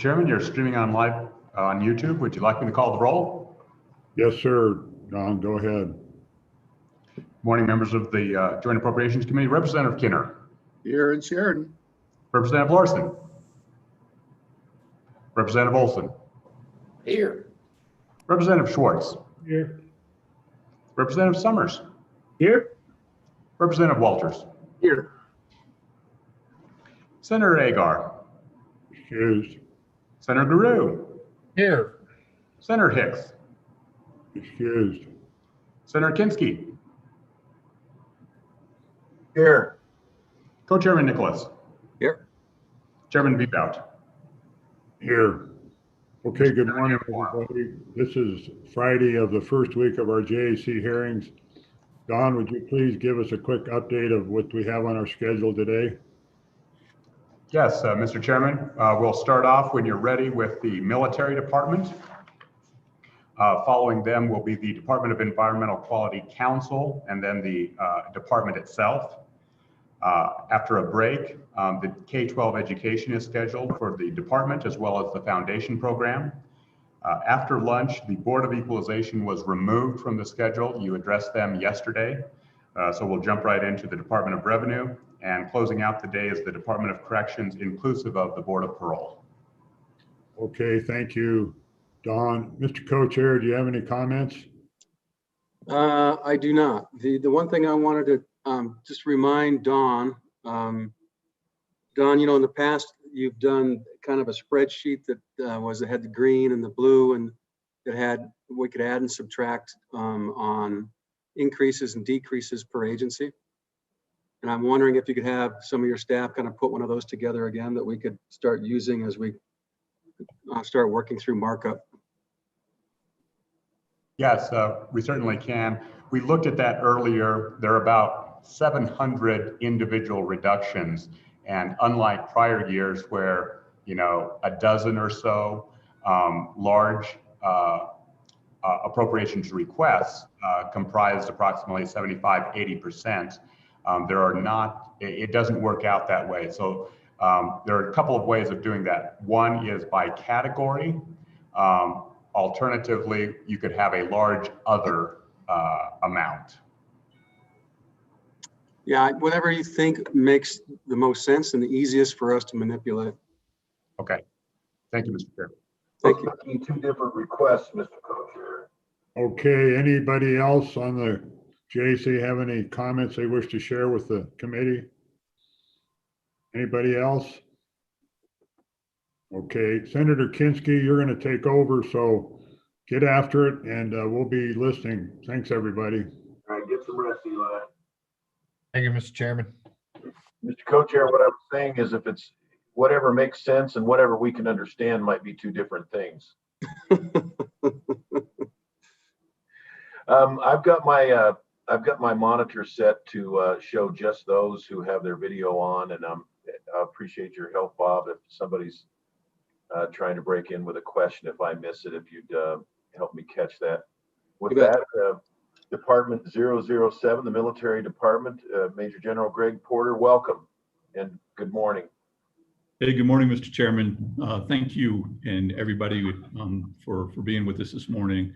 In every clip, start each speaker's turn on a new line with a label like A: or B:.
A: Chairman, you're streaming on live on YouTube. Would you like me to call the roll?
B: Yes, sir. Don, go ahead.
A: Morning, members of the Joint Appropriations Committee. Representative Kinner.
C: Here in Sheridan.
A: Representative Larson. Representative Olson.
C: Here.
A: Representative Schwartz.
B: Here.
A: Representative Summers.
C: Here.
A: Representative Walters.
C: Here.
A: Senator Agar.
B: Excused.
A: Senator Guru.
C: Here.
A: Senator Hicks.
B: Excused.
A: Senator Kinski.
C: Here.
A: Co-Chairman Nicholas.
C: Here.
A: Chairman Beebout.
B: Here. Okay, good morning, everybody. This is Friday of the first week of our JAC hearings. Don, would you please give us a quick update of what we have on our schedule today?
A: Yes, Mr. Chairman, we'll start off when you're ready with the Military Department. Following them will be the Department of Environmental Quality Council and then the department itself. After a break, the K-12 education is scheduled for the department as well as the foundation program. After lunch, the Board of Equalization was removed from the schedule. You addressed them yesterday. So we'll jump right into the Department of Revenue, and closing out the day is the Department of Corrections, inclusive of the Board of Parole.
B: Okay, thank you, Don. Mr. Co-Chair, do you have any comments?
D: I do not. The one thing I wanted to just remind Don, Don, you know, in the past, you've done kind of a spreadsheet that had the green and the blue, and that had, we could add and subtract on increases and decreases per agency. And I'm wondering if you could have some of your staff kind of put one of those together again that we could start using as we start working through markup.
A: Yes, we certainly can. We looked at that earlier. There are about 700 individual reductions. And unlike prior years where, you know, a dozen or so large appropriations requests comprised approximately 75, 80%, there are not, it doesn't work out that way. So there are a couple of ways of doing that. One is by category. Alternatively, you could have a large other amount.
D: Yeah, whatever you think makes the most sense and the easiest for us to manipulate.
A: Okay. Thank you, Mr. Chair.
D: Thank you.
E: Two different requests, Mr. Co-Chair.
B: Okay, anybody else on the JAC have any comments they wish to share with the committee? Anybody else? Okay, Senator Kinski, you're going to take over, so get after it, and we'll be listening. Thanks, everybody.
E: All right, get some rest, Eli.
F: Thank you, Mr. Chairman.
E: Mr. Co-Chair, what I'm saying is if it's whatever makes sense and whatever we can understand might be two different things. I've got my monitor set to show just those who have their video on, and I appreciate your help, Bob. If somebody's trying to break in with a question, if I miss it, if you'd help me catch that. With that, Department 007, the Military Department, Major General Greg Porter, welcome and good morning.
G: Hey, good morning, Mr. Chairman. Thank you and everybody for being with us this morning.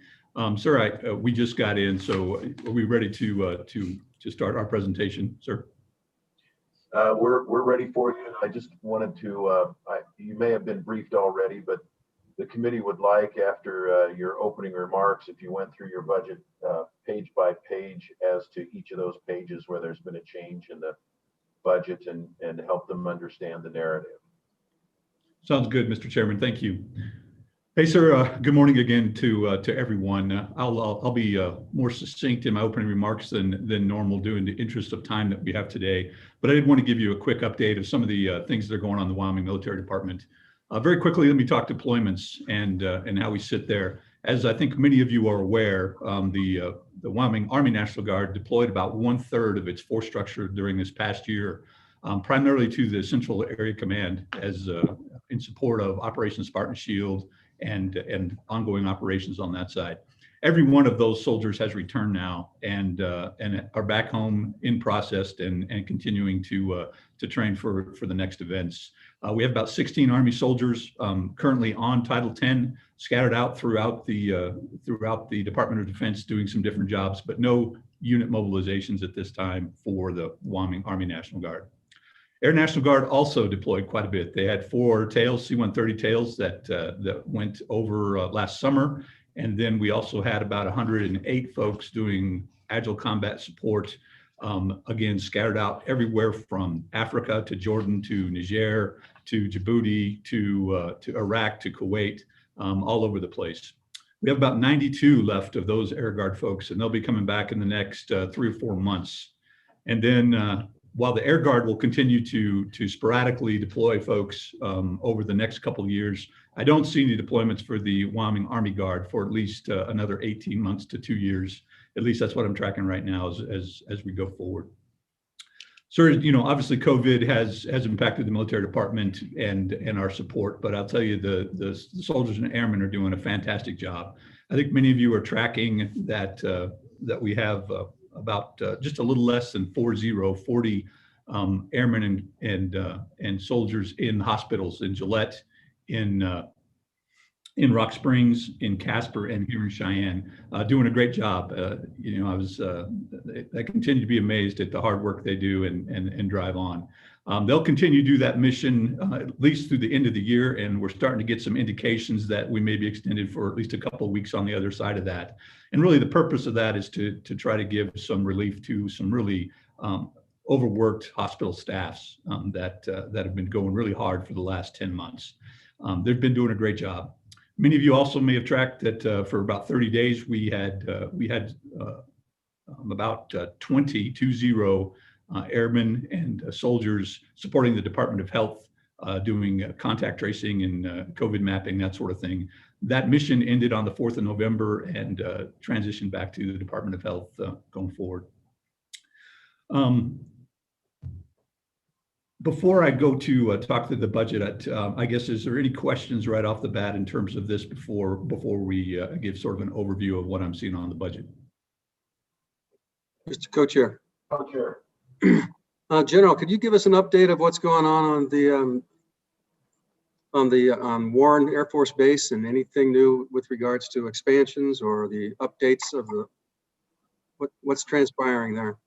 G: Sir, we just got in, so are we ready to start our presentation, sir?
E: We're ready for you. I just wanted to, you may have been briefed already, but the committee would like, after your opening remarks, if you went through your budget page by page as to each of those pages where there's been a change in the budget and help them understand the narrative.
G: Sounds good, Mr. Chairman. Thank you. Hey, sir. Good morning again to everyone. I'll be more succinct in my opening remarks than normal, due in the interest of time that we have today. But I did want to give you a quick update of some of the things that are going on in the Wyoming Military Department. Very quickly, let me talk deployments and how we sit there. As I think many of you are aware, the Wyoming Army National Guard deployed about 1/3 of its force structure during this past year, primarily to the Central Area Command as in support of Operation Spartan Shield and ongoing operations on that side. every one of those soldiers has returned now and are back home in process and continuing to train for the next events. We have about 16 Army soldiers currently on Title 10, scattered out throughout the Department of Defense, doing some different jobs, but no unit mobilizations at this time for the Wyoming Army National Guard. Air National Guard also deployed quite a bit. They had 4 tails, C-130 tails that went over last summer. And then we also had about 108 folks doing agile combat support, again, scattered out everywhere from Africa to Jordan to Niger to Djibouti to Iraq to Kuwait, all over the place. We have about 92 left of those Air Guard folks, and they'll be coming back in the next 3 or 4 months. And then while the Air Guard will continue to sporadically deploy folks over the next couple of years, I don't see any deployments for the Wyoming Army Guard for at least another 18 months to 2 years. At least that's what I'm tracking right now as we go forward. So, obviously COVID has impacted the military department and our support, but I'll tell you, the soldiers and airmen are doing a fantastic job. I think many of you are tracking that we have about just a little less than 40 airmen and soldiers in hospitals in Gillette, in Rock Springs, in Casper, and here in Cheyenne, doing a great job. I continue to be amazed at the hard work they do and drive on. They'll continue to do that mission at least through the end of the year, and we're starting to get some indications that we may be extended for at least a couple of weeks on the other side of that. And really the purpose of that is to try to give some relief to some really overworked hospital staffs that have been going really hard for the last 10 months. They've been doing a great job. Many of you also may have tracked that for about 30 days, we had about 20 airmen and soldiers supporting the Department of Health, doing contact tracing and COVID mapping, that sort of thing. That mission ended on the 4th of November and transitioned back to the Department of Health going forward. Before I go to talk to the budget, I guess, is there any questions right off the bat in terms of this before we give sort of an overview of what I'm seeing on the budget?
D: Mr. Co-Chair. General, could you give us an update of what's going on the Warren Air Force Base, and anything new with regards to expansions or the updates of what's transpiring there?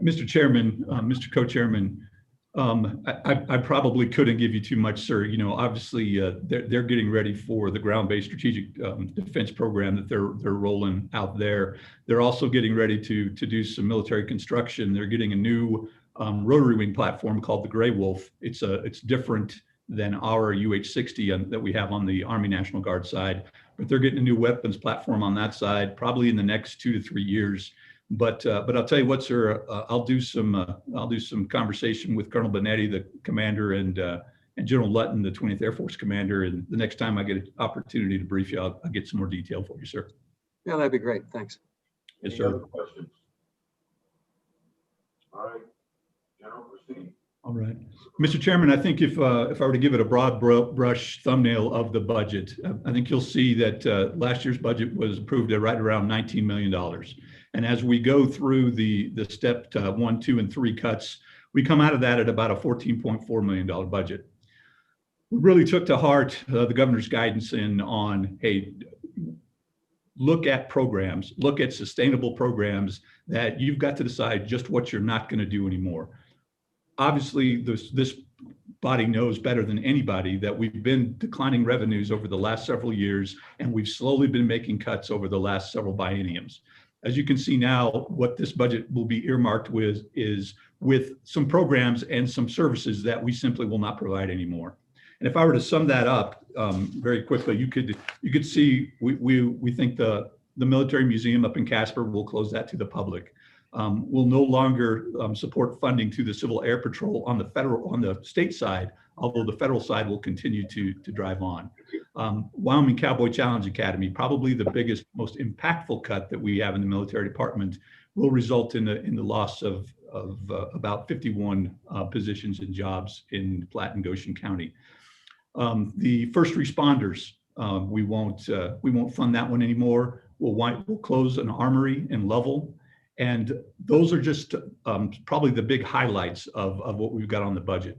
G: Mr. Chairman, Mr. Co-Chairman, I probably couldn't give you too much, sir. Obviously they're getting ready for the ground-based strategic defense program that they're rolling out there. They're also getting ready to do some military construction. They're getting a new rotary wing platform called the Gray Wolf. It's different than our UH-60 that we have on the Army National Guard side, but they're getting a new weapons platform on that side, probably in the next 2 to 3 years. But I'll tell you what, sir. I'll do some conversation with Colonel Benetti, the commander, and General Lutton, the 20th Air Force commander. And the next time I get an opportunity to brief you, I'll get some more detail for you, sir.
D: Yeah, that'd be great. Thanks.
G: Yes,
E: Any
G: sir.
E: other questions? All right, General, proceed.
G: All right, Mr. Chairman, I think if I were to give it a broad brush thumbnail of the budget, I think you'll see that last year's budget was approved at right around $19 million. And as we go through the step 1, 2, and 3 cuts, we come out of that at about a $14.4 million budget. We really took to heart the governor's guidance on, hey, look at programs, look at sustainable programs that you've got to decide just what you're not going to do anymore. Obviously, this body knows better than anybody that we've been declining revenues over the last several years, and we've slowly been making cuts over the last several bienniums. As you can see now, what this budget will be earmarked with is with some programs and some services that we simply will not provide anymore. And if I were to sum that up very quickly, you could see we think the military museum up in Casper will close that to the public. We'll no longer support funding to the Civil Air Patrol on the state side, although the federal side will continue to drive on. Wyoming Cowboy Challenge Academy, probably the biggest, most impactful cut that we have in the military department, will result in the loss of about 51 positions and jobs in Platte and Goshen County. The first responders, We won't fund that one anymore. We'll close an Armory in Lovell. And those are just probably the big highlights of what we've got on the budget.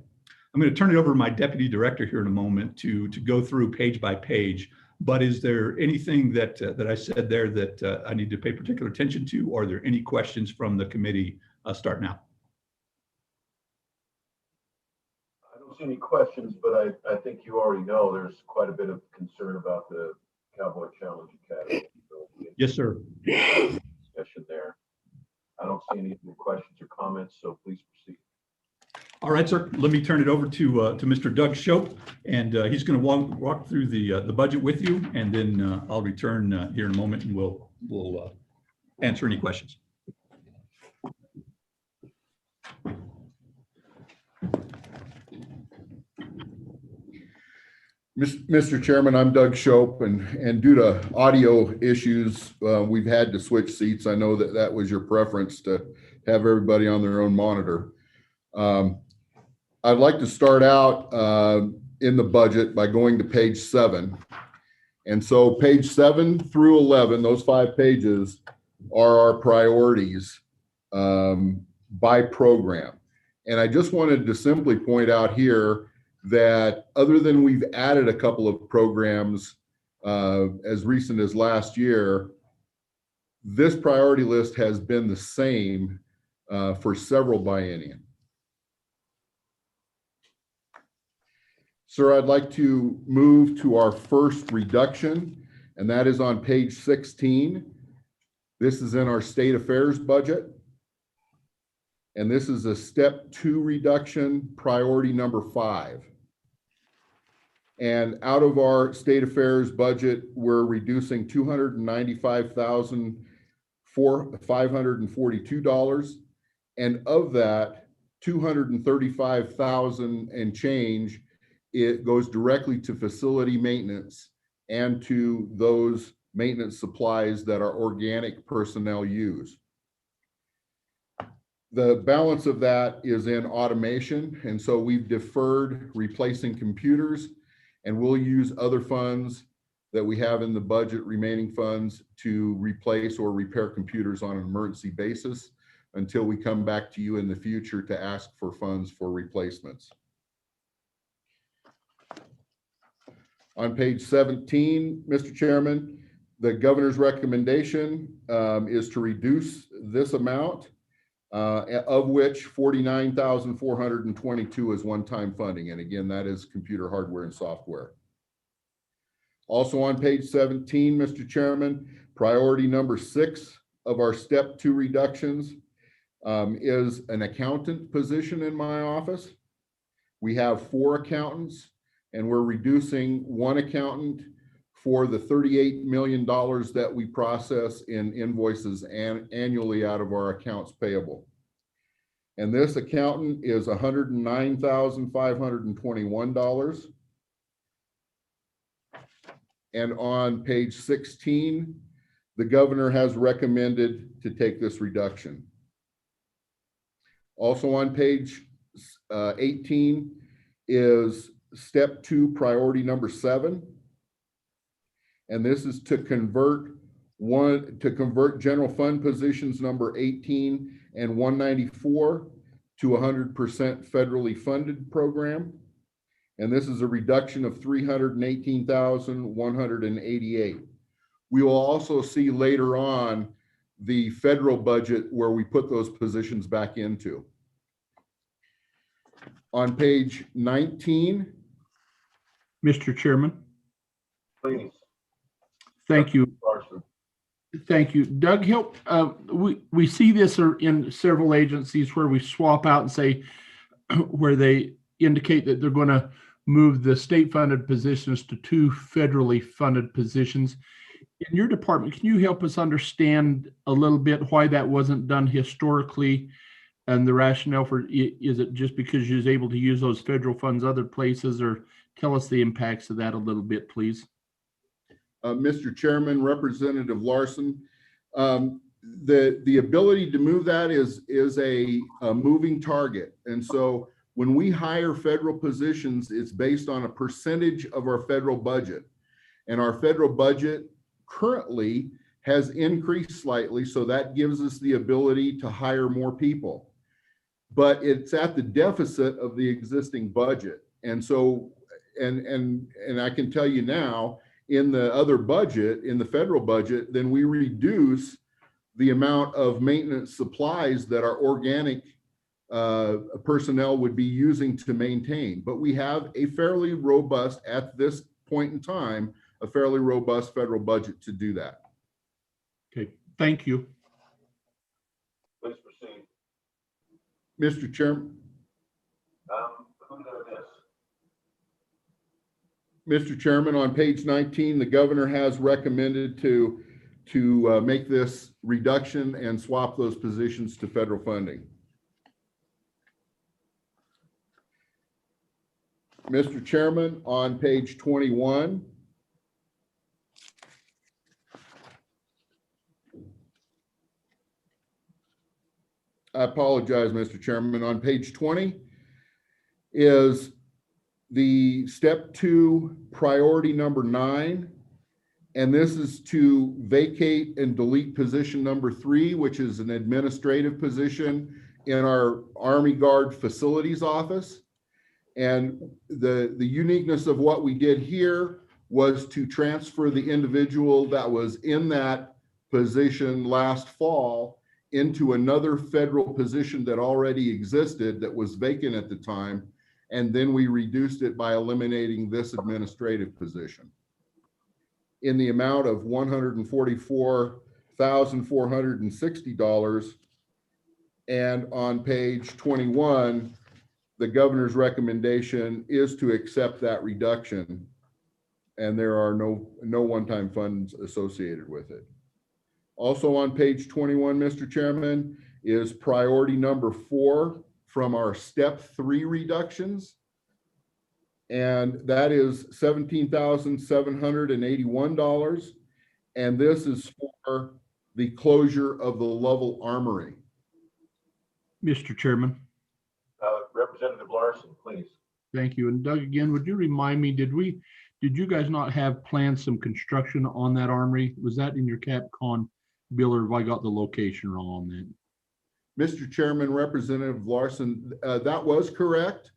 G: I'm going to turn it over to my deputy director here in a moment to go through page by page. But is there anything that I said there that I need to pay particular attention to, or are there any questions from the committee starting out?
E: I don't see any questions, but I think you already know there's quite a bit of concern about the Cowboy Challenge Academy. So
G: Yes, sir.
E: discussion there. I don't see any questions or comments, so please proceed.
G: All right, sir. Let me turn it over to Mr. Doug Shope, and he's going to walk through the budget with you, and then I'll return here in a moment, and we'll answer any questions.
H: Mr. Chairman, I'm Doug Shope, and due to audio issues, we've had to switch seats. I know that was your preference to have everybody on their own monitor. I'd like to start out in the budget by going to page 7. And so page 7 through 11, those 5 pages are our priorities by program. And I just wanted to simply point out here that other than we've added a couple of programs as recent as last year, this priority list has been the same for several biennia. Sir, I'd like to move to our first reduction, and that is on page 16. This is in our state affairs budget. And this is a step 2 reduction, priority number 5. And out of our state affairs budget, we're reducing $295,542. And of that, $235,000 and change, it goes directly to facility maintenance and to those maintenance supplies that our organic personnel use. The balance of that is in automation. And so we've deferred replacing computers, and we'll use other funds that we have in the budget, remaining funds, to replace or repair computers on an emergency basis until we come back to you in the future to ask for funds for replacements. On page 17, Mr. Chairman, the governor's recommendation is to reduce this amount, of which $49,422 is one-time funding. And again, that is computer hardware and software. Also on page 17, Mr. Chairman, priority number 6 of our step 2 reductions is an accountant position in my office. We have 4 accountants, and we're reducing 1 accountant for the $38 million that we process in invoices annually out of our accounts payable. And this accountant is $109,521. And on page 16, the governor has recommended to take this reduction. Also on page 18 is step 2 priority number 7. And this is to convert general fund positions number 18 and 194 to 100% federally funded program. And this is a reduction of $318,188. We will also see later on the federal budget where we put those positions back into. On page 19.
C: Mr. Chairman.
E: Please.
C: Thank you.
E: Larson.
C: Thank you. Doug, help. We see this in several agencies where we swap out and say, where they indicate that they're going to move the state funded positions to 2 federally funded positions. In your department, can you help us understand a little bit why that wasn't done historically and the rationale for, is it just because you was able to use those federal funds other places, or tell us the impacts of that a little bit, please?
H: Mr. Chairman, Representative Larson, the ability to move that is a moving target. And so when we hire federal positions, it's based on a percentage of our federal budget. And our federal budget currently has increased slightly, so that gives us the ability to hire more people. But it's at the deficit of the existing budget. And so, and I can tell you now, in the other budget, in the federal budget, then we reduce the amount of maintenance supplies that our organic personnel would be using to maintain. But we have a fairly robust, at this point in time, a fairly robust federal budget to do that.
C: Okay, thank you.
E: Please proceed.
H: Mr. Chairman.
E: Who did I miss?
H: Mr. Chairman, on page 19, the governor has recommended to make this reduction and swap those positions to federal funding. Mr. Chairman, on page 21, I apologize, Mr. Chairman. On page 20 is the step 2 priority number 9. And this is to vacate and delete position number 3, which is an administrative position in our Army Guard facilities office. And the uniqueness of what we did here was to transfer the individual that was in that position last fall into another federal position that already existed that was vacant at the time. And then we reduced it by eliminating this administrative position in the amount of $144,460. And on page 21, the governor's recommendation is to accept that reduction, and there are no one-time funds associated with it. Also on page 21, Mr. Chairman, is priority number 4 from our step 3 reductions. And that is $17,781. And this is for the closure of the Lovell Armory.
C: Mr. Chairman.
E: Representative Larson, please.
C: Thank you. And Doug, again, would you remind me, did you guys not have planned some construction on that armory? Was that in your CapCon bill, or have I got the location wrong on that?
H: Mr. Chairman, Representative Larson, that was correct.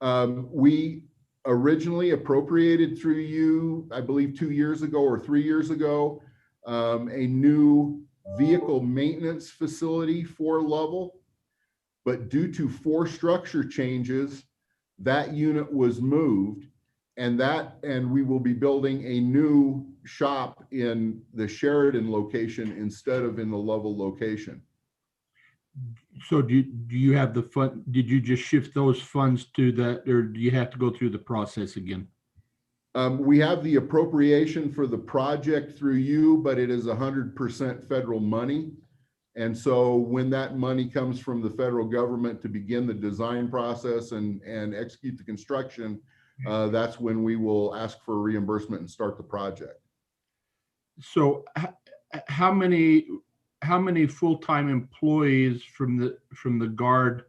H: We originally appropriated through you, I believe 2 years ago or 3 years ago, a new vehicle maintenance facility for Lovell. But due to 4 structure changes, that unit was moved, and we will be building a new shop in the Sheridan location instead of in the Lovell location.
C: So do you have the fund? Did you just shift those funds to that, or do you have to go through the process again?
H: We have the appropriation for the project through you, but it is 100% federal money. And so when that money comes from the federal government to begin the design process and execute the construction, that's when we will ask for reimbursement and start the project.
C: So how many full-time employees from the Guard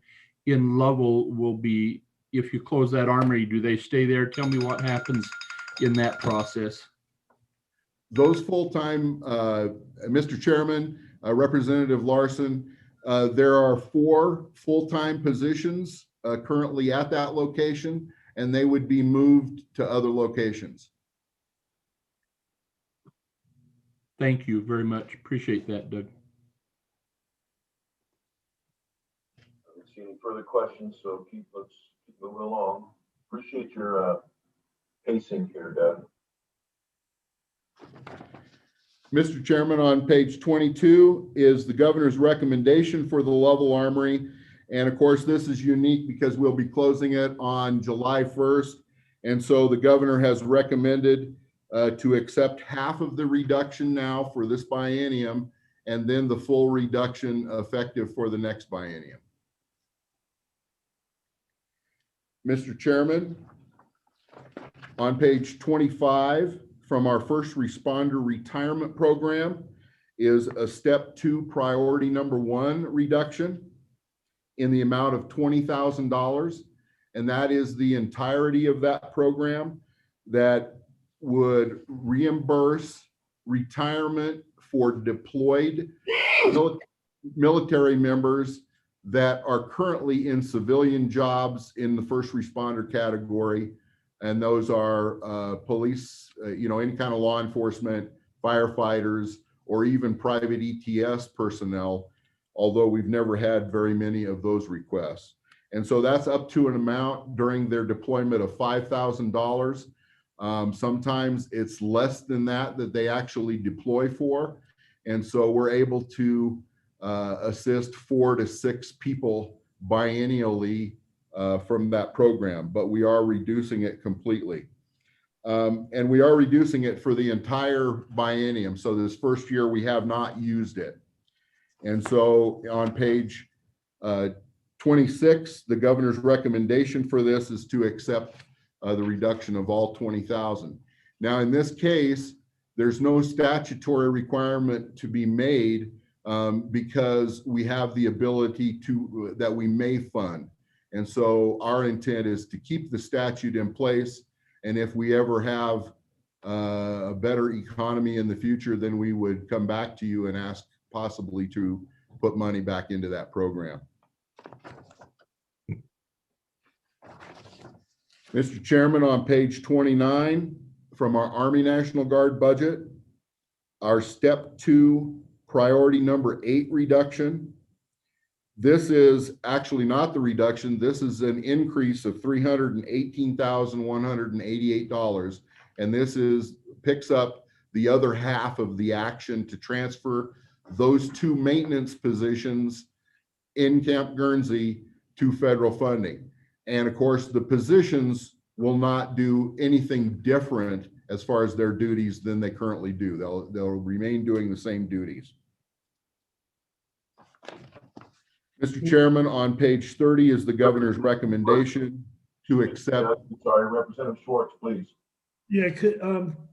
C: in Lovell will be, if you close that armory, do they stay there? Tell me what happens in that process.
H: Those full-time, Mr. Chairman, Representative Larson, there are 4 full-time positions currently at that location, and they would be moved to other locations.
C: Thank you very much. Appreciate that, Doug.
E: I don't see any further questions, so let's keep moving along. Appreciate your pacing here, Doug.
H: Mr. Chairman, on page 22 is the governor's recommendation for the Lovell Armory. And of course, this is unique because we'll be closing it on July 1st. And so the governor has recommended to accept half of the reduction now for this biennium, and then the full reduction effective for the next biennium. Mr. Chairman, on page 25, from our first responder retirement program is a step 2 priority number 1 reduction in the amount of $20,000. And that is the entirety of that program that would reimburse retirement for deployed military members that are currently in civilian jobs in the first responder category. And those are police, any kind of law enforcement, firefighters, or even private ETS personnel, although we've never had very many of those requests. And so that's up to an amount during their deployment of $5,000. Sometimes it's less than that they actually deploy for. And so we're able to assist 4 to 6 people biennially from that program, but we are reducing it completely. And we are reducing it for the entire biennium. So this first year we have not used it. And so on page 26, the governor's recommendation for this is to accept the reduction of all 20,000. Now, in this case, there's no statutory requirement to be made because we have the ability to, that we may fund. And so our intent is to keep the statute in place. And if we ever have a better economy in the future, then we would come back to you and ask possibly to put money back into that program. Mr. Chairman, on page 29, from our Army National Guard budget, our step 2 priority number 8 reduction. This is actually not the reduction. This is an increase of $318,188. And this picks up the other half of the action to transfer those 2 maintenance positions in Camp Guernsey to federal funding. And of course, the positions will not do anything different as far as their duties than they currently do. They'll remain doing the same duties. Mr. Chairman, on page 30 is the governor's recommendation to accept.
E: Sorry, Representative Schwartz, please.
I: Yeah,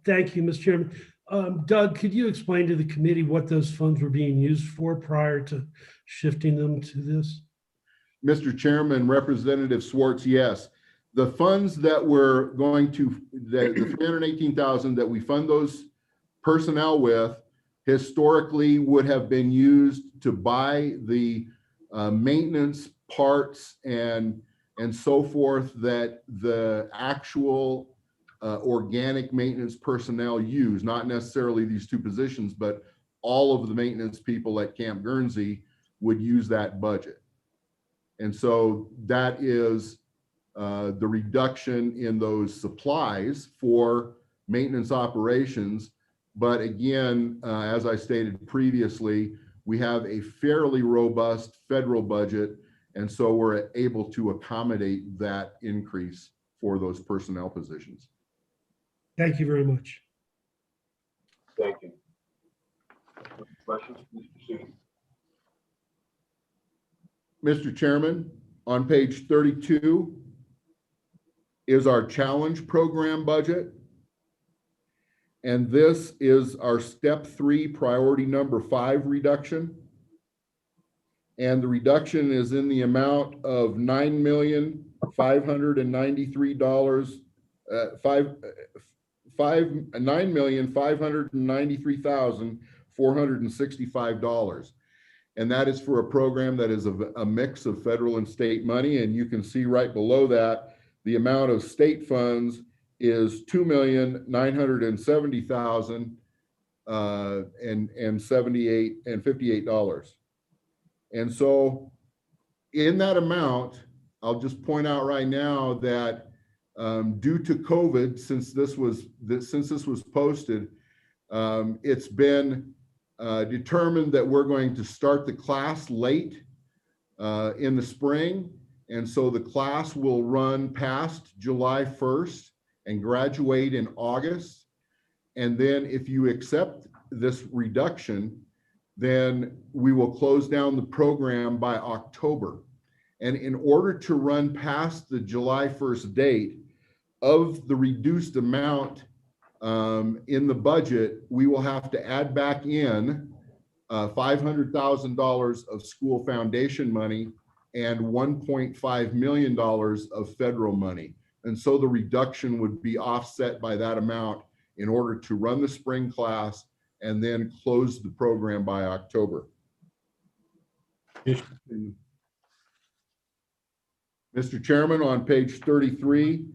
I: thank you, Mr. Chairman. Doug, could you explain to the committee what those funds were being used for prior to shifting them to this?
H: Mr. Chairman, Representative Schwartz, yes. The funds that we're going to, the 318,000 that we fund those personnel with historically would have been used to buy the maintenance parts and so forth that the actual organic maintenance personnel use, not necessarily these 2 positions, but all of the maintenance people at Camp Guernsey would use that budget. And so that is the reduction in those supplies for maintenance operations. But again, as I stated previously, we have a fairly robust federal budget, and so we're able to accommodate that increase for those personnel positions.
I: Thank you very much.
E: Thank you. Questions? Please proceed.
H: Mr. Chairman, on page 32 is our challenge program budget. And this is our step 3 priority number 5 reduction. And the reduction is in the amount of $9,593,465. And that is for a program that is a mix of federal and state money. And you can see right below that, the amount of state funds is $2,970,058. And so in that amount, I'll just point out right now that due to COVID, since this was posted, it's been determined that we're going to start the class late in the spring. And so the class will run past July 1st and graduate in August. And then if you accept this reduction, then we will close down the program by October. And in order to run past the July 1st date of the reduced amount in the budget, we will have to add back in $500,000 of school foundation money and $1.5 million of federal money. And so the reduction would be offset by that amount. in order to run the spring class and then close the program by October. Mr. Chairman, on page 33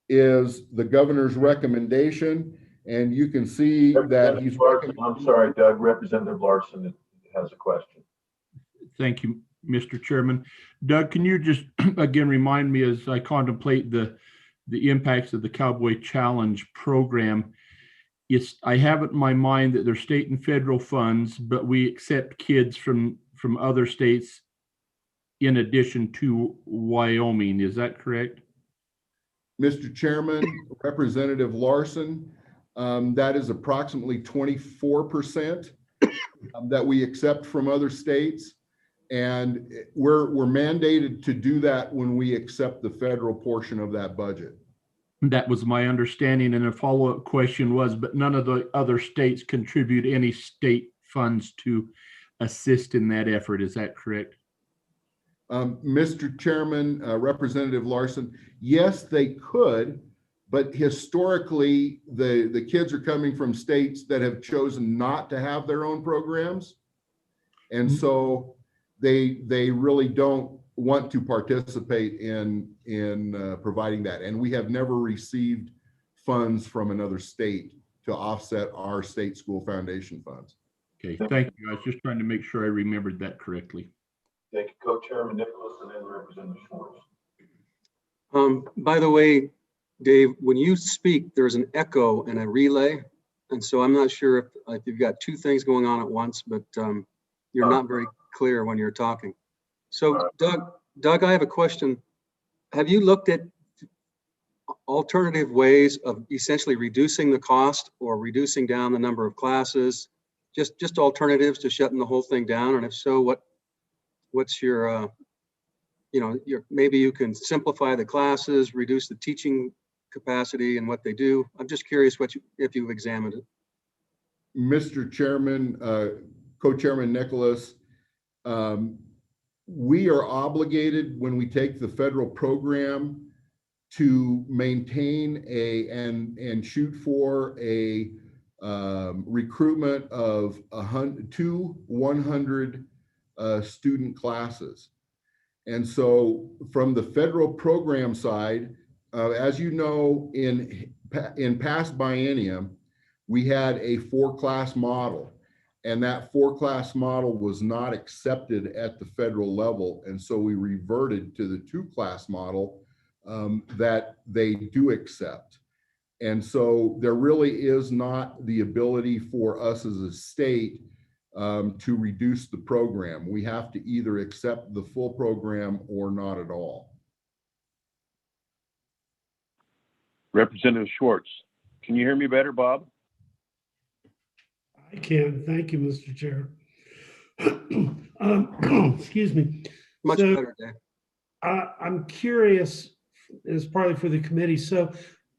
H: is the governor's recommendation, and you can see that he's.
E: I'm sorry, Doug, Representative Larson has a question.
C: Thank you, Mr. Chairman. Doug, can you just again remind me as I contemplate the impacts of the Cowboy Challenge program? I have it in my mind that there's state and federal funds, but we accept kids from other states in addition to Wyoming. Is that correct?
H: Mr. Chairman, Representative Larson, that is approximately 24% that we accept from other states. And we're mandated to do that when we accept the federal portion of that budget.
C: That was my understanding. And a follow-up question was, but none of the other states contribute any state funds to assist in that effort. Is that correct?
H: Mr. Chairman, Representative Larson, yes, they could, but historically, the kids are coming from states that have chosen not to have their own programs. And so they really don't want to participate in providing that. And we have never received funds from another state to offset our state school foundation funds.
C: Okay, thank you. I was just trying to make sure I remembered that correctly.
E: Thank you, Co-Chairman Nicholas, and then Representative Schwartz.
D: By the way, Dave, when you speak, there's an echo and a relay. And so I'm not sure if you've got two things going on at once, but you're not very clear when you're talking. So Doug, I have a question. Have you looked at alternative ways of essentially reducing the cost or reducing down the number of classes? Just alternatives to shutting the whole thing down? And if so, what's your, maybe you can simplify the classes, reduce the teaching capacity and what they do. I'm just curious if you've examined it.
H: Mr. Chairman, Co-Chairman Nicholas, we are obligated when we take the federal program to maintain and shoot for a recruitment of 100 student classes. And so from the federal program side, as you know, in past biennium, we had a 4-class model, and that 4-class model was not accepted at the federal level. And so we reverted to the 2-class model that they do accept. And so there really is not the ability for us as a state to reduce the program. We have to either accept the full program or not at all.
E: Representative Schwartz, can you hear me better, Bob?
I: I can. Thank you, Mr. Chair. Excuse me.
D: Much better, Dave.
I: I'm curious, as partly for the committee. So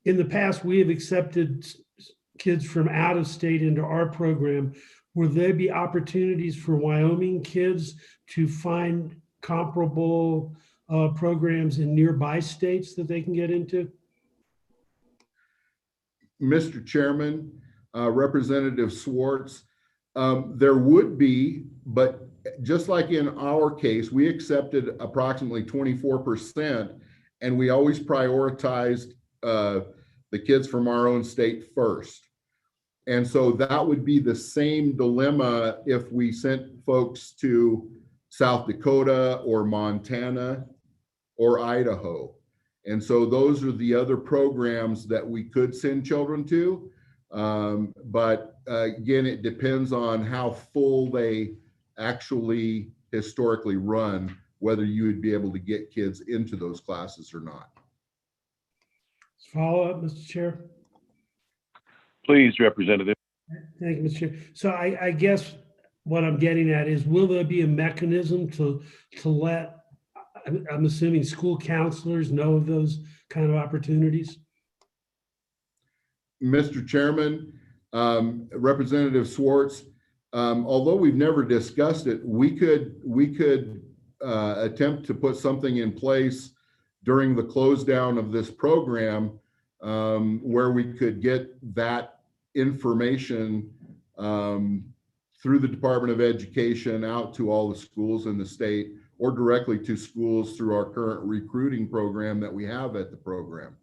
I: in the past, we have accepted kids from out of state into our program. Will there be opportunities for Wyoming kids to find comparable programs in nearby states that they can get into?
H: Mr. Chairman, Representative Schwartz, there would be, but just like in our case, we accepted approximately 24%, and we always prioritized the kids from our own state first. And so that would be the same dilemma if we sent folks to South Dakota or Montana or Idaho. And so those are the other programs that we could send children to. But again, it depends on how full they actually historically run, whether you would be able to get kids into those classes or not.
I: Follow up, Mr. Chair.
E: Please, Representative.
I: Thank you, Mr. Chair. So I guess what I'm getting at is, will there be a mechanism to let, I'm assuming, school counselors know of those kind of opportunities?
H: Mr. Chairman, Representative Schwartz, although we've never discussed it, we could attempt to put something in place during the close down of this program where we could get that information through the Department of Education out to all the schools in the state, or directly to schools through our current recruiting program that we have at the program.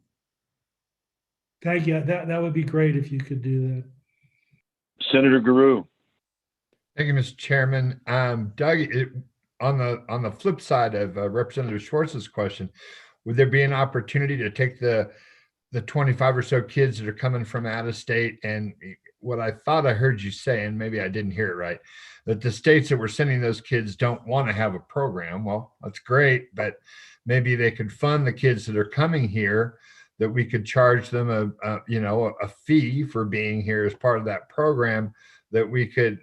I: Thank you. That would be great if you could do that.
E: Senator Guru.
F: Thank you, Mr. Chairman. Doug, on the flip side of Representative Schwartz's question, would there be an opportunity to take the 25 or so kids that are coming from out of state, and what I thought I heard you say, and maybe I didn't hear it right, that the states that we're sending those kids don't want to have a program? Well, that's great, but maybe they could fund the kids that are coming here, that we could charge them a fee for being here as part of that program, that we could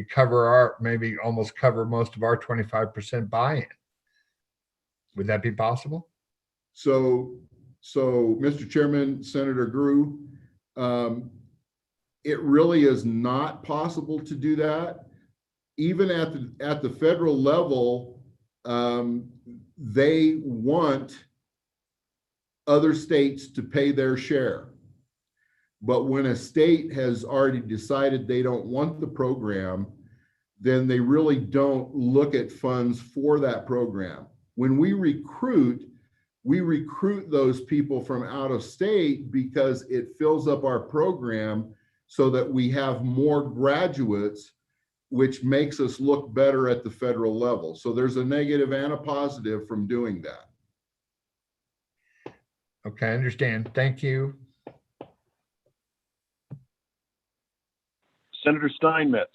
F: cover maybe almost cover most of our 25% buy-in. Would that be possible?
H: So Mr. Chairman, Senator Gru, it really is not possible to do that. Even at the federal level, they want other states to pay their share. But when a state has already decided they don't want the program, then they really don't look at funds for that program. When we recruit those people from out of state because it fills up our program so that we have more graduates, which makes us look better at the federal level. So there's a negative and a positive from doing that.
F: Okay, I understand. Thank you.
E: Senator Steinmetz.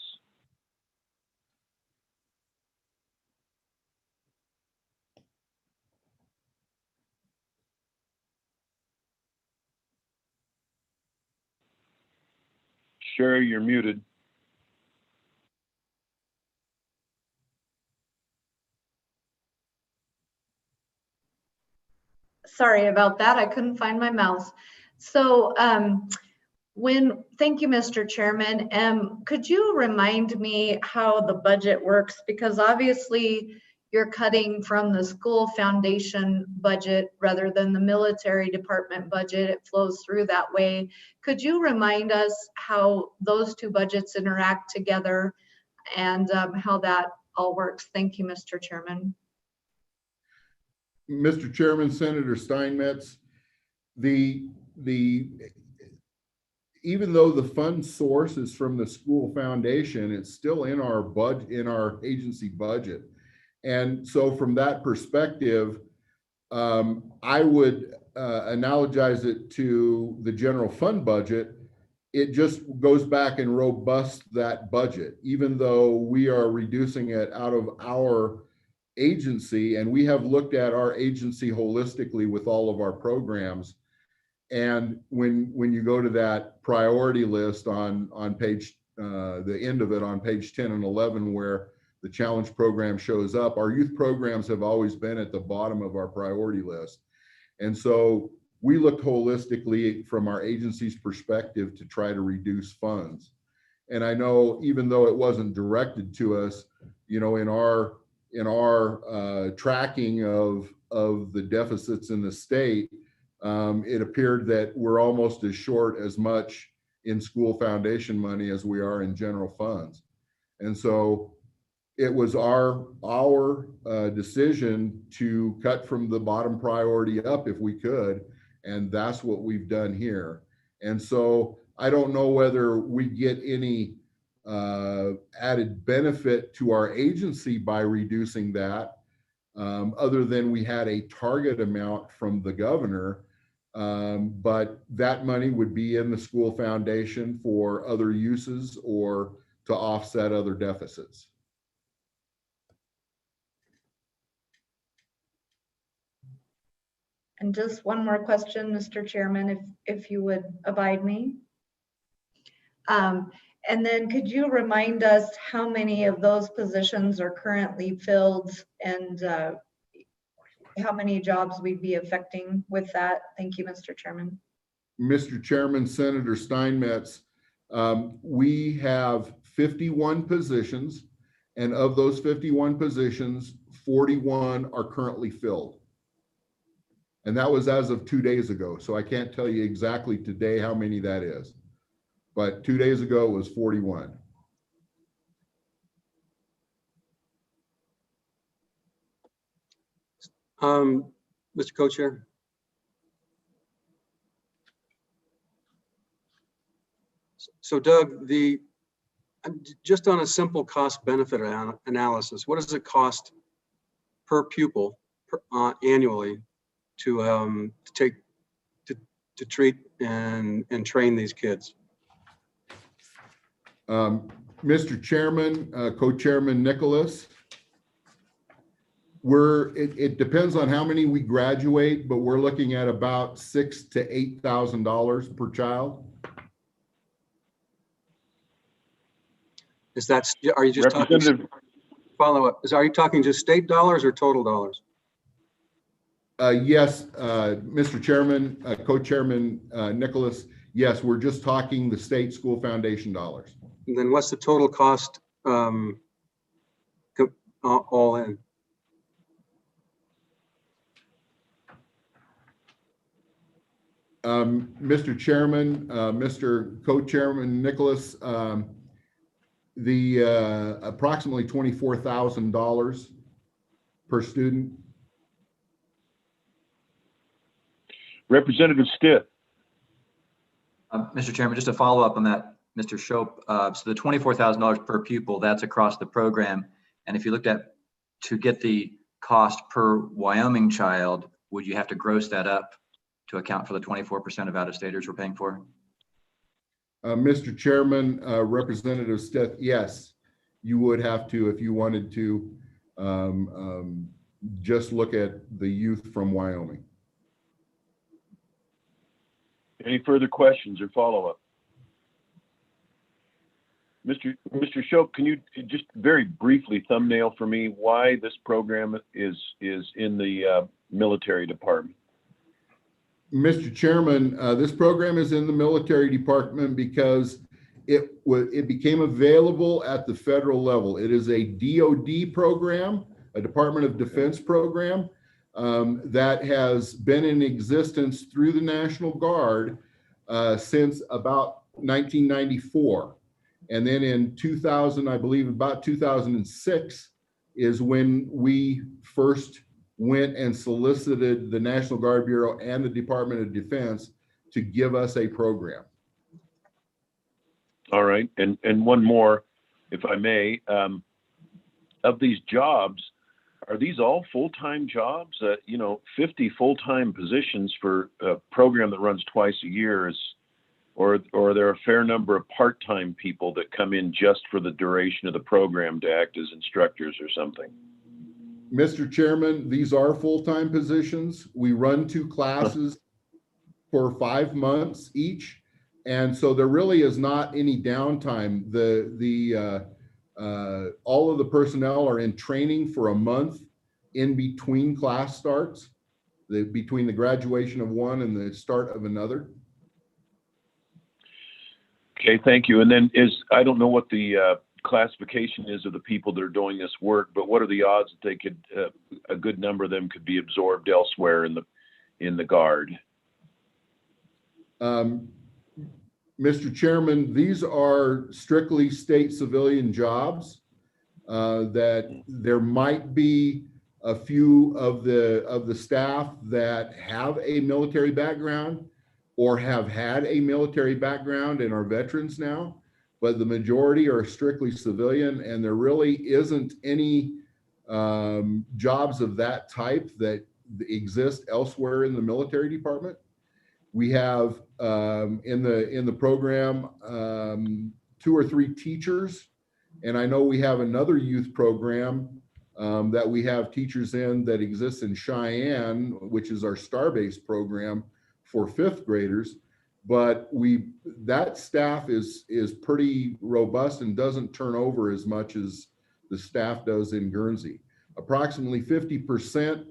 E: Sherry, you're muted.
J: Sorry about that. I couldn't find my mouse. So thank you, Mr. Chairman. Could you remind me how the budget works? Because obviously you're cutting from the school foundation budget rather than the military department budget. It flows through that way. Could you remind us how those two budgets interact together and how that all works? Thank you, Mr. Chairman.
H: Mr. Chairman, Senator Steinmetz, even though the fund source is from the school foundation, it's still in our budget, in our agency budget. And so from that perspective, I would analogize it to the general fund budget. It just goes back and robusts that budget, even though we are reducing it out of our agency, and we have looked at our agency holistically with all of our programs. And when you go to that priority list on page, the end of it on page 10 and 11, where the challenge program shows up, our youth programs have always been at the bottom of our priority list. And so we looked holistically from our agency's perspective to try to reduce funds. And I know, even though it wasn't directed to us, you know, in our tracking of the deficits in the state, it appeared that we're almost as short as much in school foundation money as we are in general funds. And so it was our decision to cut from the bottom priority up if we could, and that's what we've done here. And so I don't know whether we get any added benefit to our agency by reducing that, other than we had a target amount from the governor, but that money would be in the school foundation for other uses or to offset other deficits.
J: And just one more question, Mr. Chairman, if you would abide me. And then could you remind us how many of those positions are currently filled and how many jobs we'd be affecting with that? Thank you, Mr. Chairman.
H: Mr. Chairman, Senator Steinmetz, we have 51 positions, and of those 51 positions, 41 are currently filled. And that was as of 2 days ago. So I can't tell you exactly today how many that is. but 2 days ago it was 41.
D: Mr. Co-Chair. So Doug, just on a simple cost benefit analysis, what does it cost per pupil annually to treat and train these kids?
H: Mr. Chairman, Co-Chairman Nicholas, it depends on how many we graduate, but we're looking at about $6,000 to $8,000 per child.
D: Are you just talking follow up? Are you talking just state dollars or total dollars?
H: Yes, Mr. Chairman, Co-Chairman Nicholas, yes, we're just talking the state school foundation dollars.
D: And then what's the total cost all in?
H: Mr. Chairman, Mr. Co-Chairman Nicholas, the approximately $24,000 per student.
E: Representative Stitt.
K: Mr. Chairman, just to follow up on that, Mr. Shope, so the $24,000 per pupil, that's across the program. And if you looked at to get the cost per Wyoming child, would you have to gross that up to account for the 24% of out-of-staters we're paying for?
H: Mr. Chairman, Representative Stitt, yes, you would have to if you wanted to just look at the youth from Wyoming.
E: Any further questions or follow-up? Mr. Shope, can you just very briefly thumbnail for me why this program is in the military department?
H: Mr. Chairman, this program is in the military department because it became available at the federal level. It is a DoD program, a Department of Defense program that has been in existence through the National Guard since about 1994. And then in 2000, I believe about 2006 is when we first went and solicited the National Guard Bureau and the Department of Defense to give us a program.
E: All right, and one more, if I may, of these jobs, are these all full-time jobs? 50 full-time positions for a program that runs twice a year or are there a fair number of part-time people that come in just for the duration of the program to act as instructors or something?
H: Mr. Chairman, these are full-time positions. We run 2 classes for 5 months each. And so there really is not any downtime. All of the personnel are in training for a month in between class starts, between the graduation of one and the start of another.
E: Okay, thank you. And then I don't know what the classification is of the people that are doing this work, but what are the odds that they could, a good number of them could be absorbed elsewhere in the Guard?
H: Mr. Chairman, these are strictly state civilian jobs that there might be a few of the staff that have a military background or have had a military background and are veterans now, but the majority are strictly civilian, and there really isn't any jobs of that type that exist elsewhere in the military department. We have in the program 2 or 3 teachers, and I know we have another youth program that we have teachers in that exists in Cheyenne, which is our star-based program for 5th graders. But that staff is pretty robust and doesn't turn over as much as the staff does in Guernsey. Approximately 50%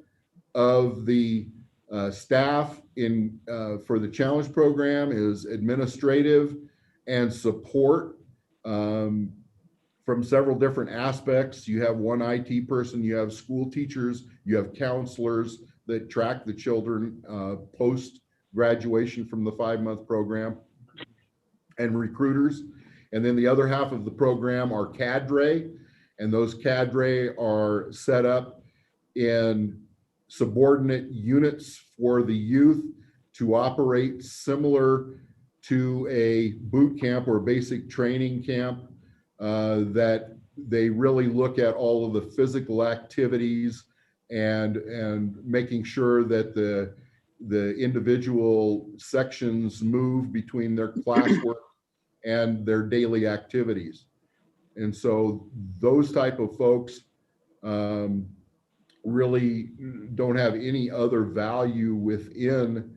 H: of the staff for the challenge program is administrative and support from several different aspects. You have one IT person, you have school teachers, you have counselors that track the children post graduation from the 5-month program. and recruiters. And then the other half of the program are cadre, and those cadre are set up in subordinate units for the youth to operate similar to a boot camp or basic training camp, that they really look at all of the physical activities and making sure that the individual sections move between their classwork and their daily activities. And so those type of folks really don't have any other value within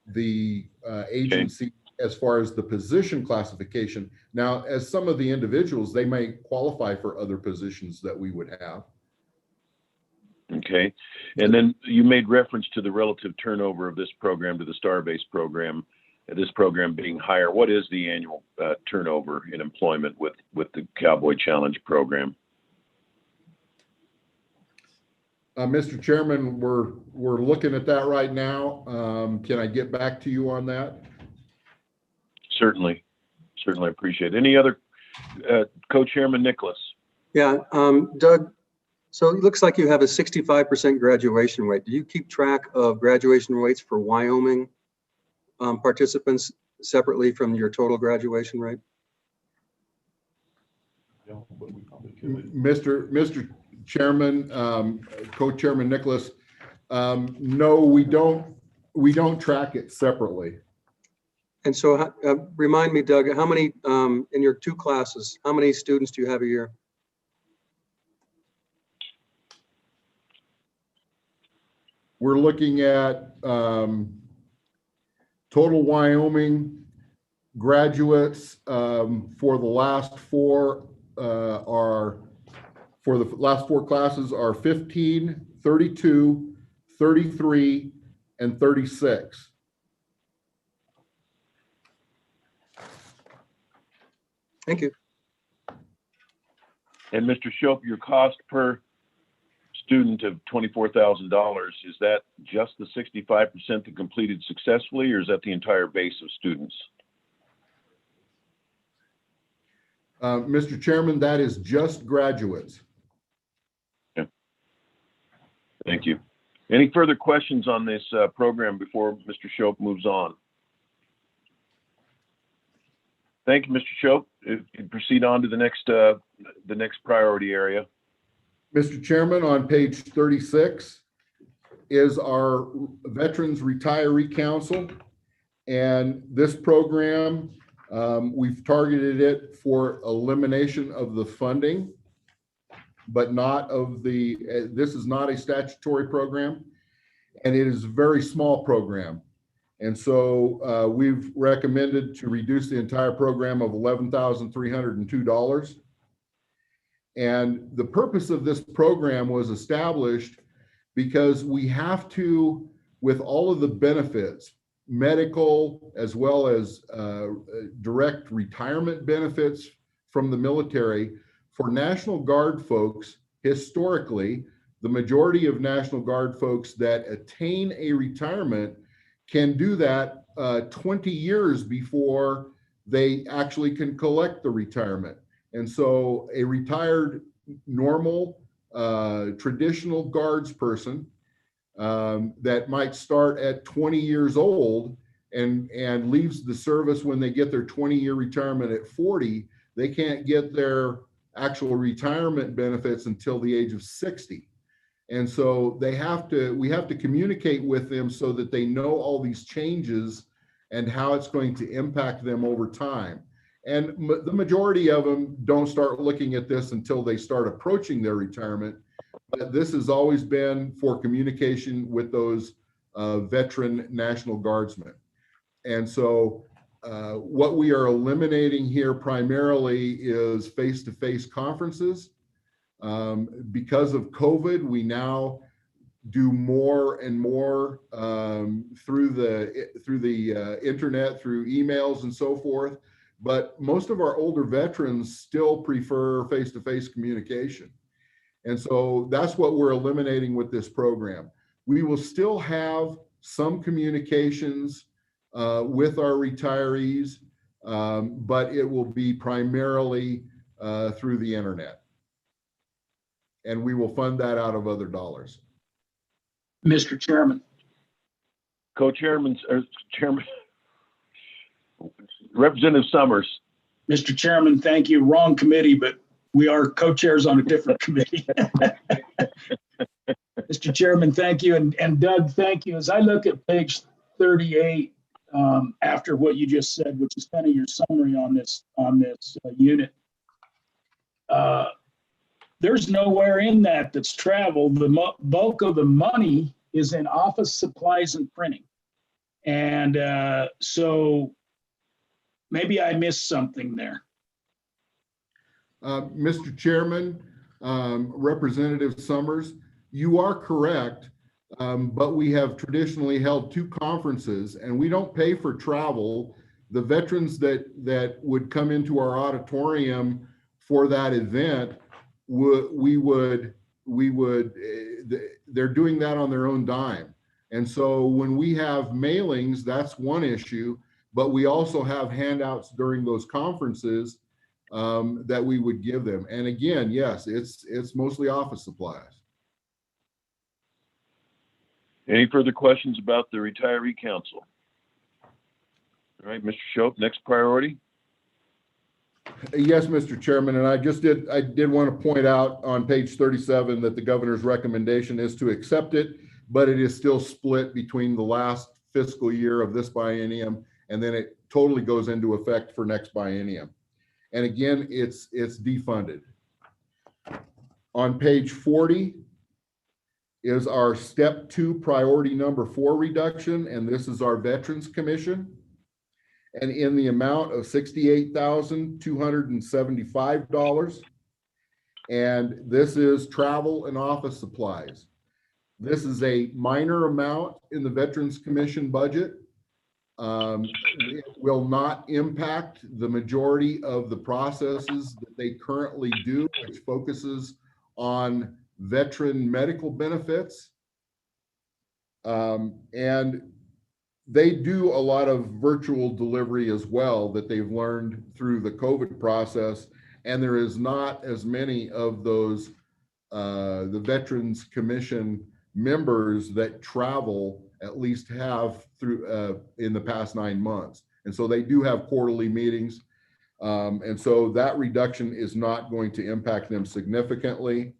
H: the agency as far as the position classification. Now, as some of the individuals, they may qualify for other positions that we would have.
L: Okay. And then you made reference to the relative turnover of this program to the star-based program, this program being higher. What is the annual turnover in employment with the Cowboy Challenge program?
H: Mr. Chairman, we're looking at that right now. Can I get back to you on that?
L: Certainly appreciate it. Any other, Co-Chairman Nicholas?
D: Yeah, Doug, so it looks like you have a 65% graduation rate. Do you keep track of graduation rates for Wyoming participants separately from your total graduation rate?
H: Mr. Chairman, Co-Chairman Nicholas, no, we don't track it separately.
D: And so remind me, Doug, how many in your two classes, how many students do you have a year?
H: We're looking at total Wyoming graduates for the last four classes are 15, 32, 33, and 36.
D: Thank you.
L: And Mr. Shope, your cost per student of $24,000, is that just the 65% that completed successfully, or is that the entire base of students?
H: Mr. Chairman, that is just graduates.
L: Okay. Thank you. Any further questions on this program before Mr. Shope moves on? Thank you, Mr. Shope. Proceed on to the next priority area.
H: Mr. Chairman, on page 36 is our Veterans Retiree Council. And this program, we've targeted it for elimination of the funding, but not of this is not a statutory program, and it is a very small program. And so we've recommended to reduce the entire program of $11,302. And the purpose of this program was established because we have to, with all of the benefits, medical as well as direct retirement benefits from the military, for National Guard folks, historically, the majority of National Guard folks that attain a retirement can do that 20 years before they actually can collect the retirement. And so a retired normal traditional Guards person that might start at 20 years old and leaves the service when they get their 20-year retirement at 40, they can't get their actual retirement benefits until the age of 60. And so we have to communicate with them so that they know all these changes and how it's going to impact them over time. And the majority of them don't start looking at this until they start approaching their retirement. But this has always been for communication with those veteran National Guardsmen. And so what we are eliminating here primarily is face-to-face conferences. Because of COVID, we now do more and more through the internet, through emails and so forth. But most of our older veterans still prefer face-to-face communication. And so that's what we're eliminating with this program. We will still have some communications with our retirees but it will be primarily through the internet. And we will fund that out of other dollars.
M: Mr. Chairman.
L: Co-chairman, Chairman, Representative Summers.
M: Mr. Chairman, thank you. Wrong committee, but we are co-chairs on a different committee. Mr. Chairman, thank you. And Doug, thank you. As I look at page 38, after what you just said, which is kind of your summary on this unit, there's nowhere in that that's travel. The bulk of the money is in office supplies and printing. And so maybe I missed something there.
H: Mr. Chairman, Representative Summers, you are correct, but we have traditionally held 2 conferences and we don't pay for travel. The veterans that would come into our auditorium for that event, they're doing that on their own dime. And so when we have mailings, that's one issue, but we also have handouts during those conferences that we would give them. And again, yes, it's mostly office supplies.
L: Any further questions about the Retiree Council? All right, Mr. Shope, next priority.
H: Yes, Mr. Chairman, and I did want to point out on page 37 that the governor's recommendation is to accept it, but it is still split between the last fiscal year of this biennium, and then it totally goes into effect for next biennium. And again, it's defunded. On page 40 is our step 2 priority number 4 reduction, and this is our Veterans Commission. And in the amount of $68,275. And this is travel and office supplies. This is a minor amount in the Veterans Commission budget. It will not impact the majority of the processes that they currently do, which focuses on veteran medical benefits. And they do a lot of virtual delivery as well that they've learned through the COVID process. And there is not as many of those, the Veterans Commission members that travel, at least have through in the past 9 months. And so they do have quarterly meetings. And so that reduction is not going to impact them significantly.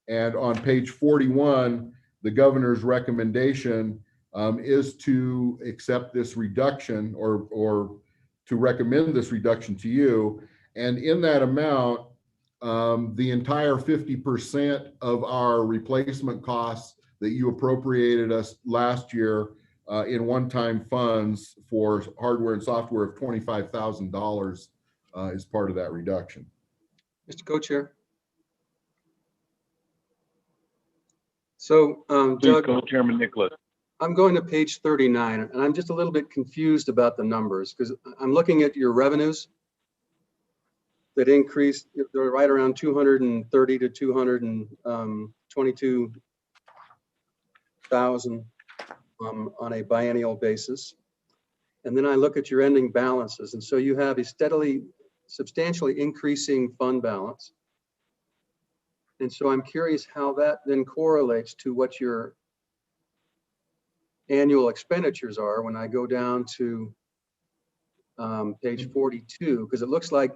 H: And on page 41, the governor's recommendation is to accept this reduction or to recommend this reduction to you. And in that amount, the entire 50% of our replacement costs that you appropriated us last year in one-time funds for hardware and software of $25,000 is part of that reduction.
D: Mr. Co-Chair. So,
L: Please,
D: Doug,
L: Co-Chairman Nicholas.
D: I'm going to page 39, and I'm just a little bit confused about the numbers because I'm looking at your revenues that increased. They're right around 230 to 222,000 on a biennial basis. And then I look at your ending balances. And so you have a substantially increasing fund balance. And so I'm curious how that then correlates to what your annual expenditures are when I go down to page 42, because it looks like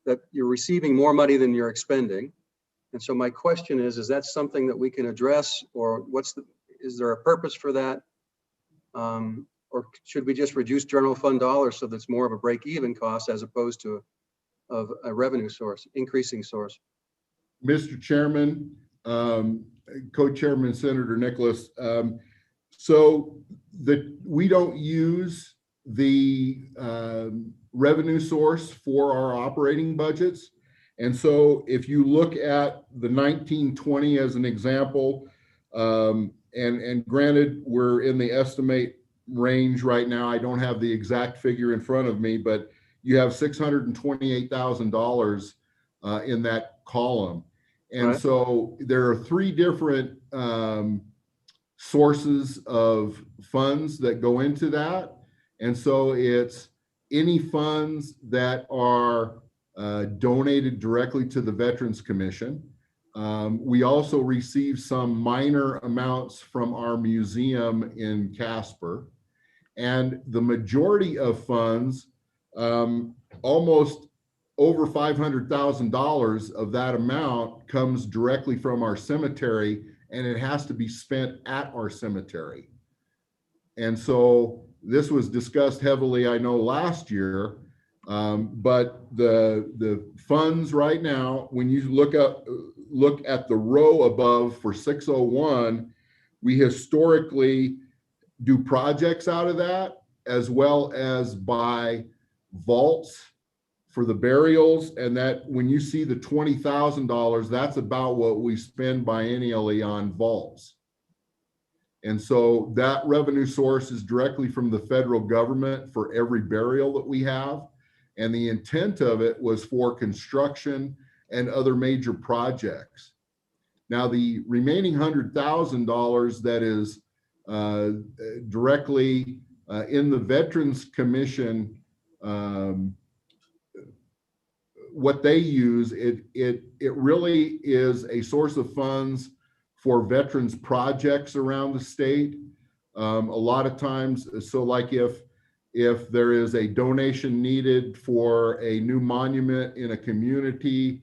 D: that you're receiving more money than you're expending. And so my question is that something that we can address, or is there a purpose for that? Or should we just reduce general fund dollars so that's more of a break-even cost as opposed to a revenue source, increasing source?
H: Mr. Chairman, Co-Chairman Senator Nicholas, so we don't use the revenue source for our operating budgets. And so if you look at the 1920 as an example, and granted, we're in the estimate range right now. I don't have the exact figure in front of me, but you have $628,000 in that column. And
D: right.
H: So there are 3 different sources of funds that go into that. And so it's any funds that are donated directly to the Veterans Commission. We also receive some minor amounts from our museum in Casper. And the majority of funds, almost over $500,000 of that amount comes directly from our cemetery, and it has to be spent at our cemetery. And so this was discussed heavily, I know, last year, but the funds right now, when you look at the row above for 601, we historically do projects out of that, as well as buy vaults for the burials. And that when you see the $20,000, that's about what we spend biennially on vaults. And so that revenue source is directly from the federal government for every burial that we have. And the intent of it was for construction and other major projects. Now, the remaining $100,000 that is directly in the Veterans Commission, what they use, it really is a source of funds for veterans projects around the state. A lot of times, so like if there is a donation needed for a new monument in a community,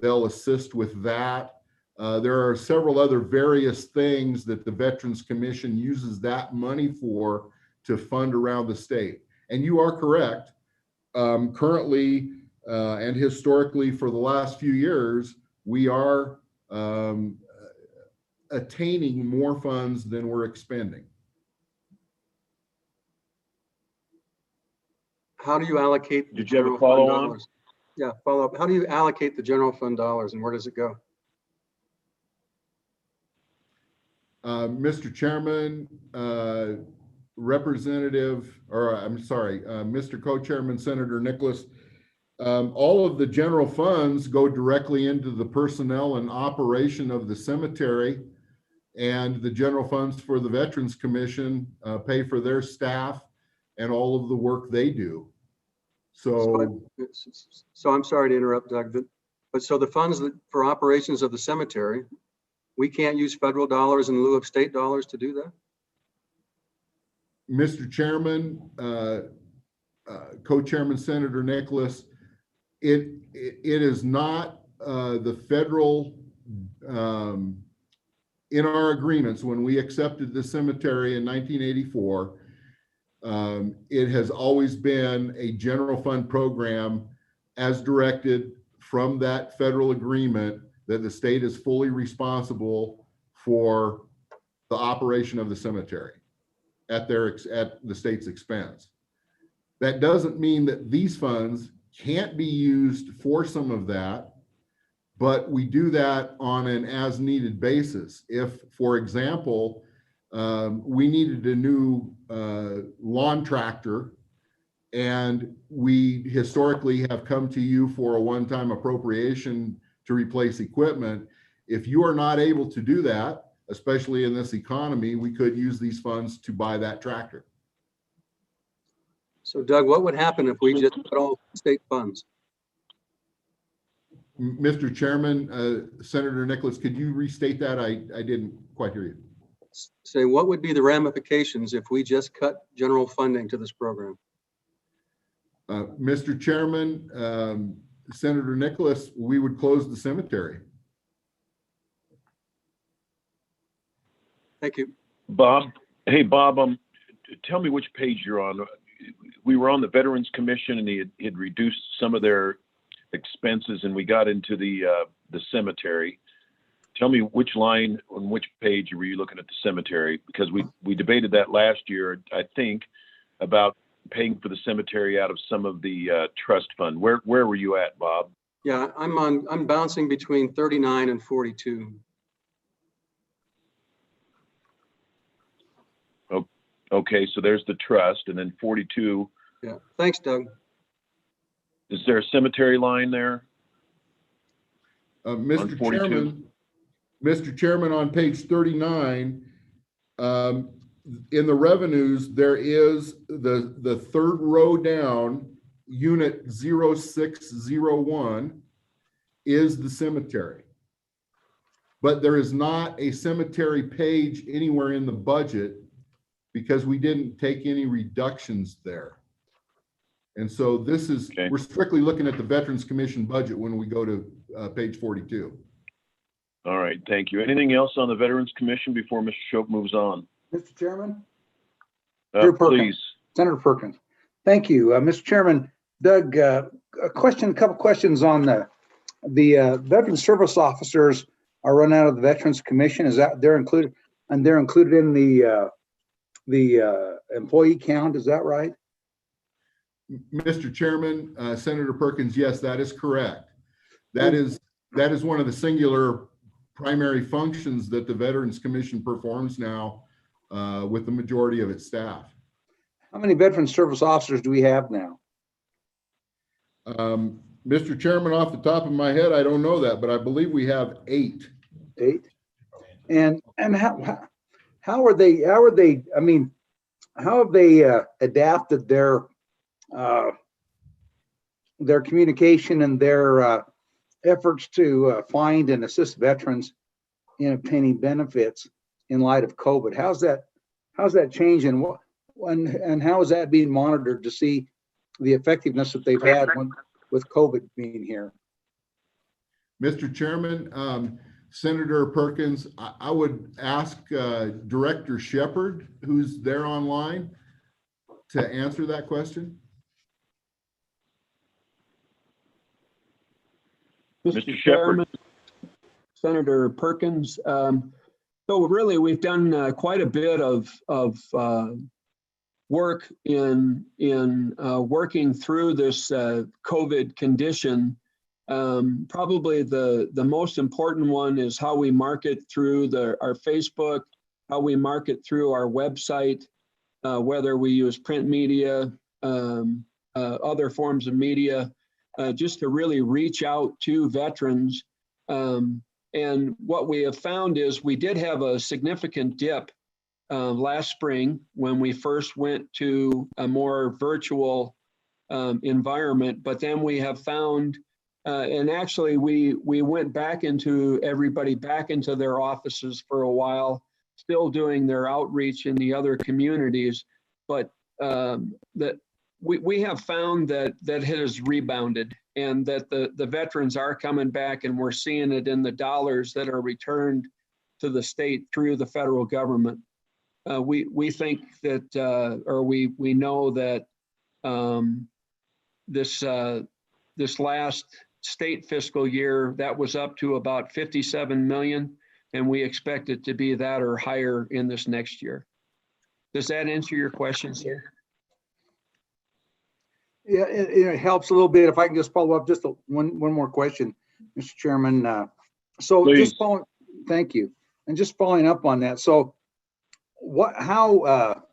H: they'll assist with that. There are several other various things that the Veterans Commission uses that money for to fund around the state. And you are correct. Currently and historically for the last few years, we are attaining more funds than we're expending.
D: How do you allocate the
L: Did you have a
D: general fund
L: follow-on?
D: dollars? Yeah, follow up. How do you allocate the general fund dollars and where does it go?
H: Mr. Chairman, Mr. Co-Chairman Senator Nicholas, all of the general funds go directly into the personnel and operation of the cemetery, and the general funds for the Veterans Commission pay for their staff and all of the work they do. So
D: I'm sorry to interrupt, Doug, but so the funds for operations of the cemetery, we can't use federal dollars in lieu of state dollars to do that?
H: Mr. Chairman, Co-Chairman Senator Nicholas, it is not the federal, in our agreements, when we accepted the cemetery in 1984, it has always been a general fund program as directed from that federal agreement that the state is fully responsible for the operation of the cemetery at the state's expense. That doesn't mean that these funds can't be used for some of that, but we do that on an as needed basis. If, for example, we needed a new lawn tractor and we historically have come to you for a one-time appropriation to replace equipment, if you are not able to do that, especially in this economy, we could use these funds to buy that tractor.
D: So Doug, what would happen if we just put all state funds?
H: Mr. Chairman, Senator Nicholas, could you restate that? I didn't quite hear you.
D: Say, what would be the ramifications if we just cut general funding to this program?
H: Mr. Chairman, Senator Nicholas, we would close the cemetery.
D: Thank you.
L: Bob, hey, Bob, tell me which page you're on. We were on the Veterans Commission and he had reduced some of their expenses and we got into the cemetery. Tell me which line on which page were you looking at the cemetery? Because we debated that last year, I think, about paying for the cemetery out of some of the trust fund. Where were you at, Bob?
D: Yeah, I'm bouncing between 39 and 42.
L: Okay, so there's the trust, and then 42.
D: Yeah, thanks, Doug.
L: Is there a cemetery line there?
H: Mr. Chairman, on page 39, in the revenues, there is the third row down unit 0601 is the cemetery. But there is not a cemetery page anywhere in the budget because we didn't take any reductions there. And so this is,
L: Okay.
H: we're strictly looking at the Veterans Commission budget when we go to page 42.
L: All right, thank you. Anything else on the Veterans Commission before Mr. Shope moves on?
N: Mr. Chairman? Drew Perkins.
L: Please.
N: Senator Perkins. Thank you, Mr. Chairman. Doug, a couple questions on the veteran service officers are run out of the Veterans Commission. Is that they're included, and they're included in the employee count? Is that right?
H: Mr. Chairman, Senator Perkins, yes, that is correct. That is one of the singular primary functions that the Veterans Commission performs now with the majority of its staff.
N: How many veteran service officers do we have now?
H: Mr. Chairman, off the top of my head, I don't know that, but I believe we have 8.
N: 8. And how are they? I mean, how have they adapted their communication and their efforts to find and assist veterans in obtaining benefits in light of COVID? How's that changed, and how is that being monitored to see the effectiveness that they've had with COVID being here?
H: Mr. Chairman, Senator Perkins, I would ask Director Shepard, who's there online, to answer that question.
L: Mr. Shepard.
O: Senator Perkins. So really, we've done quite a bit of work in working through this COVID condition. Probably the most important one is how we market through our Facebook, how we market through our website, whether we use print media, other forms of media, just to really reach out to veterans. And what we have found is we did have a significant dip last spring when we first went to a more virtual environment, but then we have found, and actually we went back into everybody back into their offices for a while, still doing their outreach in the other communities, but that we have found that it has rebounded, and that the veterans are coming back, and we're seeing it in the dollars that are returned to the state through the federal government. We think that, or we know that this last state fiscal year, that was up to about 57 million, and we expect it to be that or higher in this next year. Does that answer your question, sir?
N: Yeah, it helps a little bit. If I can just follow up, just one more question, Mr. Chairman. So
L: Please.
N: Thank you. And just following up on that. So how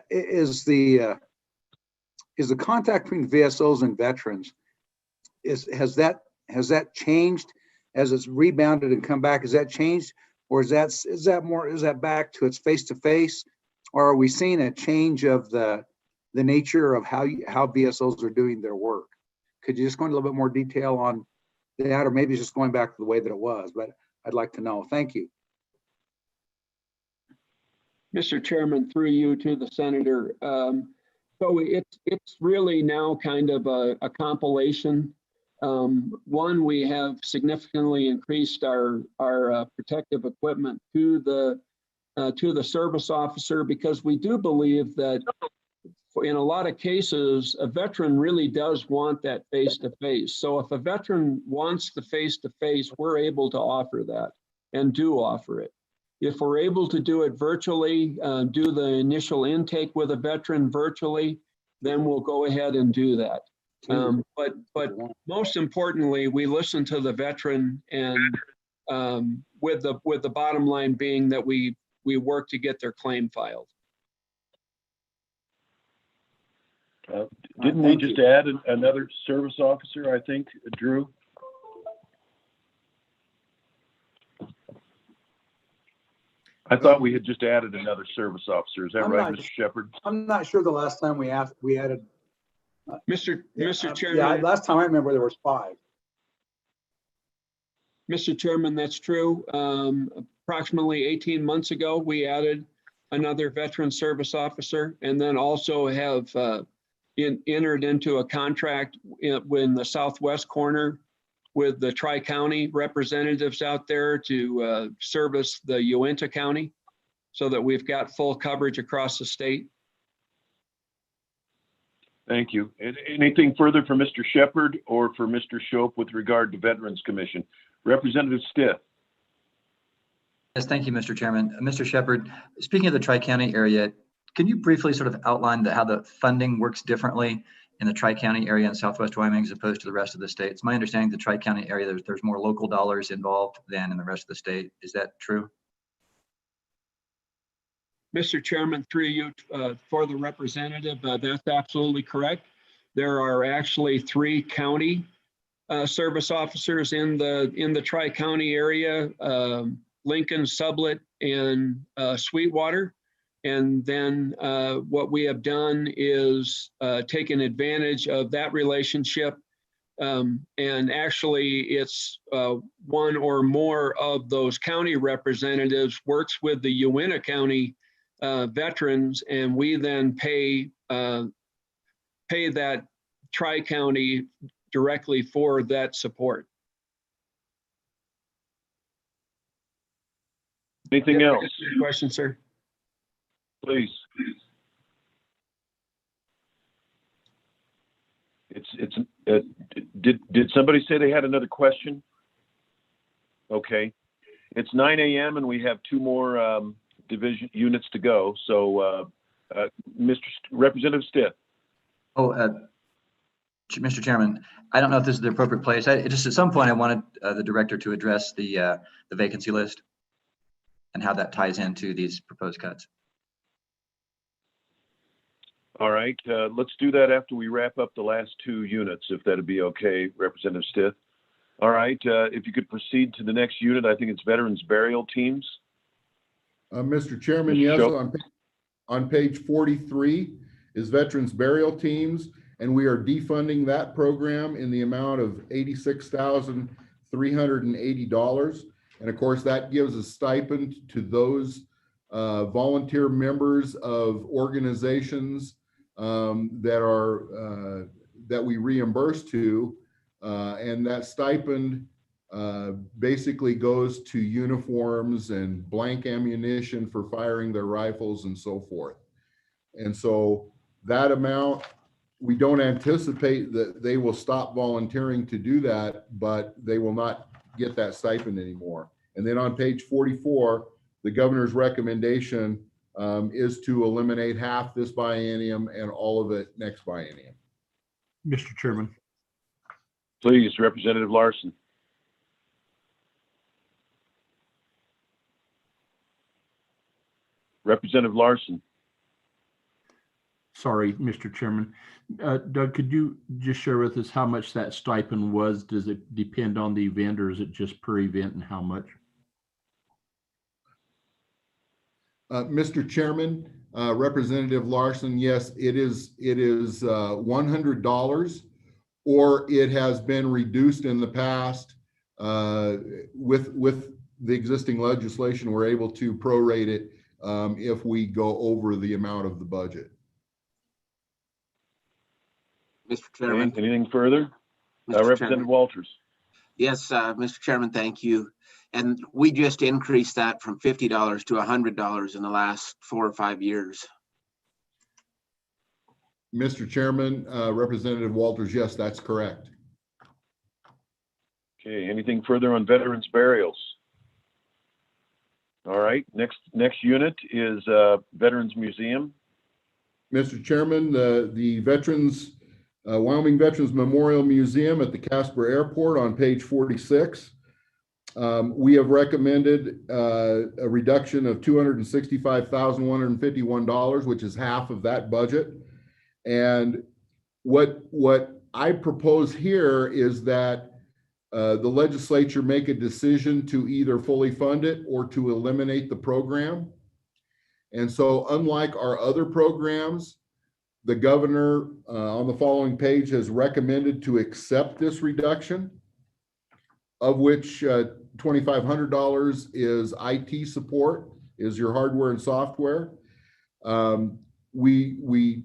N: is the contact between VSOs and veterans, has that changed as it's rebounded and come back? Has that changed, or is that back to its face-to-face, or are we seeing a change of the nature of how VSOs are doing their work? Could you just go into a little bit more detail on that, or maybe it's just going back to the way that it was? But I'd like to know. Thank you.
O: Mr. Chairman, through you to the senator. So it's really now kind of a compilation. One, we have significantly increased our protective equipment to the service officer, because we do believe that in a lot of cases, a veteran really does want that face-to-face. So if a veteran wants the face-to-face, we're able to offer that and do offer it. If we're able to do it virtually, do the initial intake with a veteran virtually, then we'll go ahead and do that. But most importantly, we listen to the veteran, and with the bottom line being that we work to get their claim filed.
L: Didn't we just add another service officer, I think, Drew? I thought we had just added another service officer. Is that right, Mr. Shepard?
N: I'm not sure the last time we added
O: Mr.
N: Yeah,
O: Chairman,
N: last time I remember there was 5.
O: Mr. Chairman, that's true. Approximately 18 months ago, we added another veteran service officer, and then also have entered into a contract in the southwest corner with the Tri-County representatives out there to service the Uinta County, so that we've got full coverage across the state.
L: Thank you. Anything further for Mr. Shepard or for Mr. Shope with regard to Veterans Commission? Representative Stiff.
K: Yes, thank you, Mr. Chairman. Mr. Shepard, speaking of the Tri-County area, can you briefly sort of outline how the funding works differently in the Tri-County area in Southwest Wyoming as opposed to the rest of the state? It's my understanding the Tri-County area, there's more local dollars involved than in the rest of the state. Is that true?
O: Mr. Chairman, through you for the representative, that's absolutely correct. There are actually 3 county service officers in the Tri-County area, Lincoln, Sublette, and Sweetwater. And then what we have done is taken advantage of that relationship. And actually it's one or more of those county representatives works with the Uinta County veterans, and we then pay that Tri-County directly for that support.
L: Anything else?
O: Question, sir?
L: Please. Did somebody say they had another question? Okay. It's 9 a.m. and we have 2 more division units to go. So, Mr. Representative Stiff.
K: Mr. Chairman, I don't know if this is the appropriate place. Just at some point, I wanted the director to address the vacancy list and how that ties into these proposed cuts.
L: All right, let's do that after we wrap up the last 2 units, if that'd be okay, Representative Stiff. All right, if you could proceed to the next unit, I think it's Veterans Burial Teams.
H: Mr. Chairman, yes, on page 43 is Veterans Burial Teams, and we are defunding that program in the amount of $86,380. And of course, that gives a stipend to those volunteer members of organizations that we reimburse to, and that stipend basically goes to uniforms and blank ammunition for firing their rifles and so forth. And so that amount, we don't anticipate that they will stop volunteering to do that, but they will not get that stipend anymore. And then on page 44, the governor's recommendation is to eliminate half this biennium and all of it next biennium.
C: Mr. Chairman.
L: Please, Representative Larson. Representative Larson.
C: Sorry, Mr. Chairman. Doug, could you just share with us how much that stipend was? Does it depend on the event, or is it just per event, and how much?
H: Mr. Chairman, Representative Larson, yes, it is $100, or it has been reduced in the past with the existing legislation. We're able to prorate it if we go over the amount of the budget.
P: Mr. Chairman.
L: Anything further? Representative Walters.
P: Yes, Mr. Chairman, thank you. And we just increased that from $50 to $100 in the last 4 or 5 years.
H: Mr. Chairman, Representative Walters, yes, that's correct.
L: Okay, anything further on veterans burials? All right, next unit is Veterans Museum.
H: Mr. Chairman, the Wyoming Veterans Memorial Museum at the Casper Airport on page 46. We have recommended a reduction of $265,151, which is half of that budget. And what I propose here is that the legislature make a decision to either fully fund it or to eliminate the program. And so unlike our other programs, The governor on the following page has recommended to accept this reduction, of which $2,500 is IT support, is your hardware and software. We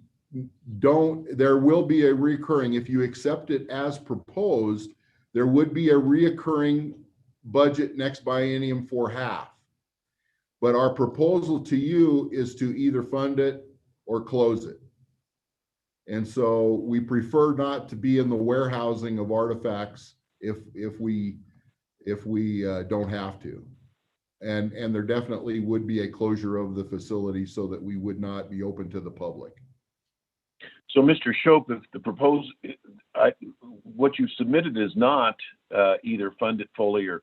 H: don't, there will be a recurring, if you accept it as proposed, there would be a reoccurring budget next biennium for half. But our proposal to you is to either fund it or close it. And so we prefer not to be in the warehousing of artifacts if we don't have to. And there definitely would be a closure of the facility so that we would not be open to the public.
L: So, Mr. Shope, if the proposed, what you submitted is not either fund it fully or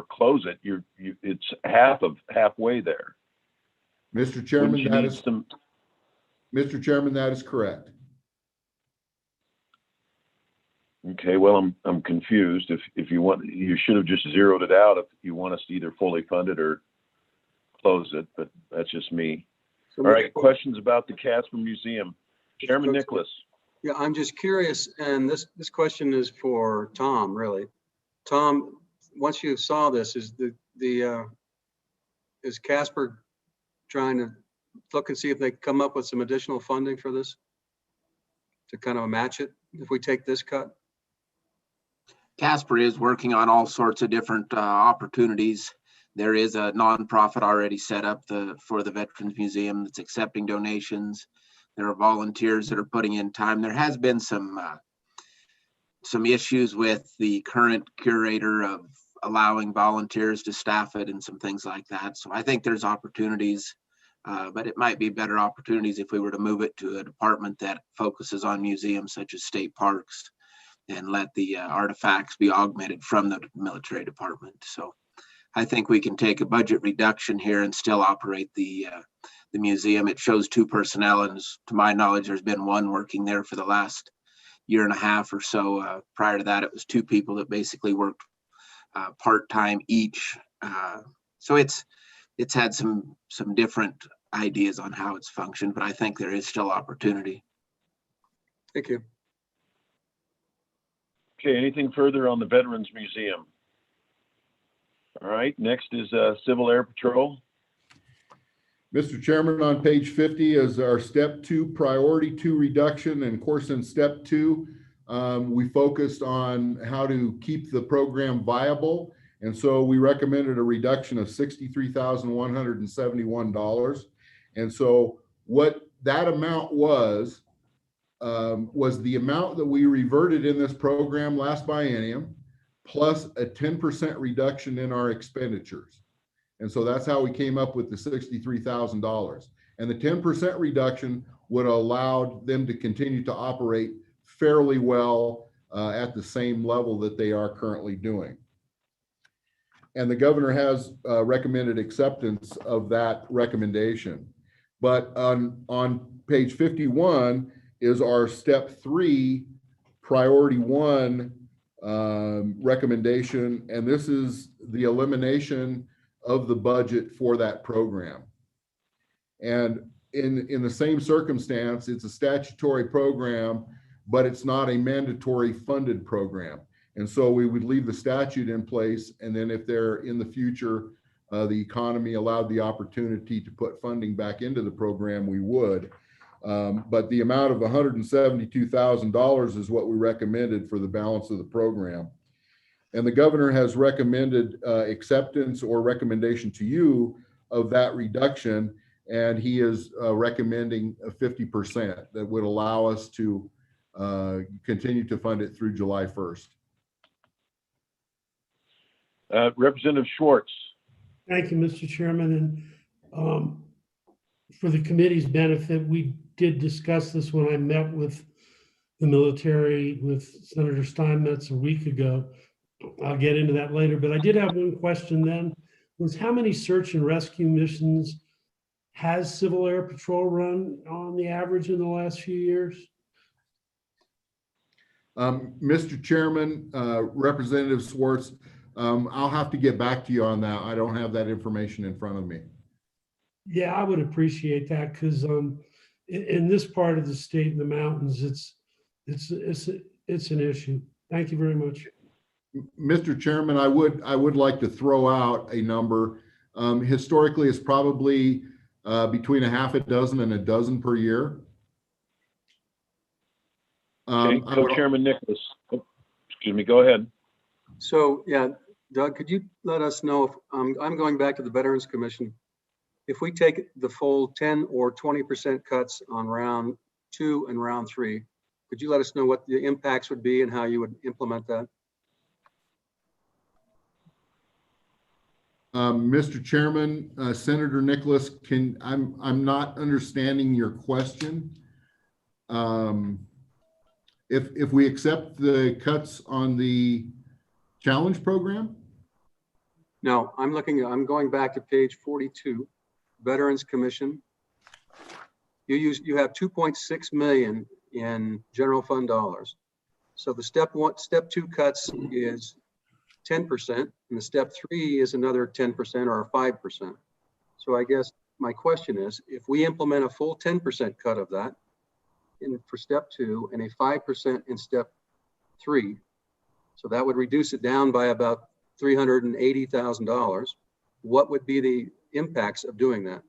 L: close it. It's halfway there.
H: Mr. Chairman, Mr. Chairman, that is correct.
L: Okay, well, I'm confused. If you want, you should have just zeroed it out if you want us to either fully fund it or close it, but that's just me.
D: So
L: all right, questions about the Casper Museum? Chairman Nicholas.
D: Yeah, I'm just curious, and this question is for Tom, really. Tom, once you saw this, is is Casper trying to look and see if they can come up with some additional funding for this to kind of match it if we take this cut?
P: Casper is working on all sorts of different opportunities. There is a nonprofit already set up for the Veterans Museum that's accepting donations. There are volunteers that are putting in time. There has been some issues with the current curator of allowing volunteers to staff it and some things like that. So I think there's opportunities, but it might be better opportunities if we were to move it to a department that focuses on museums such as state parks and let the artifacts be augmented from the military department. So I think we can take a budget reduction here and still operate the museum. It shows 2 personnel, and to my knowledge, there's been 1 working there for the last year and a half or so. Prior to that, it was 2 people that basically worked part-time each. So it's had some different ideas on how it's functioned, but I think there is still opportunity.
D: Thank you.
L: Okay, anything further on the Veterans Museum? All right, next is Civil Air Patrol.
H: Mr. Chairman, on page 50 is our step 2 priority 2 reduction. And of course, in step 2, we focused on how to keep the program viable. And so we recommended a reduction of $63,171. And so what that amount was the amount that we reverted in this program last biennium, plus a 10% reduction in our expenditures. And so that's how we came up with the $63,000. And the 10% reduction would allow them to continue to operate fairly well at the same level that they are currently doing. And the governor has recommended acceptance of that recommendation. But on page 51 is our step 3 priority 1 recommendation. And this is the elimination of the budget for that program. And in the same circumstance, it's a statutory program, but it's not a mandatory funded program. And so we would leave the statute in place. And then if there in the future, the economy allowed the opportunity to put funding back into the program, we would. But the amount of $172,000 is what we recommended for the balance of the program. And the governor has recommended acceptance or recommendation to you of that reduction. And he is recommending a 50% that would allow us to continue to fund it through July 1st.
L: Representative Schwartz.
I: Thank you, Mr. Chairman. And for the committee's benefit, we did discuss this when I met with the military with Senator Steinmetz a week ago. I'll get into that later, but I did have one question then, was how many search and rescue missions has Civil Air Patrol run on the average in the last few years?
H: Mr. Chairman, Representative Schwartz, I'll have to get back to you on that. I don't have that information in front of me.
I: Yeah, I would appreciate that because in this part of the state, in the mountains, it's an issue. Thank you very much.
H: Mr. Chairman, I would like to throw out a number. Historically, it's probably between a half a dozen and a dozen per year.
L: Okay, Co-Chairman Nicholas. Oh, excuse me, go ahead.
D: So, yeah, Doug, could you let us know if, I'm going back to the Veterans Commission. If we take the full 10 or 20% cuts on round 2 and round 3, could you let us know what the impacts would be and how you would implement that?
H: Mr. Chairman, Senator Nicholas, I'm not understanding your question. If we accept the cuts on the challenge program?
D: No, I'm going back to page 42, Veterans Commission. You have 2.6 million in general fund dollars. So the step 2 cuts is 10%, and the step 3 is another 10% or 5%. So I guess my question is, if we implement a full 10% cut of that for step 2 and a 5% in step 3, so that would reduce it down by about $380,000. What would be the impacts of doing that?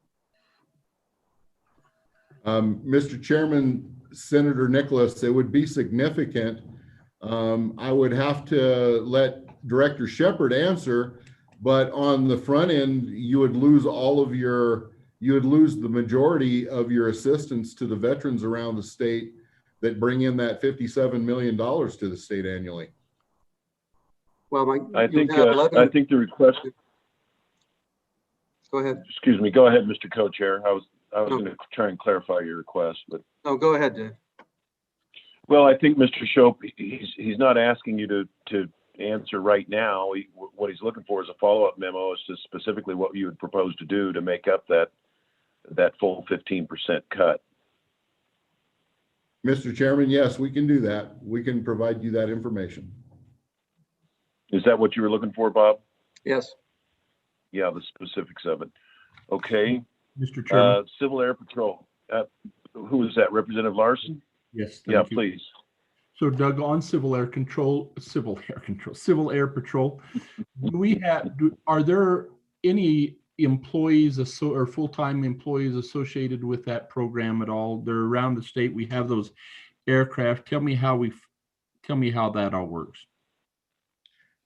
H: Mr. Chairman, Senator Nicholas, it would be significant. I would have to let Director Shepard answer, but on the front end, you would lose the majority of your assistance to the veterans around the state that bring in that $57 million to the state annually.
D: Well,
L: I think the request.
D: Go ahead.
L: Excuse me. Go ahead, Mr. Co-Chair. I was going to try and clarify your request, but.
D: No, go ahead, Dave.
L: Well, I think Mr. Shope, he's not asking you to answer right now. What he's looking for is a follow-up memo as to specifically what you would propose to do to make up that full 15% cut.
H: Mr. Chairman, yes, we can do that. We can provide you that information.
L: Is that what you were looking for, Bob?
D: Yes.
L: Yeah, the specifics of it. Okay.
C: Mr. Chairman.
L: Civil Air Patrol. Who is that? Representative Larson?
C: Yes.
L: Yeah,
C: you.
L: please.
C: So Doug, on Civil Air Patrol, are there any employees or full-time employees associated with that program at all? They're around the state. We have those aircraft. Tell me how that all works.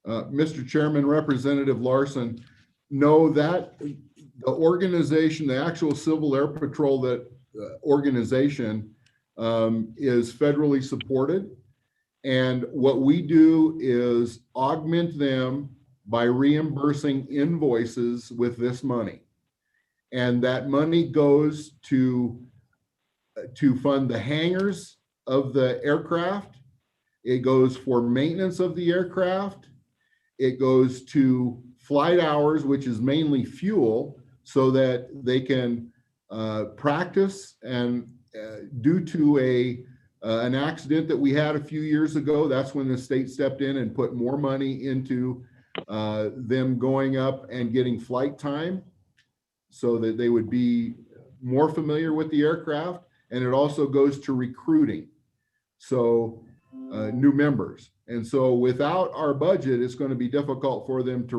H: Mr. Chairman, Representative Larson, no, that the organization, the actual Civil Air Patrol organization is federally supported. And what we do is augment them by reimbursing invoices with this money. And that money goes to fund the hangars of the aircraft. It goes for maintenance of the aircraft. It goes to flight hours, which is mainly fuel, so that they can practice. And due to an accident that we had a few years ago, that's when the state stepped in and put more money into them going up and getting flight time so that they would be more familiar with the aircraft. And it also goes to recruiting, so new members. And so without our budget, it's going to be difficult for them to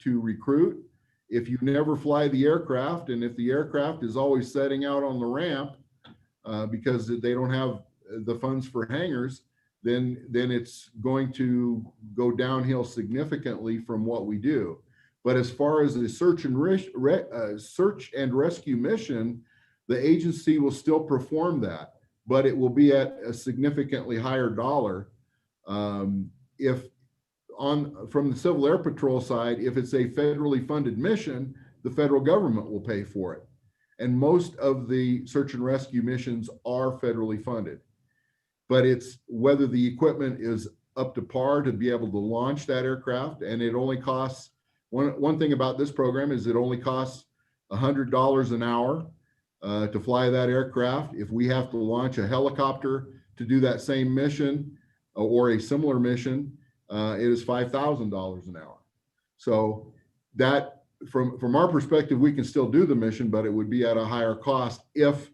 H: recruit. If you never fly the aircraft, and if the aircraft is always setting out on the ramp because they don't have the funds for hangars, then it's going to go downhill significantly from what we do. But as far as the search and rescue mission, the agency will still perform that, but it will be at a significantly higher dollar. From the Civil Air Patrol side, if it's a federally funded mission, the federal government will pay for it. And most of the search and rescue missions are federally funded. But it's whether the equipment is up to par to be able to launch that aircraft. And it only costs, one thing about this program is it only costs $100 an hour to fly that aircraft. If we have to launch a helicopter to do that same mission or a similar mission, it is $5,000 an hour. So that, from our perspective, we can still do the mission, but it would be at a higher cost if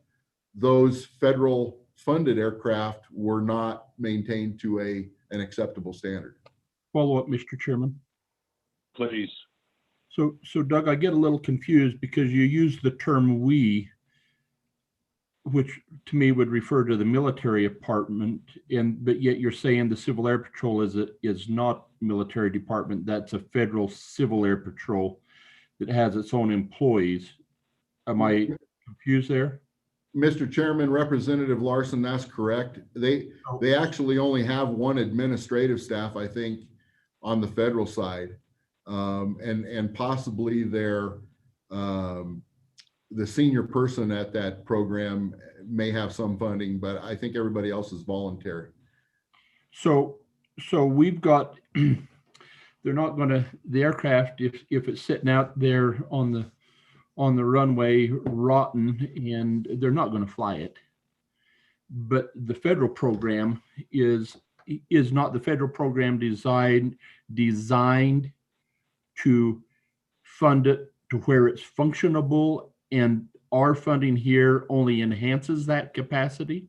H: those federal funded aircraft were not maintained to an acceptable standard.
C: Follow up, Mr. Chairman.
L: Please.
C: So Doug, I get a little confused because you use the term "we," which to me would refer to the military department, but yet you're saying the Civil Air Patrol is not military department. That's a federal Civil Air Patrol that has its own employees. Am I confused there?
H: Mr. Chairman, Representative Larson, that's correct. They actually only have one administrative staff, I think, on the federal side. And possibly the senior person at that program may have some funding, but I think everybody else is voluntary.
C: So we've got, they're not going to, the aircraft, if it's sitting out there on the runway rotten, and they're not going to fly it. But the federal program is not the federal program designed to fund it to where it's functionable, and our funding here only enhances that capacity?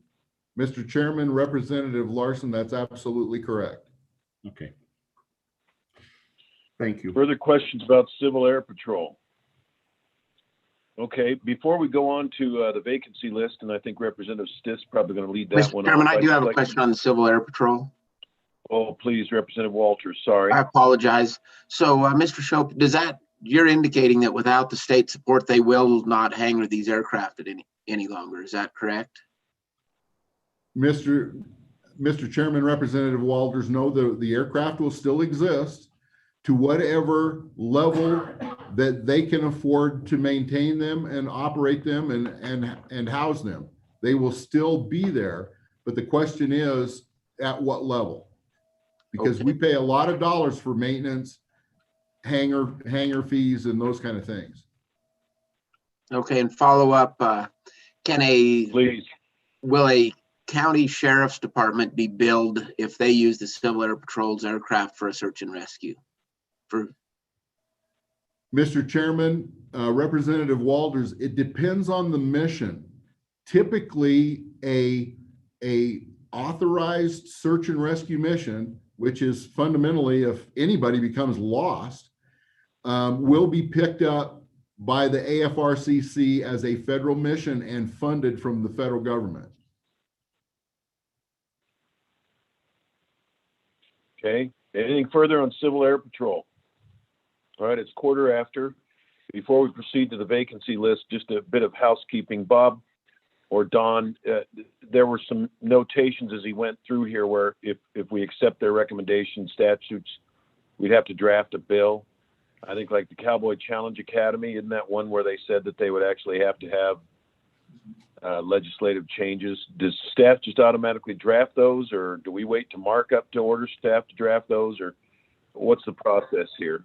H: Mr. Chairman, Representative Larson, that's absolutely correct.
C: Okay. Thank you.
L: Further questions about Civil Air Patrol? Okay, before we go on to the vacancy list, and I think Representative Stiff's probably going to lead that one.
P: Mr. Chairman,
L: off.
P: I do have a
L: like
P: question on the Civil Air Patrol.
L: Oh, please, Representative Walters, sorry.
P: I apologize. So, Mr. Shope, you're indicating that without the state support, they will not hangar these aircraft at any longer. Is that correct?
H: Mr. Chairman, Representative Walters, no, the aircraft will still exist to whatever level that they can afford to maintain them and operate them and house them. They will still be there, but the question is at what level? Because we pay a lot of dollars for maintenance, hangar fees, and those kind of things.
P: Okay, and follow up,
L: Please.
P: Will a county sheriff's department be billed if they use the Civil Air Patrol's aircraft for a search and rescue?
H: Mr. Chairman, Representative Walters, it depends on the mission. Typically, a authorized search and rescue mission, which is fundamentally if anybody becomes lost, will be picked up by the AFRCC as a federal mission and funded from the federal government.
L: Okay, anything further on Civil Air Patrol? All right, it's 1:15. Before we proceed to the vacancy list, just a bit of housekeeping. Bob or Don, there were some notations as he went through here where if we accept their recommendation statutes, we'd have to draft a bill. I think like the Cowboy Challenge Academy, isn't that one where they said that they would actually have to have legislative changes? Does staff just automatically draft those, or do we wait to mark up to order staff to draft those, or what's the process here?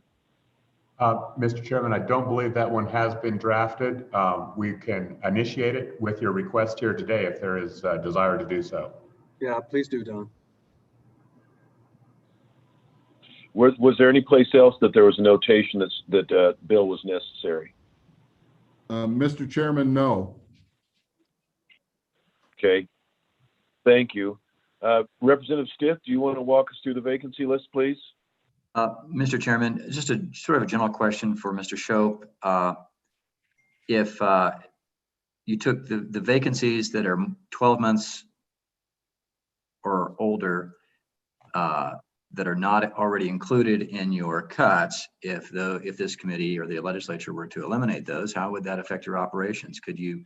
A: Mr. Chairman, I don't believe that one has been drafted. We can initiate it with your request here today if there is a desire to do so.
D: Yeah, please do, Don.
L: Was there any place else that there was a notation that bill was necessary?
H: Mr. Chairman, no.
L: Okay, thank you. Representative Stiff, do you want to walk us through the vacancy list, please?
K: Mr. Chairman, just a sort of a general question for Mr. Shope. If you took the vacancies that are 12 months or older that are not already included in your cuts, if this committee or the legislature were to eliminate those, how would that affect your operations? Could you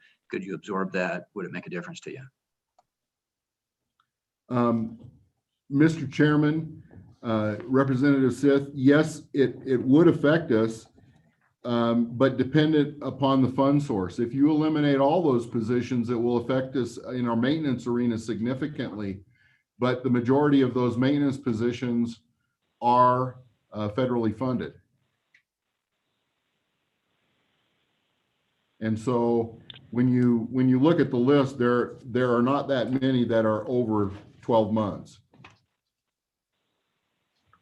K: absorb that? Would it make a difference to you?
H: Mr. Chairman, Representative Sith, yes, it would affect us, but dependent upon the fund source. If you eliminate all those positions, it will affect us in our maintenance arena significantly. But the majority of those maintenance positions are federally funded. And so when you look at the list, there are not that many that are over 12 months.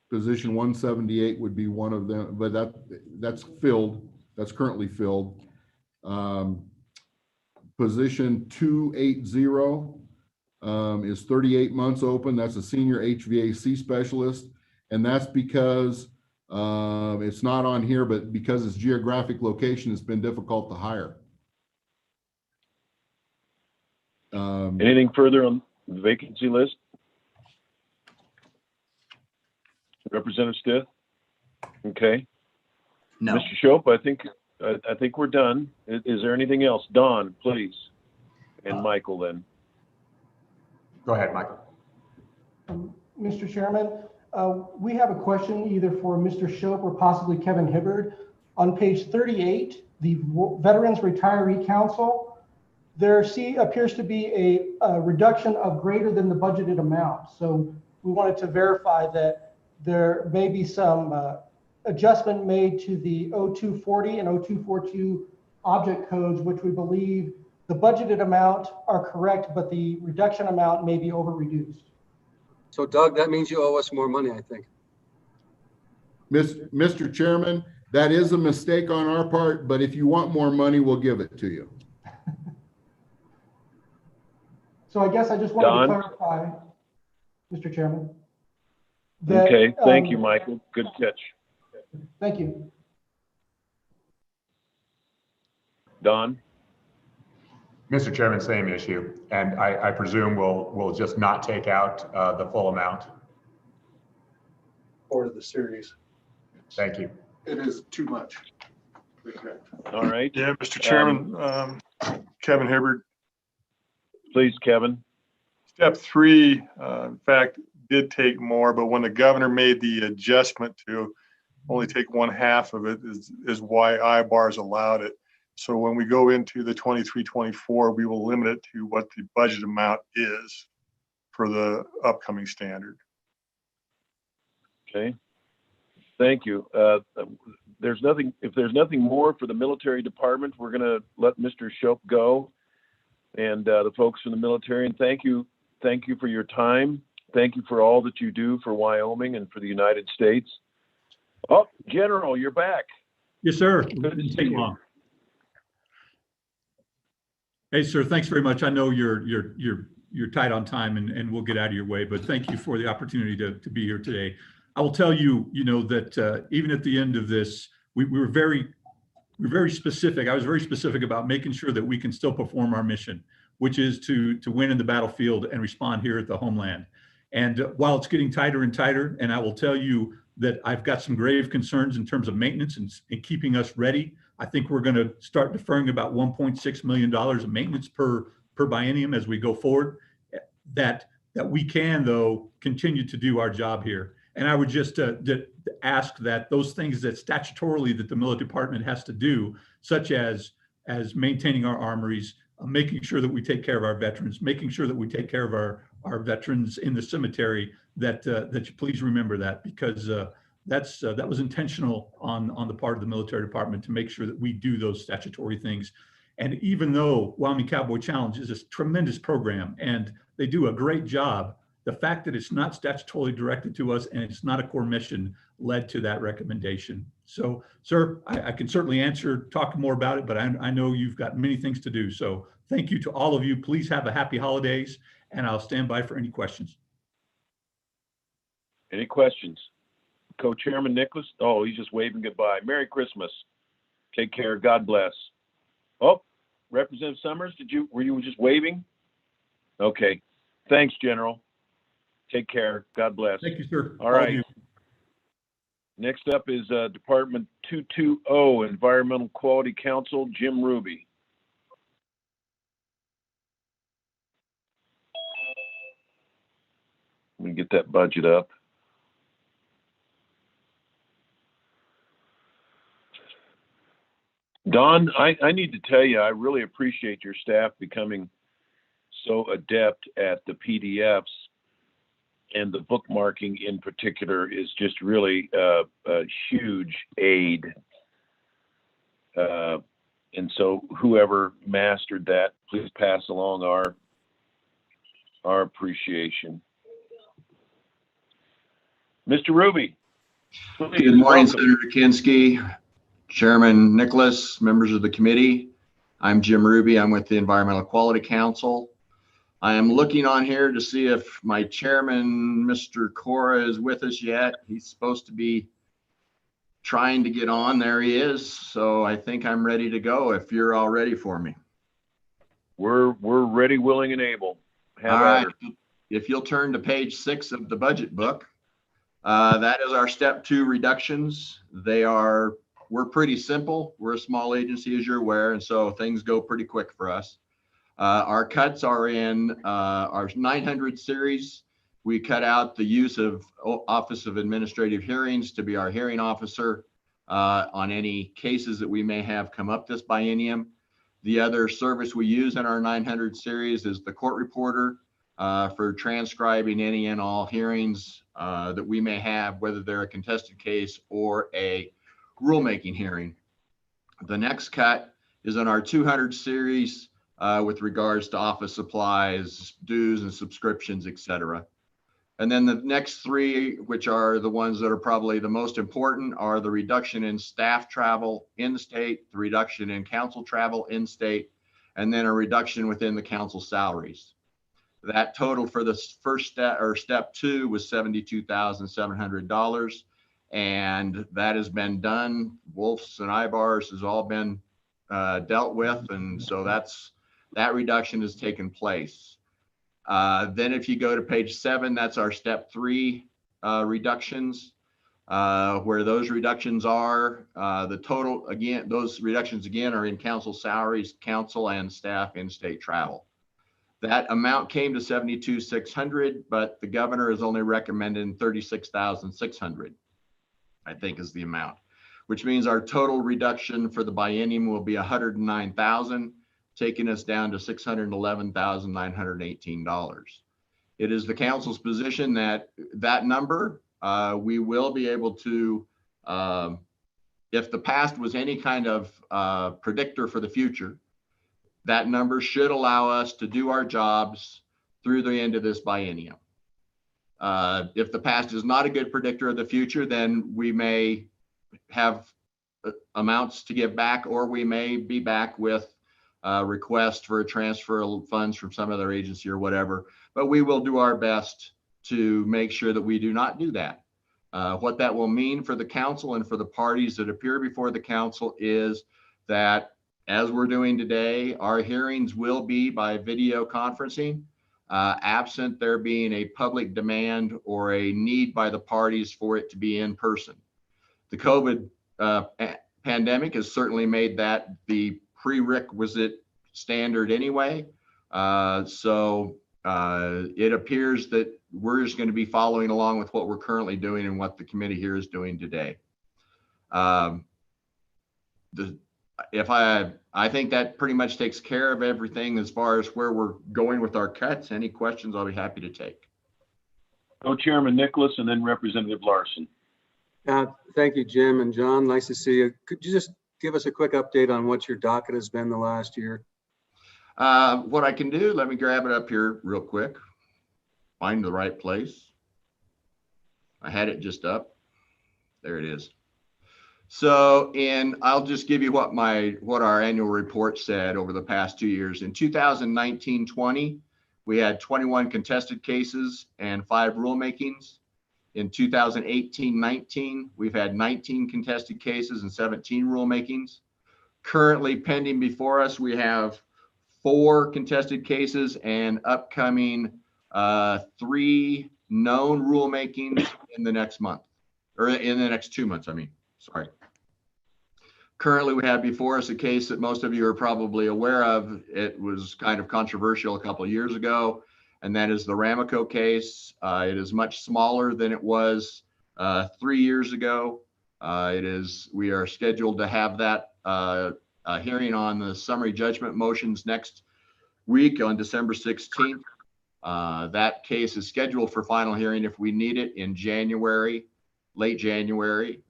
H: Position 178 would be one of them, but that's filled. That's currently filled. position 280 is 38 months open. That's a senior HVAC specialist. And that's because it's not on here, but because its geographic location, it's been difficult to hire.
L: Anything further on the vacancy list? Representative Stith? Okay.
K: No.
L: Mr. Shope, I think we're done. Is there anything else? Don, please. And Michael then.
A: Go ahead, Michael.
Q: Mr. Chairman, we have a question either for Mr. Shope or possibly Kevin Hibbard. On page 38, the Veterans Retiree Council, there appears to be a reduction of greater than the budgeted amount. So we wanted to verify that there may be some adjustment made to the 0240 and 0242 object codes, which we believe the budgeted amount are correct, but the reduction amount may be over-reduced.
D: So Doug, that means you owe us more money, I think.
H: Mr. Chairman, that is a mistake on our part, but if you want more money, we'll give it to you.
Q: So I guess I just wanted to clarify, Mr. Chairman. That,
L: okay, thank you, Michael. Good catch.
Q: Thank you.
L: Don?
A: Mr. Chairman, same issue. And I presume we'll just not take out the full amount.
R: Or the series.
A: Thank you.
R: It is too much.
L: All right.
R: Yeah, Mr. Chairman, Kevin Hibbard.
L: Please, Kevin.
R: Step 3, in fact, did take more, but when the governor made the adjustment to only take 1/2 of it is why IBAR's allowed it. So when we go into the 23-24, we will limit it to what the budget amount is for the upcoming standard.
L: Okay. Thank you. If there's nothing more for the military department, we're going to let Mr. Shope go and the folks from the military. And thank you for your time. Thank you for all that you do for Wyoming and for the United States. Oh, General, you're back.
G: Yes, sir.
L: Good
G: Didn't
L: to
G: take
L: see you.
G: long. Hey, sir, thanks very much. I know you're tight on time and we'll get out of your way, but thank you for the opportunity to be here today. I will tell you, that even at the end of this, we were very specific. I was very specific about making sure that we can still perform our mission, which is to win in the battlefield and respond here at the homeland. And while it's getting tighter and tighter, and I will tell you that I've got some grave concerns in terms of maintenance and keeping us ready. I think we're going to start deferring about $1.6 million of maintenance per biennium as we go forward. That we can, though, continue to do our job here. And I would just ask that those things that statutorily that the military department has to do, such as maintaining our armories, making sure that we take care of our veterans, making sure that we take care of our veterans in the cemetery, that you please remember that, because that was intentional on the part of the military department to make sure that we do those statutory things. And even though Wyoming Cowboy Challenge is a tremendous program and they do a great job, the fact that it's not statutorily directed to us and it's not a core mission led to that recommendation. So, sir, I can certainly talk more about it, but I know you've got many things to do. So thank you to all of you. Please have a happy holidays, and I'll stand by for any questions.
L: Any questions? Co-Chairman Nicholas? Oh, he's just waving goodbye. Merry Christmas. Take care. God bless. Oh, Representative Summers, were you just waving? Okay. Thanks, General. Take care. God bless.
G: Thank you, sir.
L: All right. Next up is Department 220, Environmental Quality Council, Jim Ruby. Let me get that budget up. Don, I need to tell you, I really appreciate your staff becoming so adept at the PDFs, and the bookmarking in particular is just really a huge aid. And so whoever mastered that, please pass along our appreciation. Mr. Ruby, please.
S: Good morning,
L: welcome.
S: Senator Kinski, Chairman Nicholas, members of the committee. I'm Jim Ruby. I'm with the Environmental Quality Council. I am looking on here to see if my chairman, Mr. Cora, is with us yet. He's supposed to be trying to get on. There he is. So I think I'm ready to go if you're all ready for me.
L: We're ready, willing, and able.
S: All right. If you'll turn to page 6 of the budget book, that is our step 2 reductions. We're pretty simple. We're a small agency, as you're aware, and so things go pretty quick for us. Our cuts are in our 900 series. We cut out the use of Office of Administrative Hearings to be our hearing officer on any cases that we may have come up this biennium. The other service we use in our 900 series is the court reporter for transcribing any and all hearings that we may have, whether they're a contested case or a rulemaking hearing. The next cut is in our 200 series with regards to office supplies, dues and subscriptions, etc. And then the next 3, which are the ones that are probably the most important, are the reduction in staff travel in state, the reduction in council travel in state, and then a reduction within the council salaries. That total for the first step, or step 2, was $72,700. And that has been done. Wolves and IBARs has all been dealt with. And so that reduction has taken place. Then if you go to page 7, that's our step 3 reductions, where those reductions are. The total, again, those reductions again are in council salaries, council and staff in-state travel. That amount came to $72,600, but the governor is only recommending $36,600, I think is the amount, which means our total reduction for the biennium will be $109,000. Taking us down to $611,918. It is the council's position that that number, we will be able to, if the past was any kind of predictor for the future, that number should allow us to do our jobs through the end of this biennium. If the past is not a good predictor of the future, then we may have amounts to give back, or we may be back with request for a transfer of funds from some other agency or whatever, but we will do our best to make sure that we do not do that. What that will mean for the council and for the parties that appear before the council is that, as we're doing today, our hearings will be by video conferencing, absent there being a public demand or a need by the parties for it to be in person. The COVID pandemic has certainly made that the prerequisite standard anyway. So it appears that we're just going to be following along with what we're currently doing and what the committee here is doing today. I think that pretty much takes care of everything as far as where we're going with our cuts. Any questions, I'll be happy to take.
L: Co-Chairman Nicholas and then Representative Larson.
D: Thank you, Jim and John. Nice to see you. Could you just give us a quick update on what your docket has been the last year?
S: What I can do, let me grab it up here real quick. Find the right place. I had it just up. There it is. So, I'll just give you what our annual report said over the past 2 years. In 2019-20, we had 21 contested cases and 5 rulemakings. In 2018-19, we've had 19 contested cases and 17 rulemakings. Currently pending before us, we have 4 contested cases and upcoming 3 known rulemakings in the next month, or in the next 2 months, sorry. Currently, we have before us a case that most of you are probably aware of. It was kind of controversial a couple of years ago, and that is the Ramaco case. It is much smaller than it was 3 years ago. We are scheduled to have that hearing on the summary judgment motions next week on December 16th. That case is scheduled for final hearing if we need it in January, late January.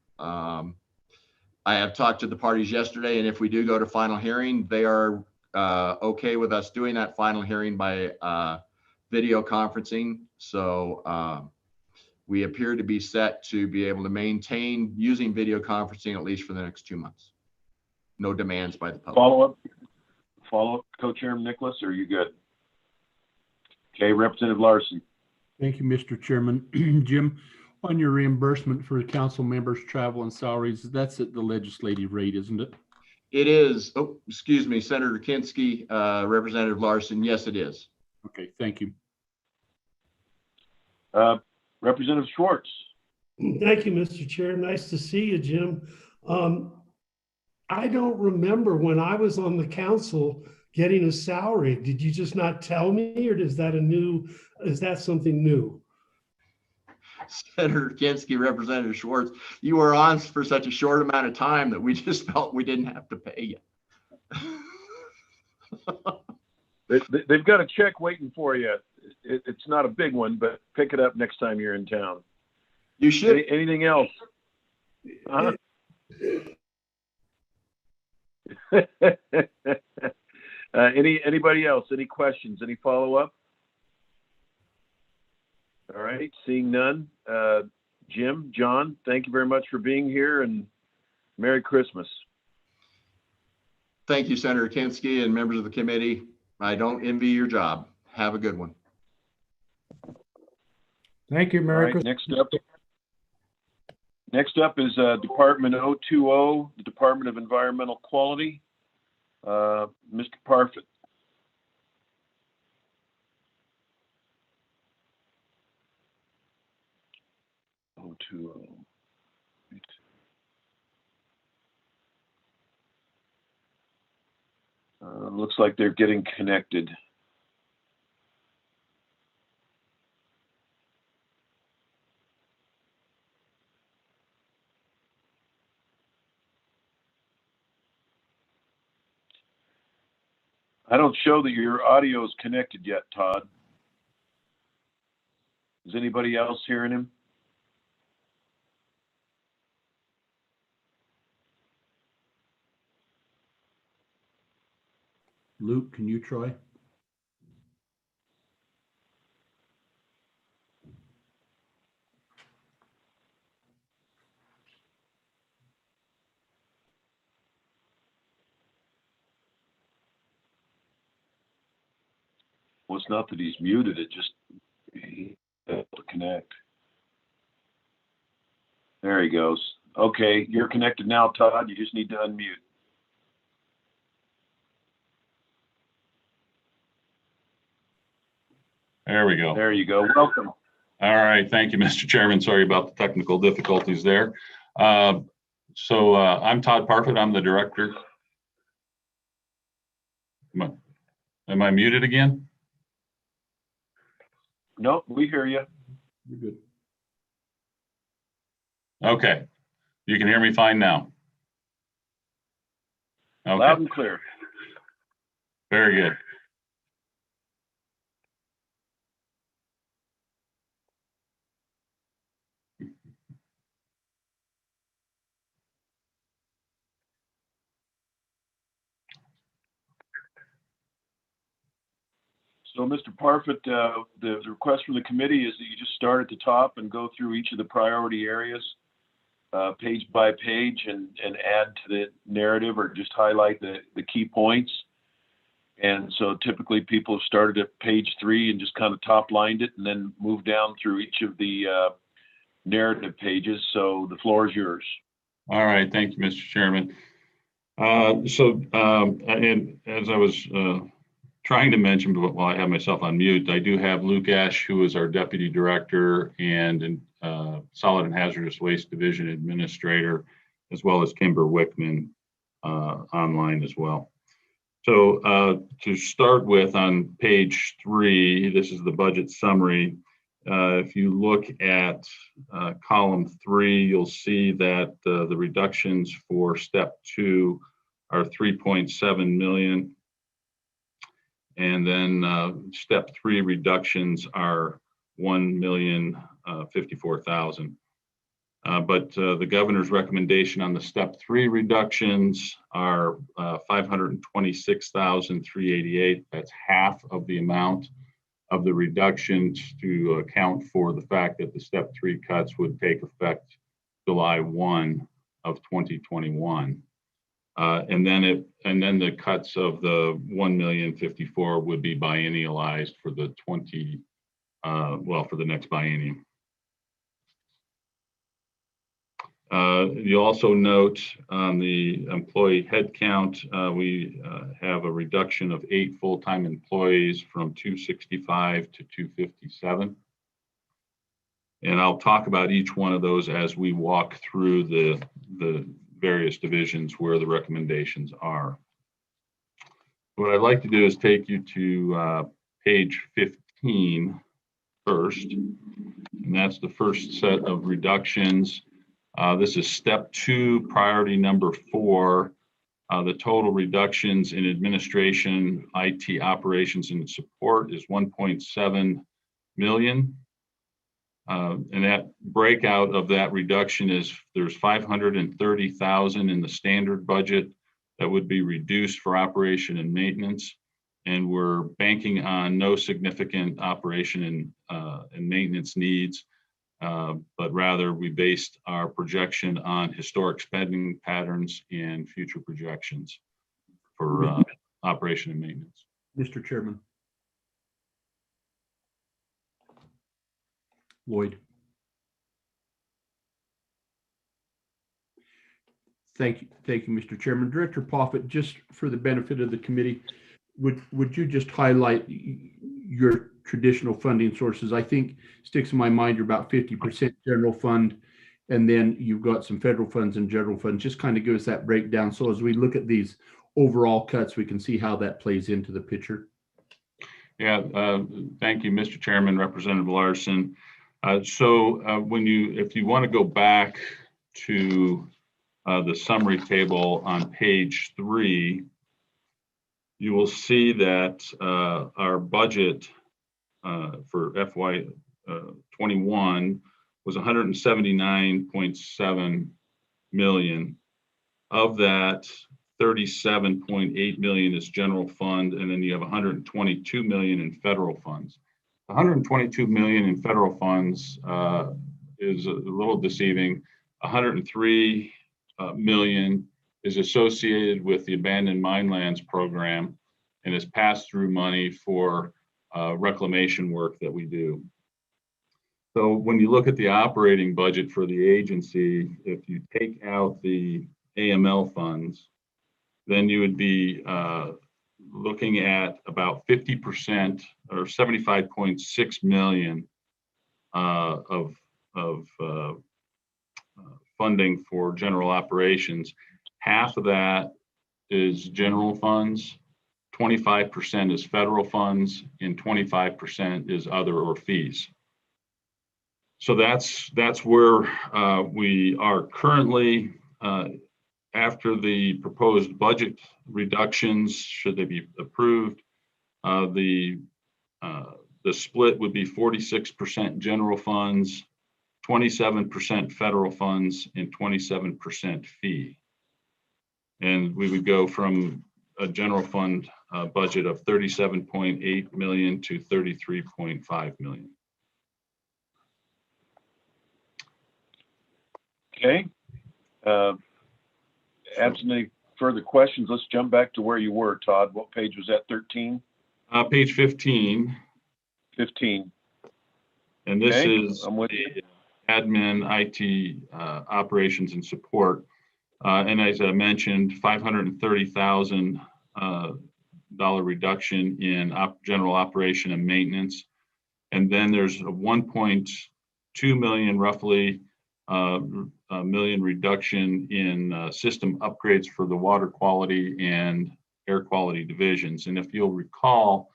S: I have talked to the parties yesterday, and if we do go to final hearing, they are okay with us doing that final hearing by video conferencing. So we appear to be set to be able to maintain using video conferencing at least for the next 2 months. No demands by the public.
L: follow-up, Co-Chairman Nicholas, or are you good? Okay, Representative Larson.
C: Thank you, Mr. Chairman. Jim, on your reimbursement for the council members' travel and salaries, that's at the legislative rate, isn't it?
S: It is. Oh, excuse me, Senator Kinski, Representative Larson. Yes, it is.
C: Okay, thank you.
L: Representative Schwartz.
I: Thank you, Mr. Chair. Nice to see you, Jim. I don't remember when I was on the council getting a salary. Did you just not tell me, or is that something new?
S: Senator Kinski, Representative Schwartz, you were on for such a short amount of time that we just felt we didn't have to pay you.
L: They've got a check waiting for you. It's not a big one, but pick it up next time you're in town.
S: You should.
L: Anything else? Anybody else? Any questions? Any follow-up? All right, seeing none. Jim, John, thank you very much for being here, and Merry Christmas.
S: Thank you, Senator Kinski and members of the committee. I don't envy your job. Have a good one.
B: Thank you, Merry Christmas.
L: Next up is Department 020, the Department of Environmental Quality. Mr. Parfit. Looks like they're getting connected. I don't show that your audio is connected yet, Todd. Is anybody else hearing him?
C: Luke, can you try?
L: Well, it's not that he's muted, it just he able to connect. There he goes. Okay, you're connected now, Todd. You just need to unmute.
T: There we go.
L: There you go. Welcome.
T: All right. Thank you, Mr. Chairman. Sorry about the technical difficulties there. I'm Todd Parfit. I'm the director. Am I muted again?
L: No, we hear you.
C: You're good.
T: Okay. You can hear me fine now. Okay.
L: Loud and clear.
T: Very good.
L: So, Mr. Parfit, the request from the committee is that you just start at the top and go through each of the priority areas, page by page, and add to the narrative or just highlight the key points. And so typically people have started at page 3 and just kind of top lined it and then moved down through each of the narrative pages. So the floor is yours.
T: All right. Thank you, Mr. Chairman. And as I was trying to mention, but while I have myself on mute, I do have Luke Ash, who is our Deputy Director and Solid and Hazardous Waste Division Administrator, as well as Kimber Wickman online as well. So to start with, on page 3, this is the budget summary. If you look at column 3, you'll see that the reductions for step 2 are 3.7 million. And then step 3 reductions are 1,054,000. But the governor's recommendation on the step 3 reductions are 526,388. That's half of the amount of the reductions to account for the fact that the step 3 cuts would take effect July 1 of 2021. And then the cuts of the 1,054,000 would be biennialized for the for the next biennium. You also note on the employee headcount, we have a reduction of 8 full-time employees from 265 to 257. And I'll talk about each one of those as we walk through the various divisions where the recommendations are. What I'd like to do is take you to page 15 first, and that's the first set of reductions. This is step 2, priority number 4. The total reductions in administration, IT operations and support is 1.7 million. And that breakout of that reduction is there's 530,000 in the standard budget that would be reduced for operation and maintenance. And we're banking on no significant operation and maintenance needs, but rather we based our projection on historic spending patterns and future projections for operation and maintenance.
C: Mr. Chairman. Lloyd. Thank you, Mr. Chairman. Director Profit, just for the benefit of the committee, would you just highlight your traditional funding sources? I think sticks in my mind you're about 50% general fund, and then you've got some federal funds and general funds. Just kind of give us that breakdown, so as we look at these overall cuts, we can see how that plays into the picture.
T: Yeah, thank you, Mr. Chairman, Representative Larson. If you want to go back to the summary table on page 3, you will see that our budget for FY 21 was 179.7 million. Of that, 37.8 million is general fund, and then you have 122 million in federal funds. 122 million in federal funds is a little deceiving. 103 million is associated with the abandoned mine lands program and is pass-through money for reclamation work that we do. So when you look at the operating budget for the agency, if you take out the AML funds, then you would be looking at about 50% or 75.6 million of funding for general operations. Half of that is general funds, 25% is federal funds, and 25% is other or fees. So that's where we are currently. After the proposed budget reductions, should they be approved, the split would be 46% general funds, 27% federal funds, and 27% fee. And we would go from a general fund budget of 37.8 million to 33.5 million.
L: Okay. Absent any further questions, let's jump back to where you were, Todd. What page was that, 13?
T: Page 15.
L: 15.
T: And this
L: Okay,
T: is
L: I'm with you.
T: Admin, IT, operations and support. And as I mentioned, $530,000 reduction in general operation and maintenance. And then there's a 1.2 million roughly million reduction in system upgrades for the water quality and air quality divisions. And if you'll recall,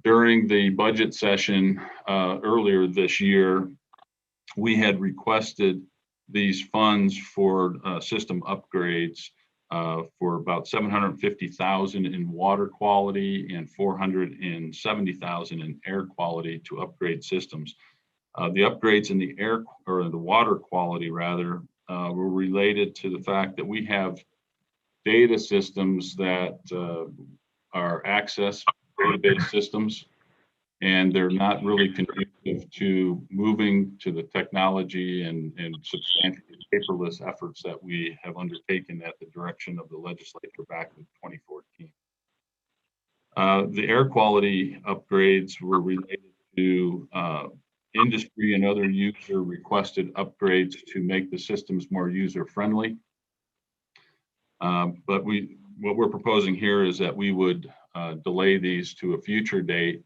T: during the budget session earlier this year, we had requested these funds for system upgrades for about 750,000 in water quality and 470,000 in air quality to upgrade systems. The upgrades in the air or the water quality rather were related to the fact that we have data systems that are access database systems, and they're not really conducive to moving to the technology and substantially paperless efforts that we have undertaken at the direction of the legislature back in 2014. The air quality upgrades were related to industry and other user requested upgrades to make the systems more user friendly. But what we're proposing here is that we would delay these to a future date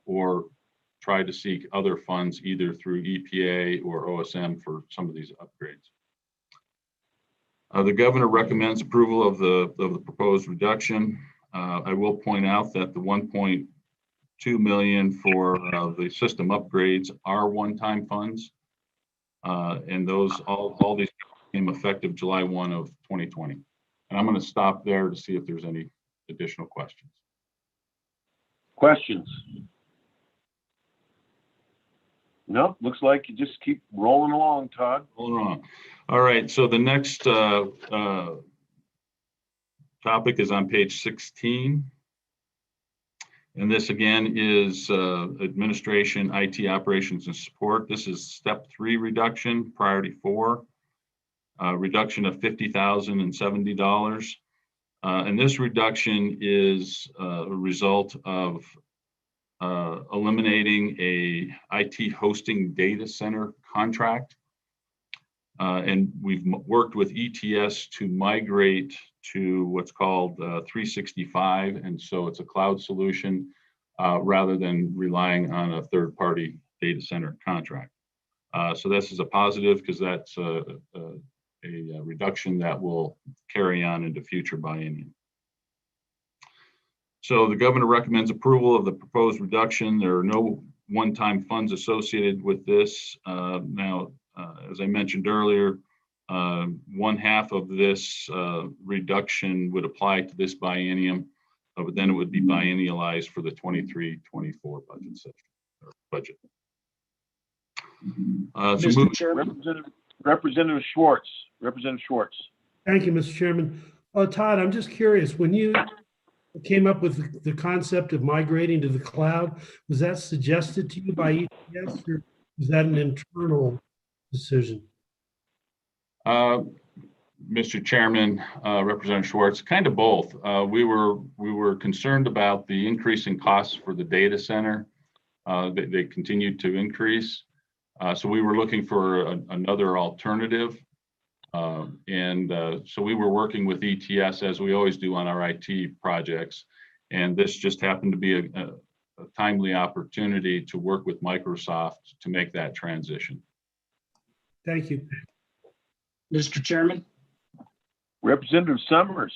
T: or try to seek other funds either through EPA or OSM for some of these upgrades. The governor recommends approval of the proposed reduction. I will point out that the 1.2 million for the system upgrades are one-time funds, and those all these became effective July 1 of 2020. And I'm going to stop there to see if there's any additional questions.
L: Questions? No, looks like you just keep rolling along, Todd.
T: Rolling along. All right, so the next topic is on page 16. And this again is administration, IT operations and support. This is step 3 reduction, priority 4, reduction of $50,070. And this reduction is a result of eliminating a IT hosting data center contract. And we've worked with ETS to migrate to what's called 365. And so it's a cloud solution rather than relying on a third-party data center contract. So this is a positive because that's a reduction that will carry on into future biennium. So the governor recommends approval of the proposed reduction. There are no one-time funds associated with this. Now, as I mentioned earlier, 1/2 of this reduction would apply to this biennium, but then it would be biennialized for the 23-24 budget session. Budget.
G: Mr. Chairman.
L: Representative Schwartz. Representative Schwartz.
I: Thank you, Mr. Chairman. Todd, I'm just curious, when you came up with the concept of migrating to the cloud, was that suggested to you by ETS, or was that an internal decision?
T: Mr. Chairman, Representative Schwartz, kind of both. We were concerned about the increasing costs for the data center. They continued to increase. So we were looking for another alternative. So we were working with ETS as we always do on our IT projects. And this just happened to be a timely opportunity to work with Microsoft to make that transition.
I: Thank you.
M: Mr. Chairman.
L: Representative Summers.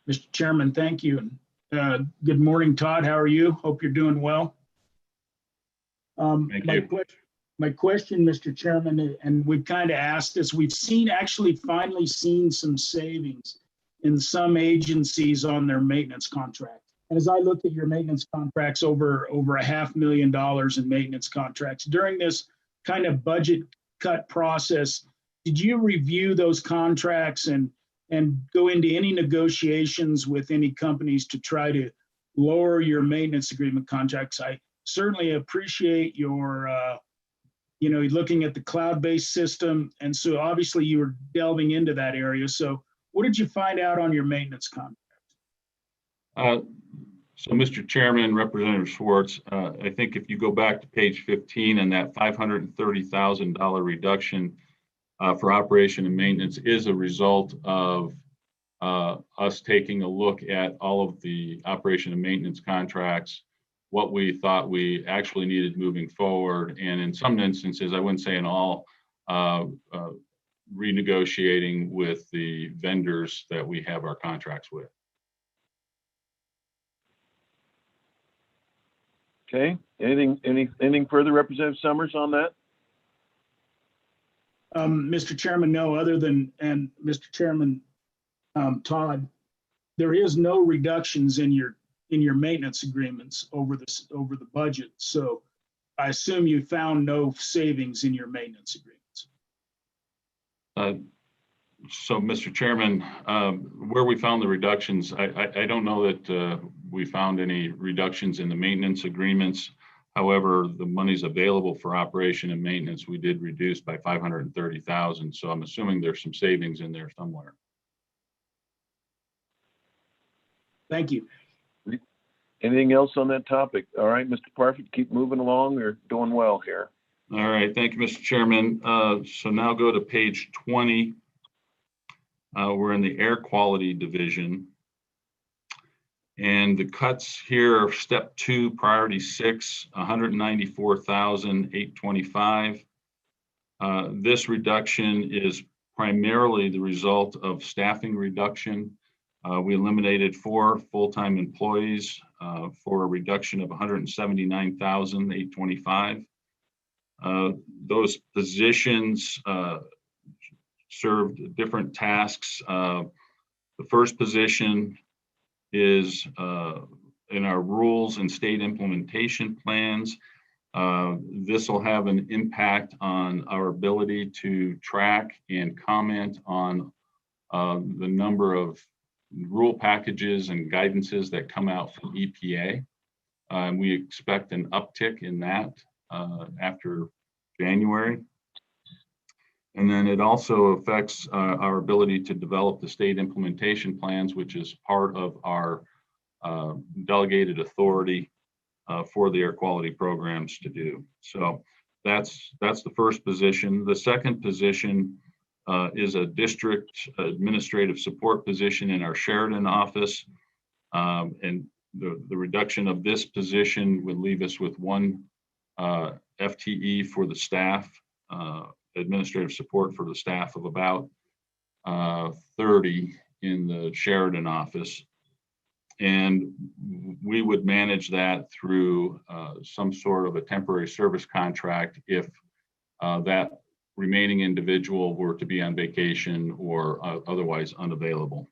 M: Mr. Chairman, thank you. Good morning, Todd. How are you? Hope you're doing well.
T: Thank you.
M: My question, Mr. Chairman, and we've kind of asked this, we've finally seen some savings in some agencies on their maintenance contract. And as I look at your maintenance contracts, over $500,000 in maintenance contracts, during this kind of budget cut process, did you review those contracts and go into any negotiations with any companies to try to lower your maintenance agreement contracts? I certainly appreciate your looking at the cloud-based system. And so obviously you were delving into that area. So what did you find out on your maintenance contract?
T: So Mr. Chairman, Representative Schwartz, I think if you go back to page 15 and that $530,000 reduction for operation and maintenance is a result of us taking a look at all of the operation and maintenance contracts, what we thought we actually needed moving forward. And in some instances, I wouldn't say in all, renegotiating with the vendors that we have our contracts with.
L: Okay, anything further, Representative Summers, on that?
M: Mr. Chairman, no, other than, and Mr. Chairman, Todd, there is no reductions in your maintenance agreements over the budget. So I assume you found no savings in your maintenance agreements.
T: So Mr. Chairman, where we found the reductions, I don't know that we found any reductions in the maintenance agreements. However, the monies available for operation and maintenance, we did reduce by 530,000. So I'm assuming there's some savings in there somewhere.
M: Thank you.
L: Anything else on that topic? All right, Mr. Parfit, keep moving along. We're doing well here.
T: All right, thank you, Mr. Chairman. So now go to page 20. We're in the air quality division. And the cuts here are step 2, priority 6, 194,825. This reduction is primarily the result of staffing reduction. We eliminated 4 full-time employees for a reduction of 179,825. Those positions served different tasks. The first position is in our rules and state implementation plans. This will have an impact on our ability to track and comment on the number of rule packages and guidances that come out from EPA. We expect an uptick in that after January. And then it also affects our ability to develop the state implementation plans, which is part of our delegated authority for the air quality programs to do. So that's the first position. The second position is a district administrative support position in our Sheridan office. And the reduction of this position would leave us with 1 FTE for the staff, administrative support for the staff of about 30 in the Sheridan office. And we would manage that through some sort of a temporary service contract if that remaining individual were to be on vacation or otherwise unavailable.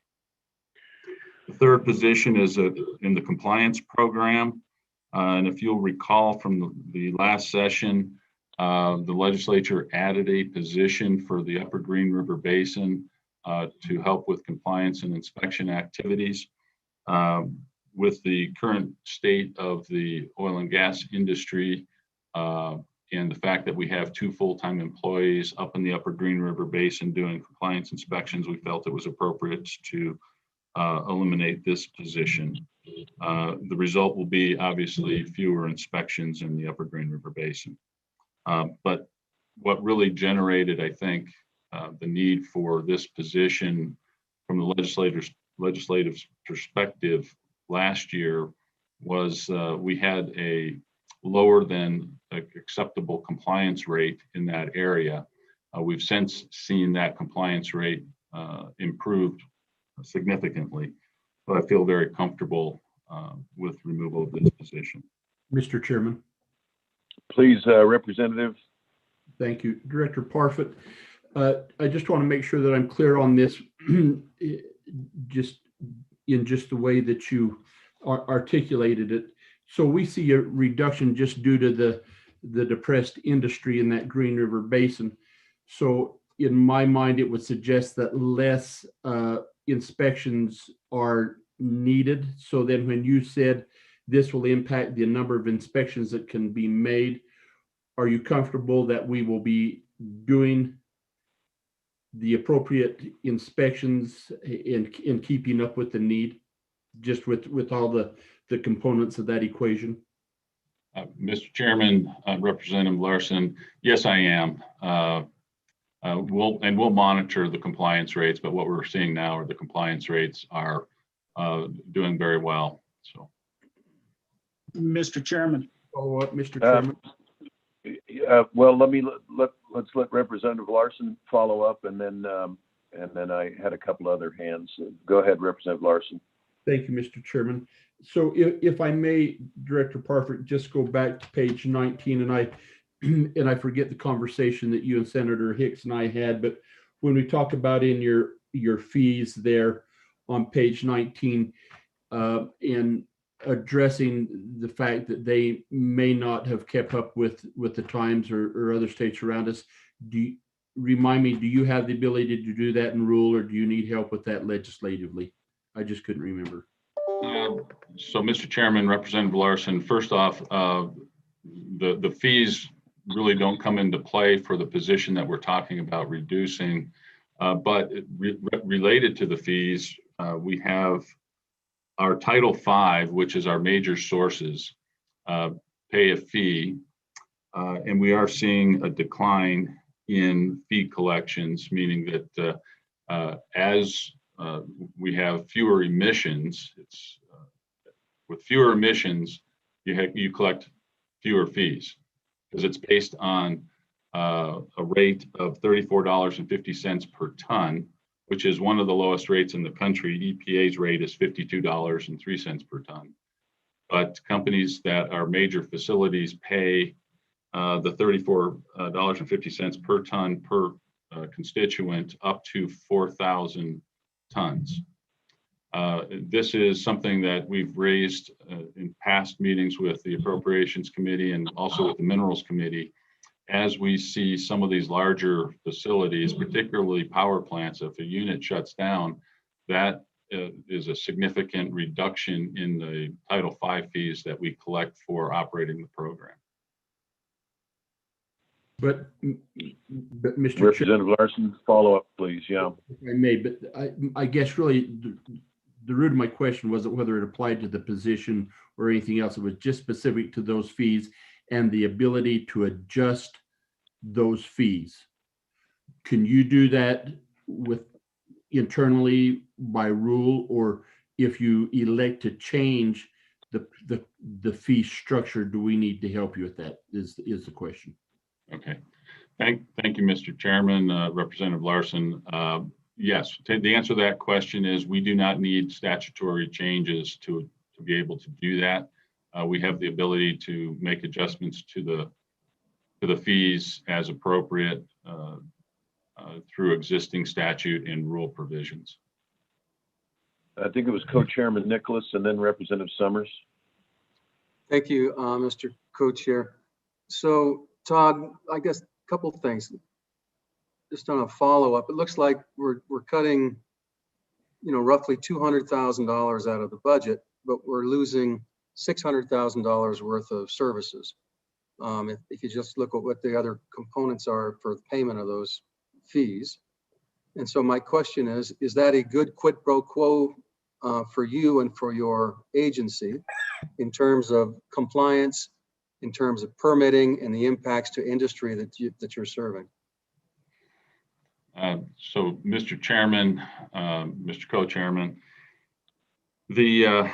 T: The third position is in the compliance program. And if you'll recall from the last session, the legislature added a position for the Upper Green River Basin to help with compliance and inspection activities. With the current state of the oil and gas industry and the fact that we have 2 full-time employees up in the Upper Green River Basin doing compliance inspections, we felt it was appropriate to eliminate this position. The result will be obviously fewer inspections in the Upper Green River Basin. But what really generated, I think, the need for this position from the legislative perspective last year was we had a lower than acceptable compliance rate in that area. We've since seen that compliance rate improved significantly, but I feel very comfortable with removal of this position.
C: Mr. Chairman.
L: Please, Representative.
C: Thank you, Director Parfit. I just want to make sure that I'm clear on this, just the way that you articulated it. So we see a reduction just due to the depressed industry in that Green River Basin. So in my mind, it would suggest that less inspections are needed. So then when you said this will impact the number of inspections that can be made, are you comfortable that we will be doing the appropriate inspections in keeping up with the need, just with all the components of that equation?
T: Mr. Chairman, Representative Larson, yes, I am. We'll monitor the compliance rates, but what we're seeing now are the compliance rates are doing very well. So,
M: Mr. Chairman.
C: Follow up, Mr. Chairman.
L: Well, let's let Representative Larson follow up, and then I had a couple other hands. Go ahead, Representative Larson.
C: Thank you, Mr. Chairman. So if I may, Director Parfit, just go back to page 19, and I forget the conversation that you and Senator Hicks and I had, but when we talk about in your fees there on page 19, in addressing the fact that they may not have kept up with the times or other states around us, remind me, do you have the ability to do that in rule, or do you need help with that legislatively? I just couldn't remember.
T: So, Mr. Chairman, Representative Larson, first off, the fees really don't come into play for the position that we're talking about reducing. But related to the fees, we have our Title V, which is our major sources, pay a fee, and we are seeing a decline in fee collections, meaning that as we have fewer emissions, with fewer emissions, you collect fewer fees because it's based on a rate of $34.50 per ton, which is one of the lowest rates in the country. EPA's rate is $52.03 per ton. But companies that are major facilities pay the $34.50 per ton per constituent up to 4,000 tons. This is something that we've raised in past meetings with the Appropriations Committee and also with the Minerals Committee. As we see some of these larger facilities, particularly power plants, if a unit shuts down, that is a significant reduction in the Title V fees that we collect for operating the program.
C: But Mr.
L: Representative Larson, follow up, please. Yeah.
C: If I may, but I guess really the root of my question wasn't whether it applied to the position or anything else. It was just specific to those fees and the ability to adjust those fees. Can you do that with internally by rule, or if you elect to change the fee structure, do we need to help you with that is the question.
T: Okay. Thank you, Mr. Chairman, Representative Larson. Yes, the answer to that question is we do not need statutory changes to be able to do that. We have the ability to make adjustments to the fees as appropriate through existing statute and rule provisions.
L: I think it was Co-Chairman Nicholas and then Representative Summers.
D: Thank you, Mr. Co-Chair. So Todd, I guess a couple of things. Just on a follow-up, it looks like we're cutting, roughly $200,000 out of the budget, but we're losing $600,000 worth of services. If you just look at what the other components are for the payment of those fees. And so my question is that a good quid pro quo for you and for your agency in terms of compliance, in terms of permitting and the impacts to industry that you're serving?
T: So, Mr. Chairman, Mr. Co-Chairman, the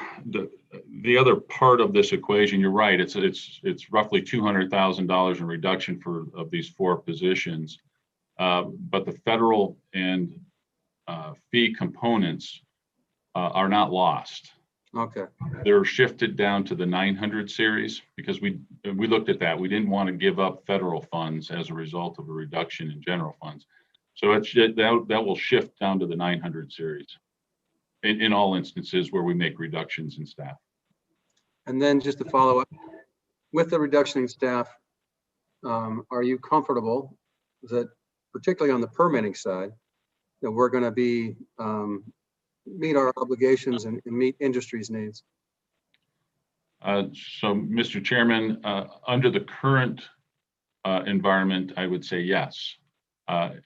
T: other part of this equation, you're right. It's roughly $200,000 in reduction of these 4 positions, but the federal and fee components are not lost.
D: Okay.
T: They're shifted down to the 900 series because we looked at that. We didn't want to give up federal funds as a result of a reduction in general funds. So that will shift down to the 900 series in all instances where we make reductions in staff.
D: And then just to follow up, with the reduction in staff, are you comfortable that, particularly on the permitting side, that we're going to be meet our obligations and meet industry's needs?
T: So, Mr. Chairman, under the current environment, I would say yes.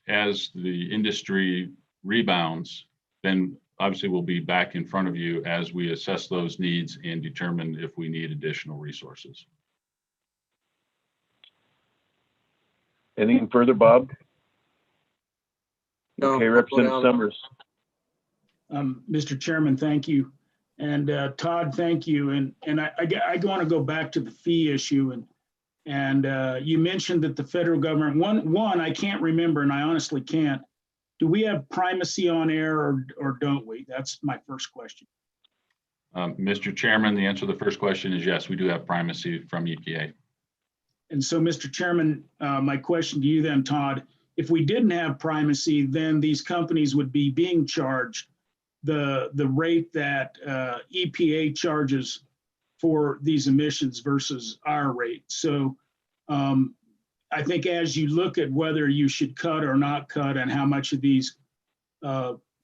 T: As the industry rebounds, then obviously we'll be back in front of you as we assess those needs and determine if we need additional resources.
L: Anything further, Bob?
D: No,
L: okay, Representative Summers.
M: Mr. Chairman, thank you. And Todd, thank you. And I want to go back to the fee issue. And you mentioned that the federal government, one, I can't remember, and I honestly can't. Do we have primacy on air or don't we? That's my first question.
T: Mr. Chairman, the answer to the first question is yes, we do have primacy from EPA.
M: And so, Mr. Chairman, my question to you then, Todd, if we didn't have primacy, then these companies would be being charged the rate that EPA charges for these emissions versus our rate. So I think as you look at whether you should cut or not cut and how much of these,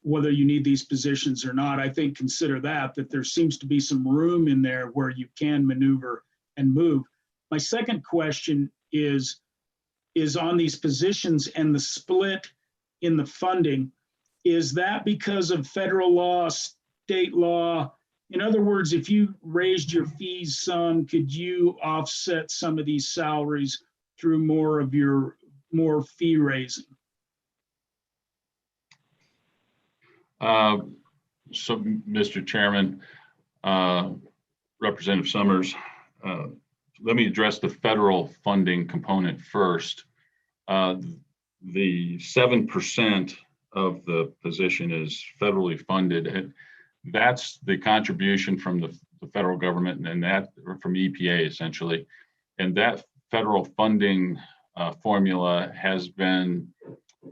M: whether you need these positions or not, I think consider that there seems to be some room in there where you can maneuver and move. My second question is on these positions and the split in the funding. Is that because of federal law, state law? In other words, if you raised your fees some, could you offset some of these salaries through more fee raising?
T: So, Mr. Chairman, Representative Summers, let me address the federal funding component first. The 7% of the position is federally funded, and that's the contribution from the federal government and that from EPA essentially. And that federal funding formula has been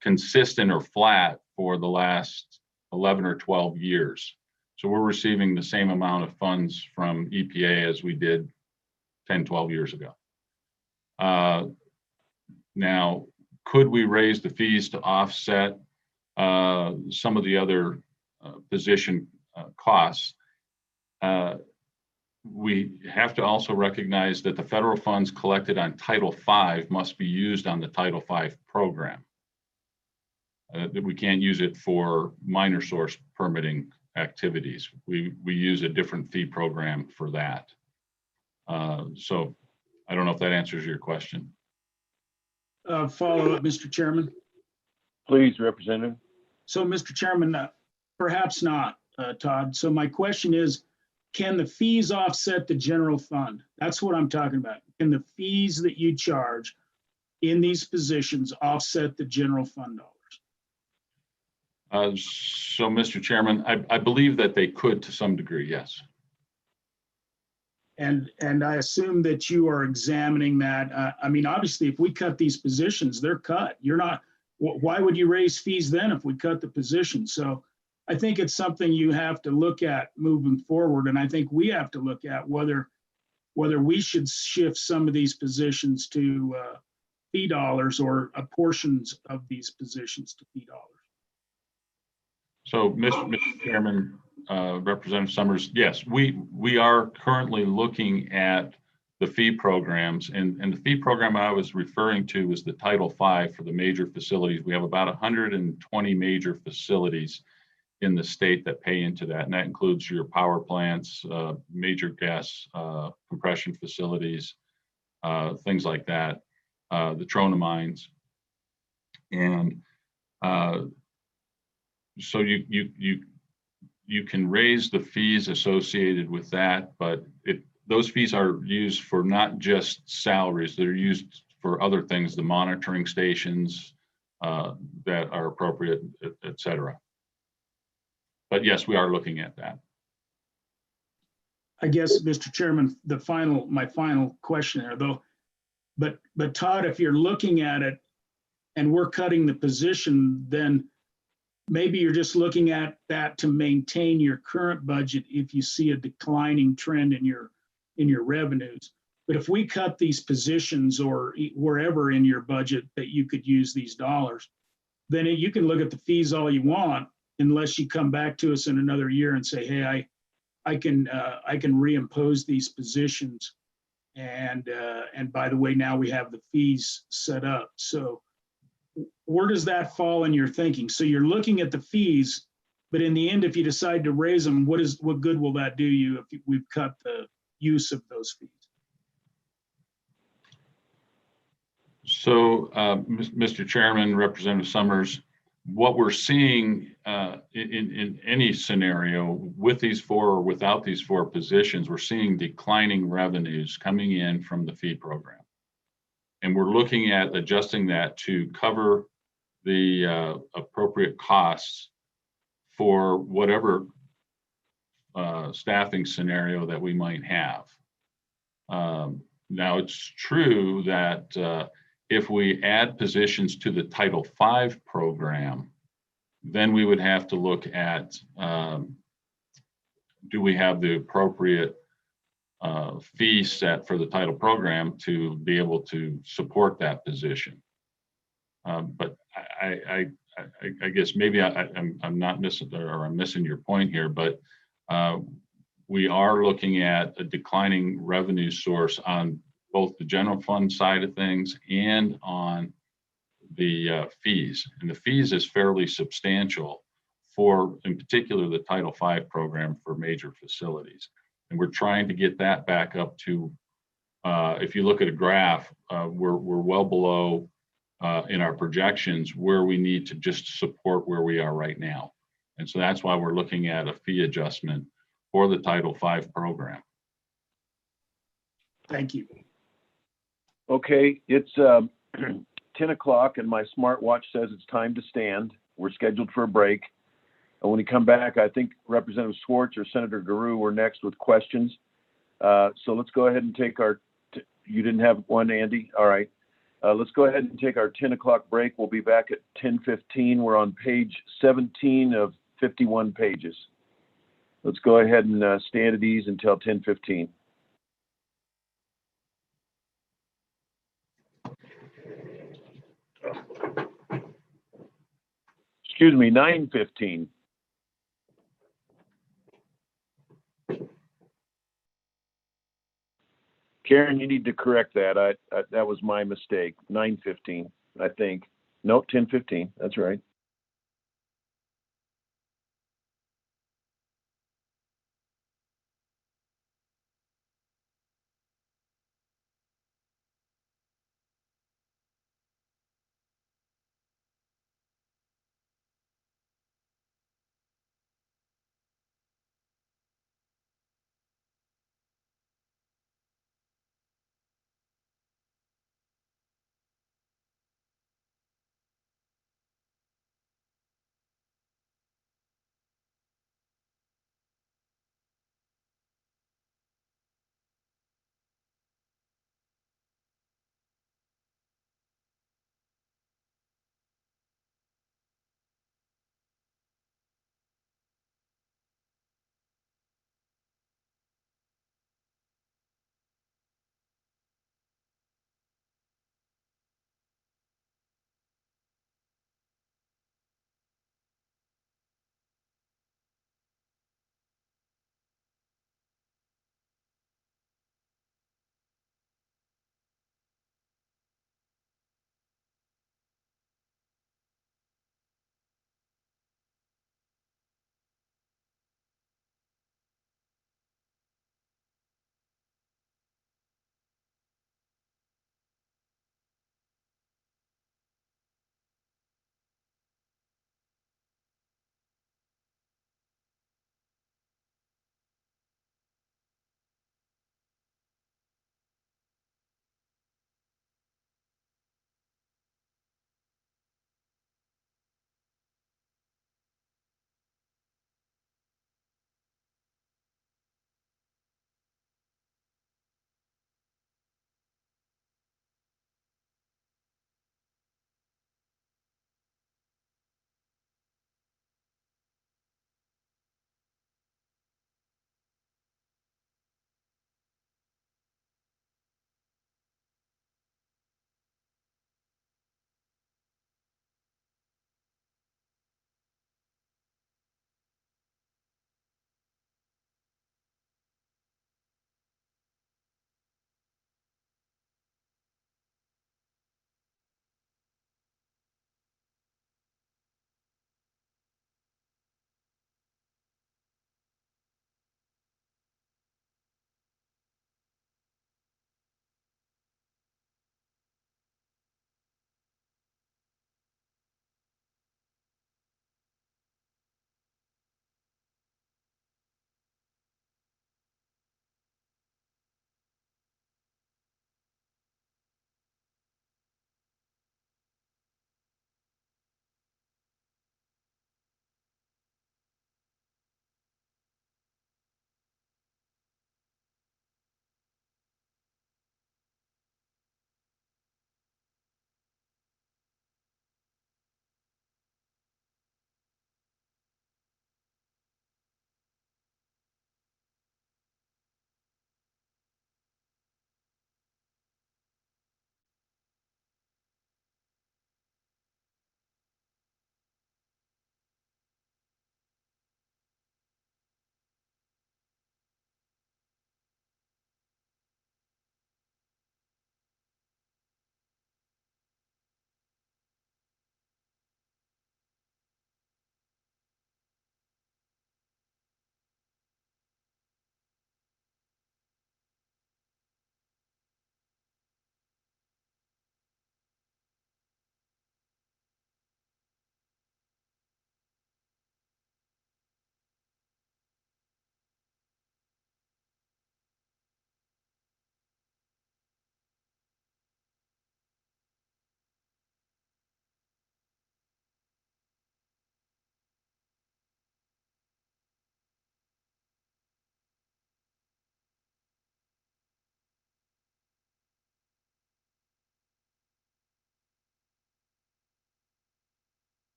T: consistent or flat for the last 11 or 12 years. So we're receiving the same amount of funds from EPA as we did 10, 12 years ago. Now, could we raise the fees to offset some of the other position costs? We have to also recognize that the federal funds collected on Title V must be used on the Title V program. That we can't use it for minor source permitting activities. We use a different fee program for that. So I don't know if that answers your question.
M: Follow up, Mr. Chairman.
L: Please, Representative.
M: So, Mr. Chairman, perhaps not, Todd. So my question is, can the fees offset the general fund? That's what I'm talking about. Can the fees that you charge in these positions offset the general fund dollars?
T: So, Mr. Chairman, I believe that they could to some degree, yes.
M: And I assume that you are examining that. I mean, obviously, if we cut these positions, they're cut. You're not. Why would you raise fees then if we cut the position? So I think it's something you have to look at moving forward. And I think we have to look at whether we should shift some of these positions to fee dollars or portions of these positions to fee dollars.
T: So, Mr. Chairman, Representative Summers, yes, we are currently looking at the fee programs, and the fee program I was referring to is the Title V for the major facilities. We have about 120 major facilities in the state that pay into that, and that includes your power plants, major gas compression facilities, things like that, the trona mines, and so you can raise the fees associated with that, but those fees are used for not just salaries, they're used for other things, the monitoring stations that are appropriate, et cetera. But yes, we are looking at that.
M: I guess, Mr. Chairman, my final question there though, but Todd, if you're looking at it and we're cutting the position, then maybe you're just looking at that to maintain your current budget if you see a declining trend in your revenues. But if we cut these positions or wherever in your budget that you could use these dollars, then you can look at the fees all you want, unless you come back to us in another year and say, hey, I can reimpose these positions, and by the way, now we have the fees set up. So where does that fall in your thinking? So you're looking at the fees, but in the end, if you decide to raise them, what good will that do you if we've cut the use of those fees?
T: So, Mr. Chairman, Representative Summers, what we're seeing in any scenario with these four or without these four positions, we're seeing declining revenues coming in from the fee program. And we're looking at adjusting that to cover the appropriate costs for whatever staffing scenario that we might have. Now, it's true that if we add positions to the Title V program, then we would have to look at, do we have the appropriate fee set for the title program to be able to support that position? But I guess maybe I'm not missing, or I'm missing your point here, but we are looking at a declining revenue source on both the general fund side of things and on the fees. And the fees is fairly substantial for, in particular, the Title V program for major facilities. And we're trying to get that back up to, if you look at a graph, we're well below in our projections where we need to just support where we are right now. And so that's why we're looking at a fee adjustment for the Title V program.
M: Thank you.
L: Okay, it's 10 o'clock and my smartwatch says it's time to stand. We're scheduled for a break. And when we come back, I think Representative Schwartz or Senator Garou are next with questions. So let's go ahead and take our, you didn't have one, Andy? All right. Let's go ahead and take our 10 o'clock break. We'll be back at 10:15. We're on page 17 of 51 pages. Let's go ahead and stand at ease until 10:15. Excuse me, 9:15. Karen, you need to correct that. That was my mistake. 9:15, I think. Nope, 10:15. That's right.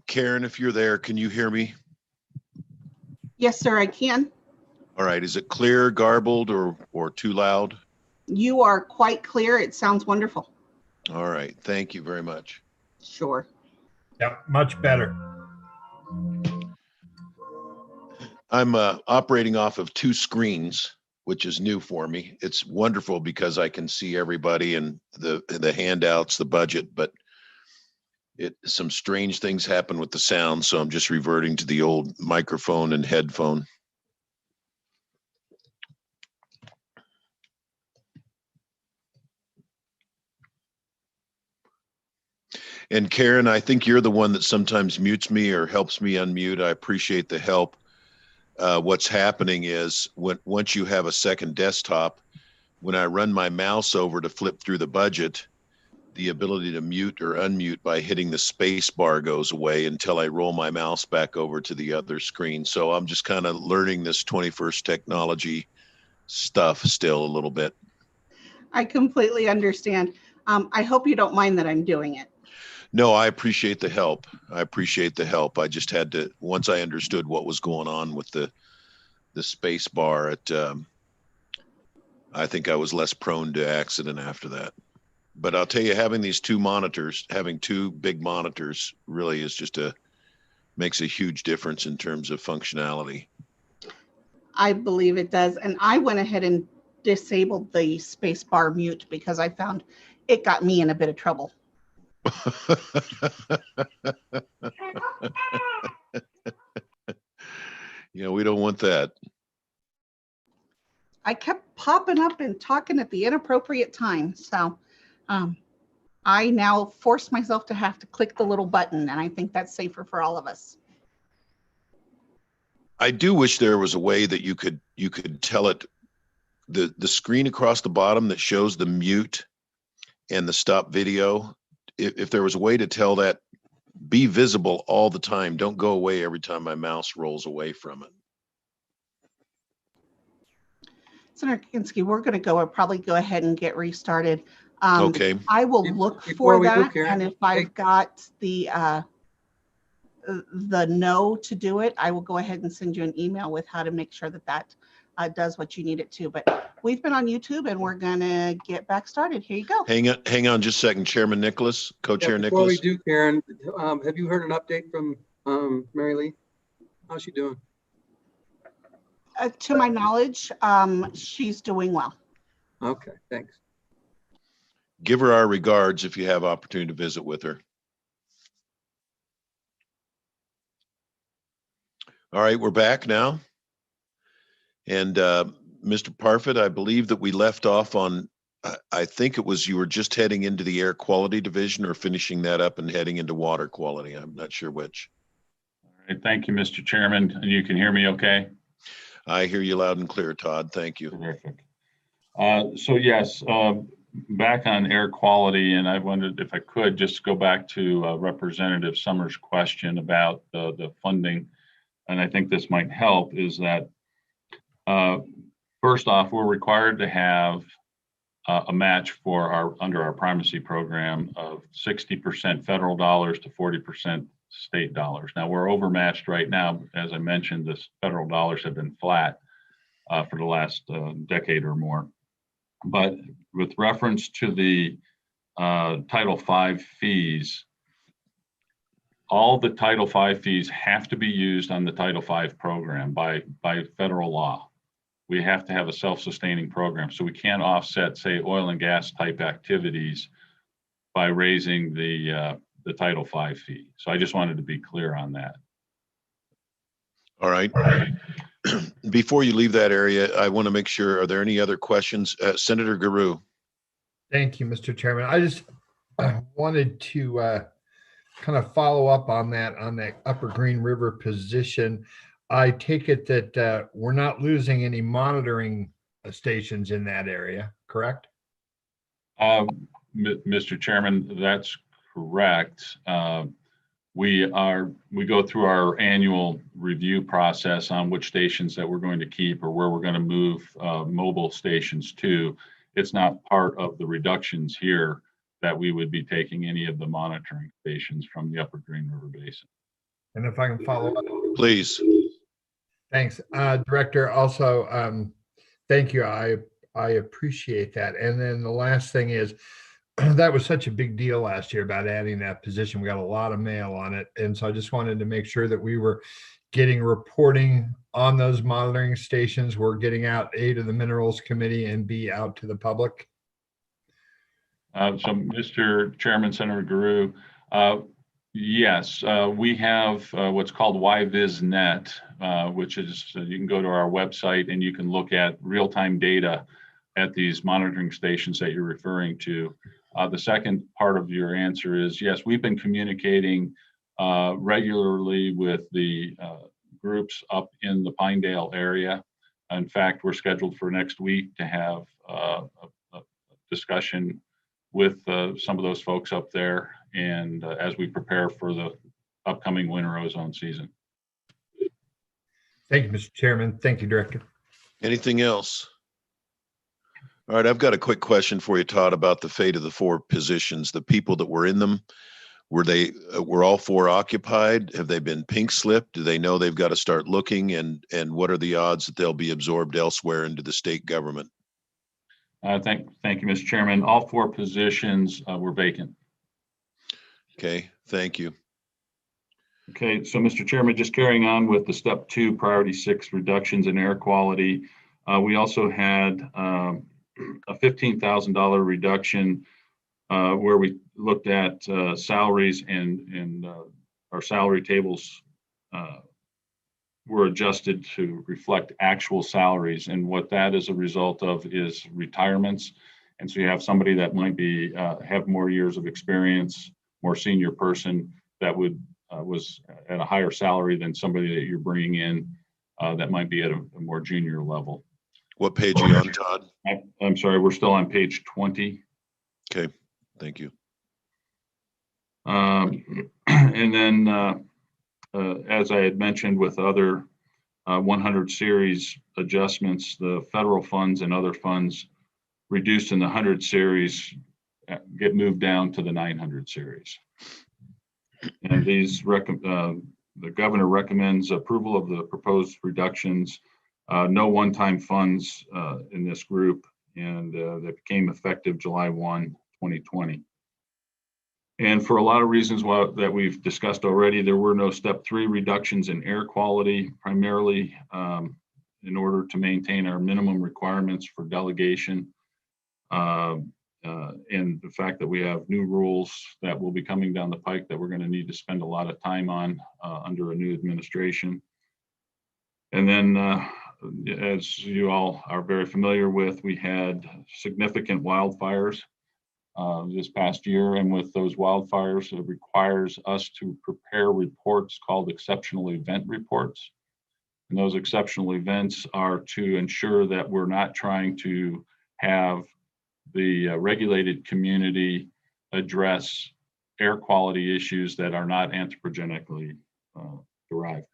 L: Karen, if you're there, can you hear me?
U: Yes, sir, I can.
L: All right. Is it clear, garbled, or too loud?
U: You are quite clear. It sounds wonderful.
L: All right. Thank you very much.
U: Sure.
F: Yep, much better.
L: I'm operating off of 2 screens, which is new for me. It's wonderful because I can see everybody and the handouts, the budget, but some strange things happen with the sound, so I'm just reverting to the old microphone and headphone. And Karen, I think you're the one that sometimes mutes me or helps me unmute. I appreciate the help. What's happening is once you have a second desktop, when I run my mouse over to flip through the budget, the ability to mute or unmute by hitting the space bar goes away until I roll my mouse back over to the other screen. So I'm just kind of learning this 21st technology stuff still a little bit.
U: I completely understand. I hope you don't mind that I'm doing it.
L: No, I appreciate the help. I appreciate the help. I just had to, once I understood what was going on with the space bar, I think I was less prone to accident after that. But I'll tell you, having these 2 monitors, having 2 big monitors really is makes a huge difference in terms of functionality.
U: I believe it does. And I went ahead and disabled the space bar mute because I found it got me in a bit of trouble.
L: Yeah, we don't want that.
U: I kept popping up and talking at the inappropriate time. So I now force myself to have to click the little button, and I think that's safer for all of us.
L: I do wish there was a way that you could tell it, the screen across the bottom that shows the mute and the stop video. If there was a way to tell that, be visible all the time. Don't go away every time my mouse rolls away from it.
U: Senator Kinski, we're going to probably go ahead and get restarted.
L: Okay.
U: I will look for that, and if I've got the no to do it, I will go ahead and send you an email with how to make sure that does what you need it to. But we've been on YouTube, and we're going to get back started. Here you go.
L: Hang on just a second, Chairman Nicholas, Co-Chair
D: Before
L: Nicholas.
D: we do, Karen, have you heard an update from Mary Lee? How's she doing?
U: To my knowledge, she's doing well.
D: Okay, thanks.
L: Give her our regards if you have opportunity to visit with her. All right, we're back now. And Mr. Parfit, I believe that we left off on, I think it was you were just heading into the air quality division or finishing that up and heading into water quality. I'm not sure which.
T: All right, thank you, Mr. Chairman. And you can hear me okay?
L: I hear you loud and clear, Todd. Thank you.
T: Terrific. So yes, back on air quality, and I wondered if I could just go back to Representative Summers' question about the funding, and I think this might help, is that first off, we're required to have a match for under our primacy program of 60% federal dollars to 40% state dollars. Now we're overmatched right now. As I mentioned, the federal dollars have been flat for the last decade or more. But with reference to the Title V fees, all the Title V fees have to be used on the Title V program by federal law. We have to have a self-sustaining program. So we can't offset, say, oil and gas type activities by raising the Title V fee. So I just wanted to be clear on that.
L: All right. Before you leave that area, I want to make sure, are there any other questions? Senator Garou.
F: Thank you, Mr. Chairman. I just wanted to kind of follow up on that Upper Green River position. I take it that we're not losing any monitoring stations in that area, correct?
T: Mr. Chairman, that's correct. We go through our annual review process on which stations that we're going to keep or where we're going to move mobile stations to. It's not part of the reductions here that we would be taking any of the monitoring stations from the Upper Green River Basin.
F: And if I can follow up.
L: Please.
F: Thanks, Director. Also, thank you. I appreciate that. And then the last thing is, that was such a big deal last year about adding that position. We got a lot of mail on it. And so I just wanted to make sure that we were getting reporting on those monitoring stations. We're getting out A, to the Minerals Committee, and B, out to the public.
T: So Mr. Chairman, Senator Guru, yes, we have what's called YVisNet, which is you can go to our website and you can look at real-time data at these monitoring stations that you're referring to. The second part of your answer is yes, we've been communicating regularly with the groups up in the Pinedale area. In fact, we're scheduled for next week to have a discussion with some of those folks up there, and as we prepare for the upcoming winter ozone season.
F: Thank you, Mr. Chairman. Thank you, Director.
L: Anything else? All right, I've got a quick question for you, Todd, about the fate of the 4 positions. The people that were in them, were all 4 occupied? Have they been pink slipped? Do they know they've got to start looking? And what are the odds that they'll be absorbed elsewhere into the state government?
T: Thank you, Mr. Chairman. All 4 positions were vacant.
L: Okay, thank you.
T: Okay, so Mr. Chairman, just carrying on with the step 2, priority 6 reductions in air quality. We also had a $15,000 reduction where we looked at salaries and our salary tables were adjusted to reflect actual salaries. And what that is a result of is retirements. And so you have somebody that might be have more years of experience, more senior person that was at a higher salary than somebody that you're bringing in that might be at a more junior level.
L: What page are you on, Todd?
T: I'm sorry, we're still on page 20.
L: Okay, thank you.
T: And then, as I had mentioned with other 100 series adjustments, the federal funds and other funds reduced in the 100 series get moved down to the 900 series. And these the governor recommends approval of the proposed reductions. No one-time funds in this group, and that became effective July 1, 2020. And for a lot of reasons that we've discussed already, there were no step 3 reductions in air quality, primarily in order to maintain our minimum requirements for delegation. And the fact that we have new rules that will be coming down the pike that we're going to need to spend a lot of time on under a new administration. And then, as you all are very familiar with, we had significant wildfires this past year. And with those wildfires, it requires us to prepare reports called exceptional event reports. And those exceptional events are to ensure that we're not trying to have the regulated community address air quality issues that are not anthropogenically derived.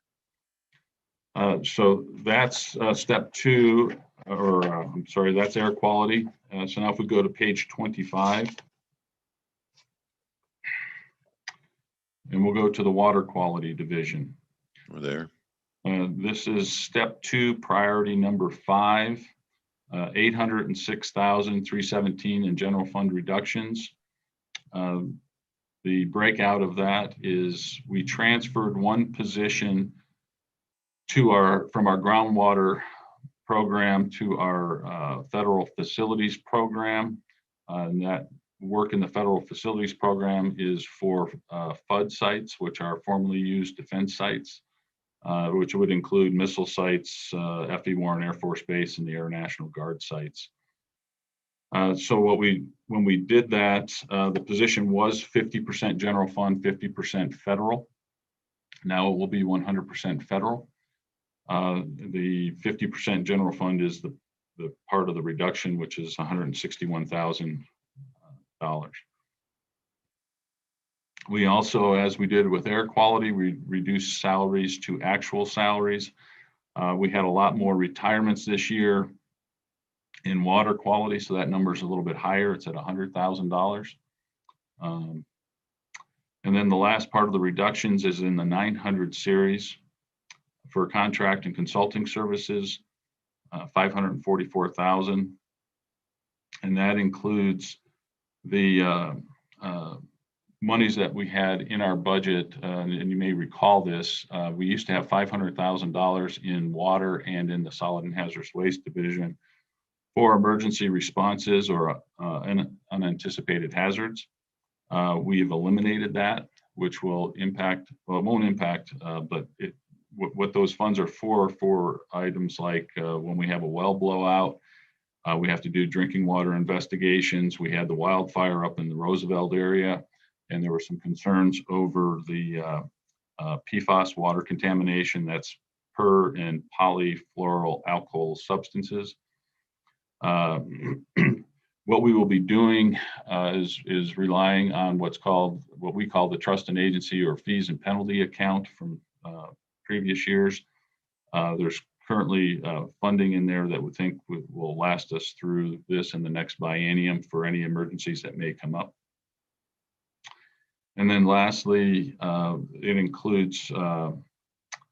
T: So that's step 2, or I'm sorry, that's air quality. So now if we go to page 25, and we'll go to the water quality division.
L: We're there.
T: This is step 2, priority number 5. 806,317 in general fund reductions. The breakout of that is we transferred one position from our groundwater program to our federal facilities program. And that work in the federal facilities program is for FUD sites, which are formerly used defense sites. Which would include missile sites, F.E. Warren Air Force Base, and the Air National Guard sites. So when we did that, the position was 50% general fund, 50% federal. Now it will be 100% federal. The 50% general fund is the part of the reduction, which is $161,000. We also, as we did with air quality, we reduced salaries to actual salaries. We had a lot more retirements this year in water quality, so that number is a little bit higher. It's at $100,000. And then the last part of the reductions is in the 900 series for contract and consulting services, 544,000. And that includes the monies that we had in our budget. And you may recall this, we used to have $500,000 in water and in the solid and hazardous waste division for emergency responses or unanticipated hazards. We've eliminated that, which will impact, well, it won't impact, but what those funds are for items like when we have a well blowout, we have to do drinking water investigations. We had the wildfire up in the Roosevelt area, and there were some concerns over the PFAS water contamination, that's per and polyfluoroalkyl substances. What we will be doing is relying on what we call the trust and agency or fees and penalty account from previous years. There's currently funding in there that we think will last us through this and the next biennium for any emergencies that may come up. And then lastly, it includes, or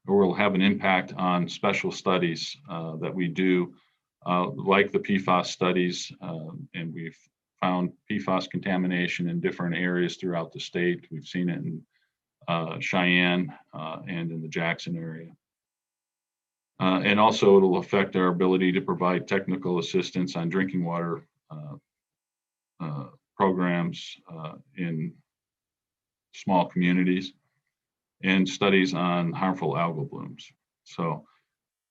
T: will have an impact on special studies that we do, like the PFAS studies, and we've found PFAS contamination in different areas throughout the state. We've seen it in Cheyenne and in the Jackson area. And also it'll affect our ability to provide technical assistance on drinking water programs in small communities and studies on harmful algal blooms. So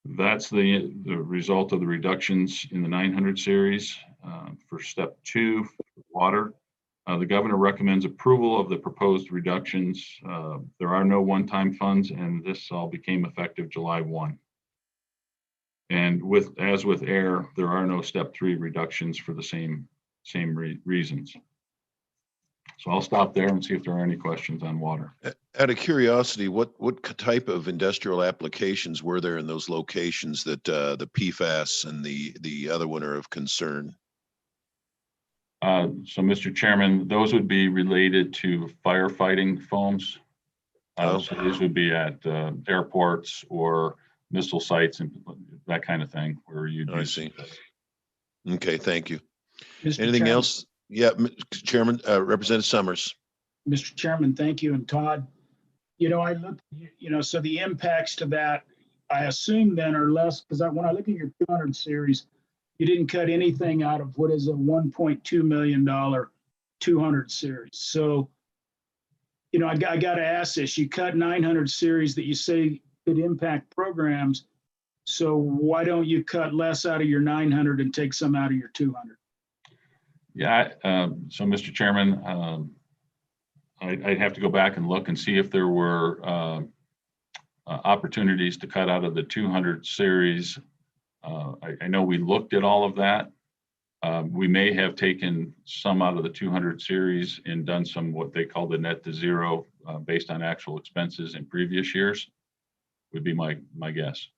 T: that's the result of the reductions in the 900 series. For step 2, water, the governor recommends approval of the proposed reductions. There are no one-time funds, and this all became effective July 1. And as with air, there are no step 3 reductions for the same reasons. So I'll stop there and see if there are any questions on water.
L: Out of curiosity, what type of industrial applications were there in those locations that the PFAS and the other one are of concern?
T: So, Mr. Chairman, those would be related to firefighting foams. So these would be at airports or missile sites and that kind of thing where you do.
L: I see. Okay, thank you.
M: Mr.
L: Anything
M: Chairman.
L: else? Yeah, Chairman, Representative Summers.
M: Mr. Chairman, thank you. And Todd, I look, so the impacts to that, I assume then are less, because when I look at your 200 series, you didn't cut anything out of what is a $1.2 million 200 series. So, I got to ask this, you cut 900 series that you say could impact programs. So why don't you cut less out of your 900 and take some out of your 200?
T: Yeah, so Mr. Chairman, I'd have to go back and look and see if there were opportunities to cut out of the 200 series. I know we looked at all of that. We may have taken some out of the 200 series and done some what they call the net to zero based on actual expenses in previous years, would be my guess.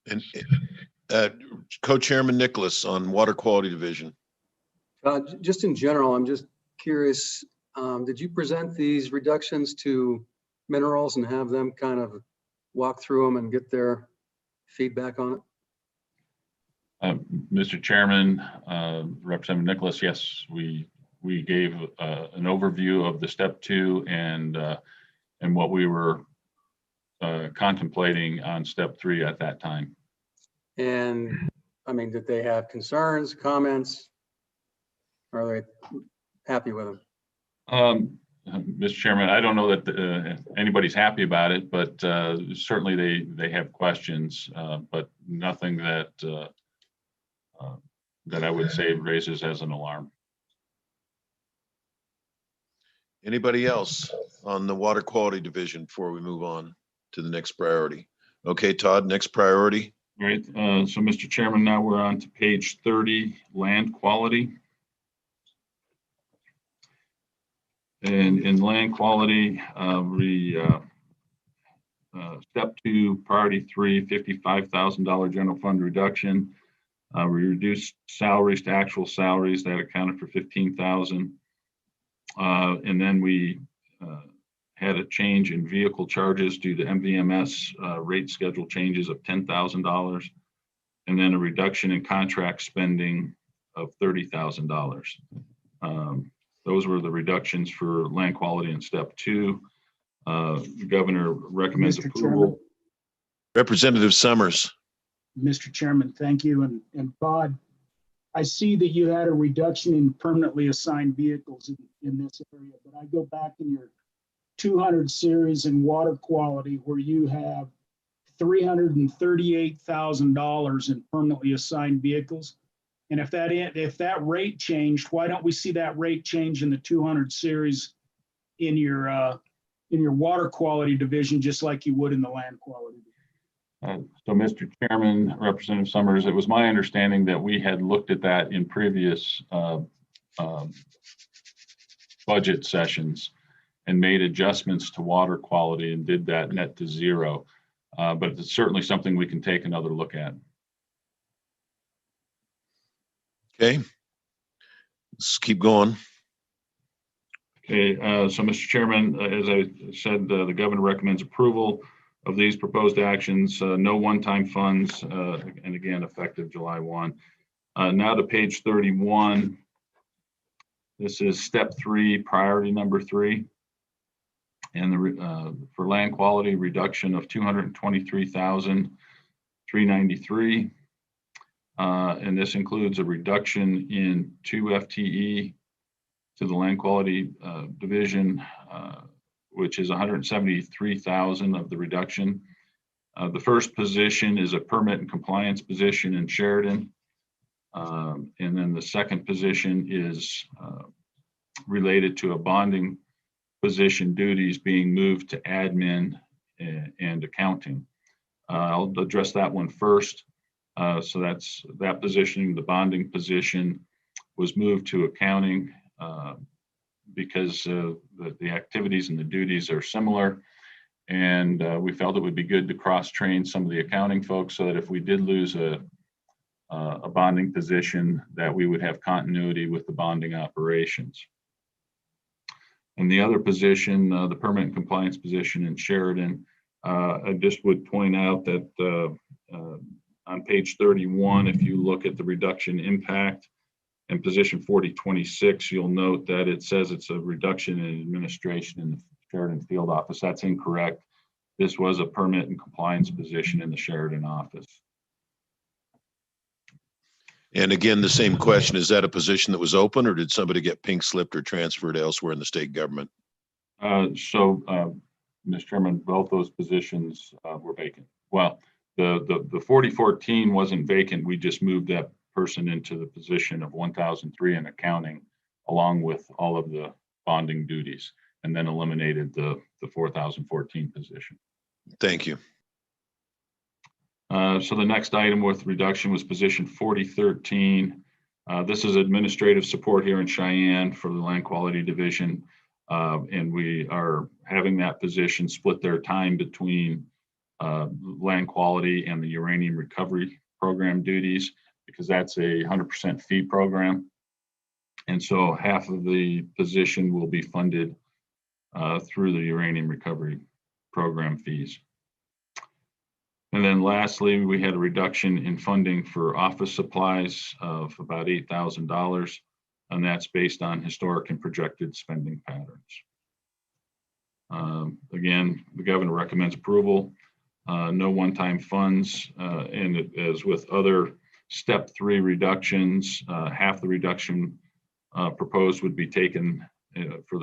L: And Co-Chairman Nicholas on Water Quality Division.
D: Just in general, I'm just curious, did you present these reductions to minerals and have them kind of walk through them and get their feedback on it?
T: Mr. Chairman, Representative Nicholas, yes, we gave an overview of the step 2 and what we were contemplating on step 3 at that time.
D: And I mean, did they have concerns, comments? Are they happy with them?
T: Mr. Chairman, I don't know that anybody's happy about it, but certainly they have questions, but nothing that I would say raises as an alarm.
L: Anybody else on the Water Quality Division before we move on to the next priority? Okay, Todd, next priority.
T: All right, so Mr. Chairman, now we're on to page 30, land quality. And in land quality, step 2, priority 3, $55,000 general fund reduction. We reduced salaries to actual salaries that accounted for 15,000. And then we had a change in vehicle charges due to MVMS rate schedule changes of $10,000, and then a reduction in contract spending of $30,000. Those were the reductions for land quality in step 2. The governor recommends
M: Mr.
T: approval.
M: Chairman.
L: Representative Summers.
M: Mr. Chairman, thank you. And Todd, I see that you had a reduction in permanently assigned vehicles in this area, but I go back in your 200 series in water quality where you have $338,000 in permanently assigned vehicles. And if that rate changed, why don't we see that rate change in the 200 series in your water quality division, just like you would in the land quality?
T: So, Mr. Chairman, Representative Summers, it was my understanding that we had looked at that in previous budget sessions and made adjustments to water quality and did that net to zero. But it's certainly something we can take another look at.
L: Okay, let's keep going.
T: Okay, so Mr. Chairman, as I said, the governor recommends approval of these proposed actions, no one-time funds, and again, effective July 1. Now to page 31. This is step 3, priority number 3. And for land quality, reduction of $223,393. And this includes a reduction in 2 FTE to the land quality division, which is 173,000 of the reduction. The first position is a permit and compliance position in Sheridan. And then the second position is related to a bonding position duties being moved to admin and accounting. I'll address that one first. So that's that positioning. The bonding position was moved to accounting because the activities and the duties are similar. And we felt it would be good to cross-train some of the accounting folks so that if we did lose a bonding position, that we would have continuity with the bonding operations. And the other position, the permanent compliance position in Sheridan, I just would point out that on page 31, if you look at the reduction impact in position 4026, you'll note that it says it's a reduction in administration in the Sheridan field office. That's incorrect. This was a permit and compliance position in the Sheridan office.
L: And again, the same question, is that a position that was open or did somebody get pink slipped or transferred elsewhere in the state government?
T: Mr. Chairman, both those positions were vacant. Well, the 4014 wasn't vacant. We just moved that person into the position of 1003 in accounting, along with all of the bonding duties, and then eliminated the 4014 position.
L: Thank you.
T: So the next item with reduction was position 4013. This is administrative support here in Cheyenne for the land quality division. And we are having that position split their time between land quality and the uranium recovery program duties, because that's a 100% fee program. And so half of the position will be funded through the uranium recovery program fees. And then lastly, we had a reduction in funding for office supplies of about $8,000, and that's based on historic and projected spending patterns. Again, the governor recommends approval, no one-time funds, and as with other step 3 reductions, half the reduction proposed would be taken for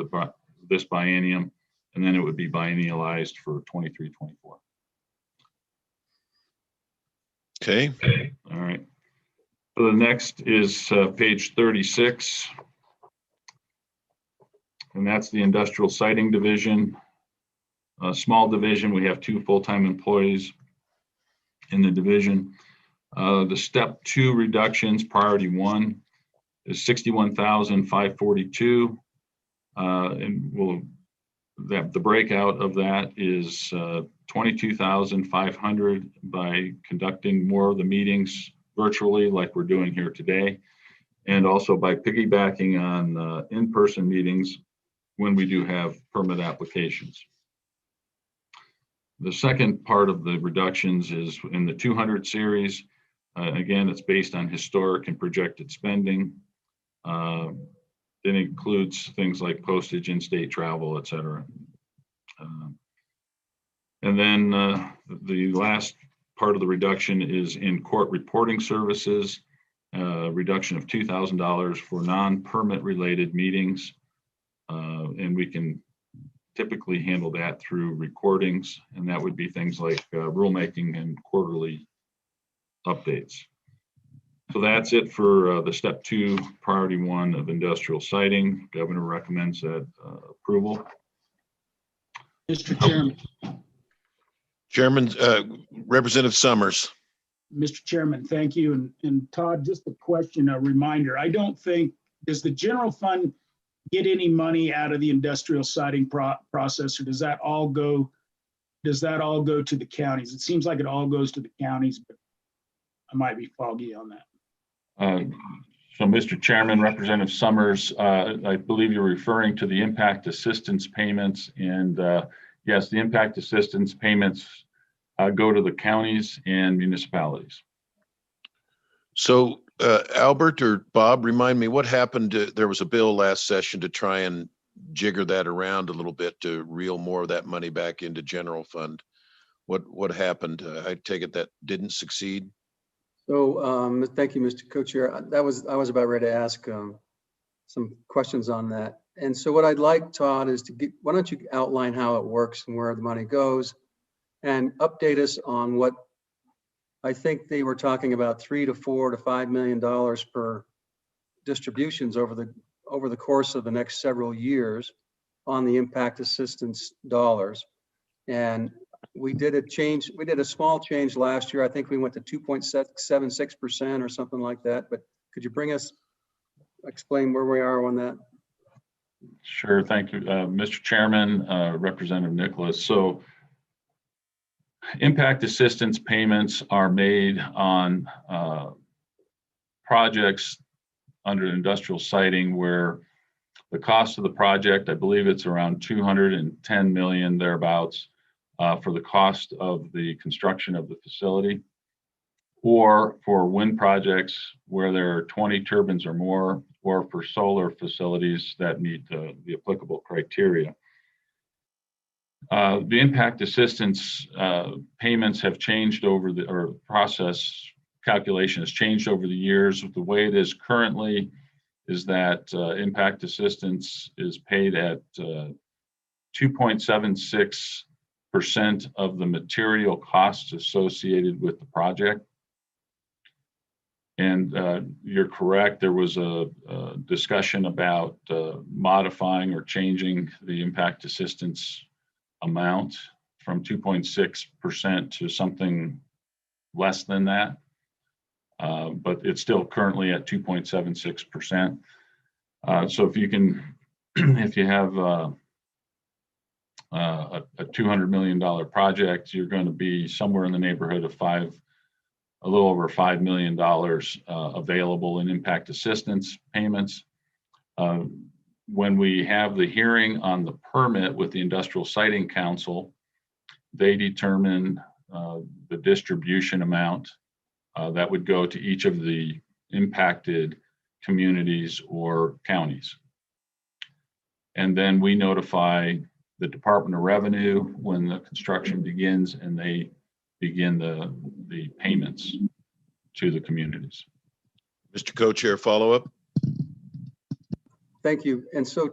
T: this biennium, and then it would be biennialized for 23-24.
L: Okay.
T: All right. So the next is page 36. And that's the industrial siting division. A small division, we have 2 full-time employees in the division. The step 2 reductions, priority 1, is 61,542. And the breakout of that is 22,500 by conducting more of the meetings virtually like we're doing here today, and also by piggybacking on in-person meetings when we do have permit applications. The second part of the reductions is in the 200 series. Again, it's based on historic and projected spending. It includes things like postage, in-state travel, et cetera. And then the last part of the reduction is in court reporting services, reduction of $2,000 for non-permit related meetings. And we can typically handle that through recordings, and that would be things like rulemaking and quarterly updates. So that's it for the step 2, priority 1 of industrial siting. Governor recommends that approval.
M: Mr. Chairman.
L: Chairman, Representative Summers.
M: Mr. Chairman, thank you. And Todd, just a question, a reminder. I don't think, does the general fund get any money out of the industrial siting process, or does that all go to the counties? It seems like it all goes to the counties, but I might be foggy on that.
T: So, Mr. Chairman, Representative Summers, I believe you're referring to the impact assistance payments, and yes, the impact assistance payments go to the counties and municipalities.
L: So, Albert or Bob, remind me what happened. There was a bill last session to try and jigger that around a little bit to reel more of that money back into general fund. What happened? I take it that didn't succeed.
D: So thank you, Mr. Co-Chair. I was about ready to ask some questions on that. And so what I'd like, Todd, is to why don't you outline how it works and where the money goes, and update us on what I think they were talking about, $3 to $4 to $5 million per distributions over the course of the next several years on the impact assistance dollars. And we did a small change last year. I think we went to 2.76% or something like that. But could you explain where we are on that?
T: Sure, thank you, Mr. Chairman, Representative Nicholas. So impact assistance payments are made on projects under industrial siting where the cost of the project, I believe it's around $210 million thereabouts, for the cost of the construction of the facility, or for wind projects where there are 20 turbines or more, or for solar facilities that meet the applicable criteria. The impact assistance payments have changed or process calculation has changed over the years. The way it is currently is that impact assistance is paid at 2.76% of the material costs associated with the project. And you're correct, there was a discussion about modifying or changing the impact assistance amount from 2.6% to something less than that. But it's still currently at 2.76%. So if you can, if you have a $200 million project, you're going to be somewhere in the neighborhood of a little over $5 million available in impact assistance payments. When we have the hearing on the permit with the Industrial Siting Council, they determine the distribution amount that would go to each of the impacted communities or counties. And then we notify the Department of Revenue when the construction begins, and they begin the payments to the communities.
L: Mr. Co-Chair, follow-up.
D: Thank you. And so,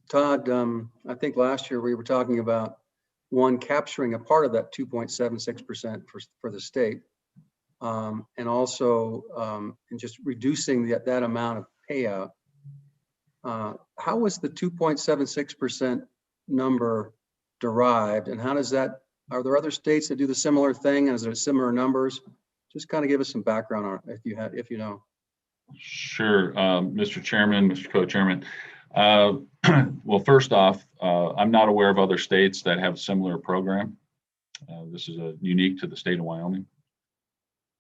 D: Todd, I think last year we were talking about capturing a part of that 2.76% for the state, and also and just reducing that amount of payout. How was the 2.76% number derived, and how does that? Are there other states that do the similar thing? Is there similar numbers? Just kind of give us some background on it, if you know.
T: Sure, Mr. Chairman, Mr. Co-Chairman. Well, first off, I'm not aware of other states that have a similar program. This is unique to the state of Wyoming,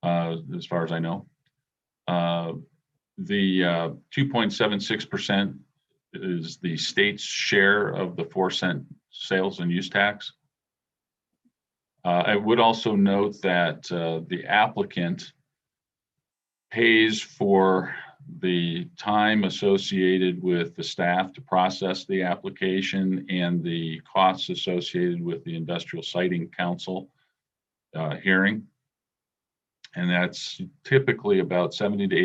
T: as far as I know. The 2.76% is the state's share of the 4-cent sales and use tax. I would also note that the applicant pays for the time associated with the staff to process the application and the costs associated with the Industrial Siting Council hearing. And that's typically about $70,000 to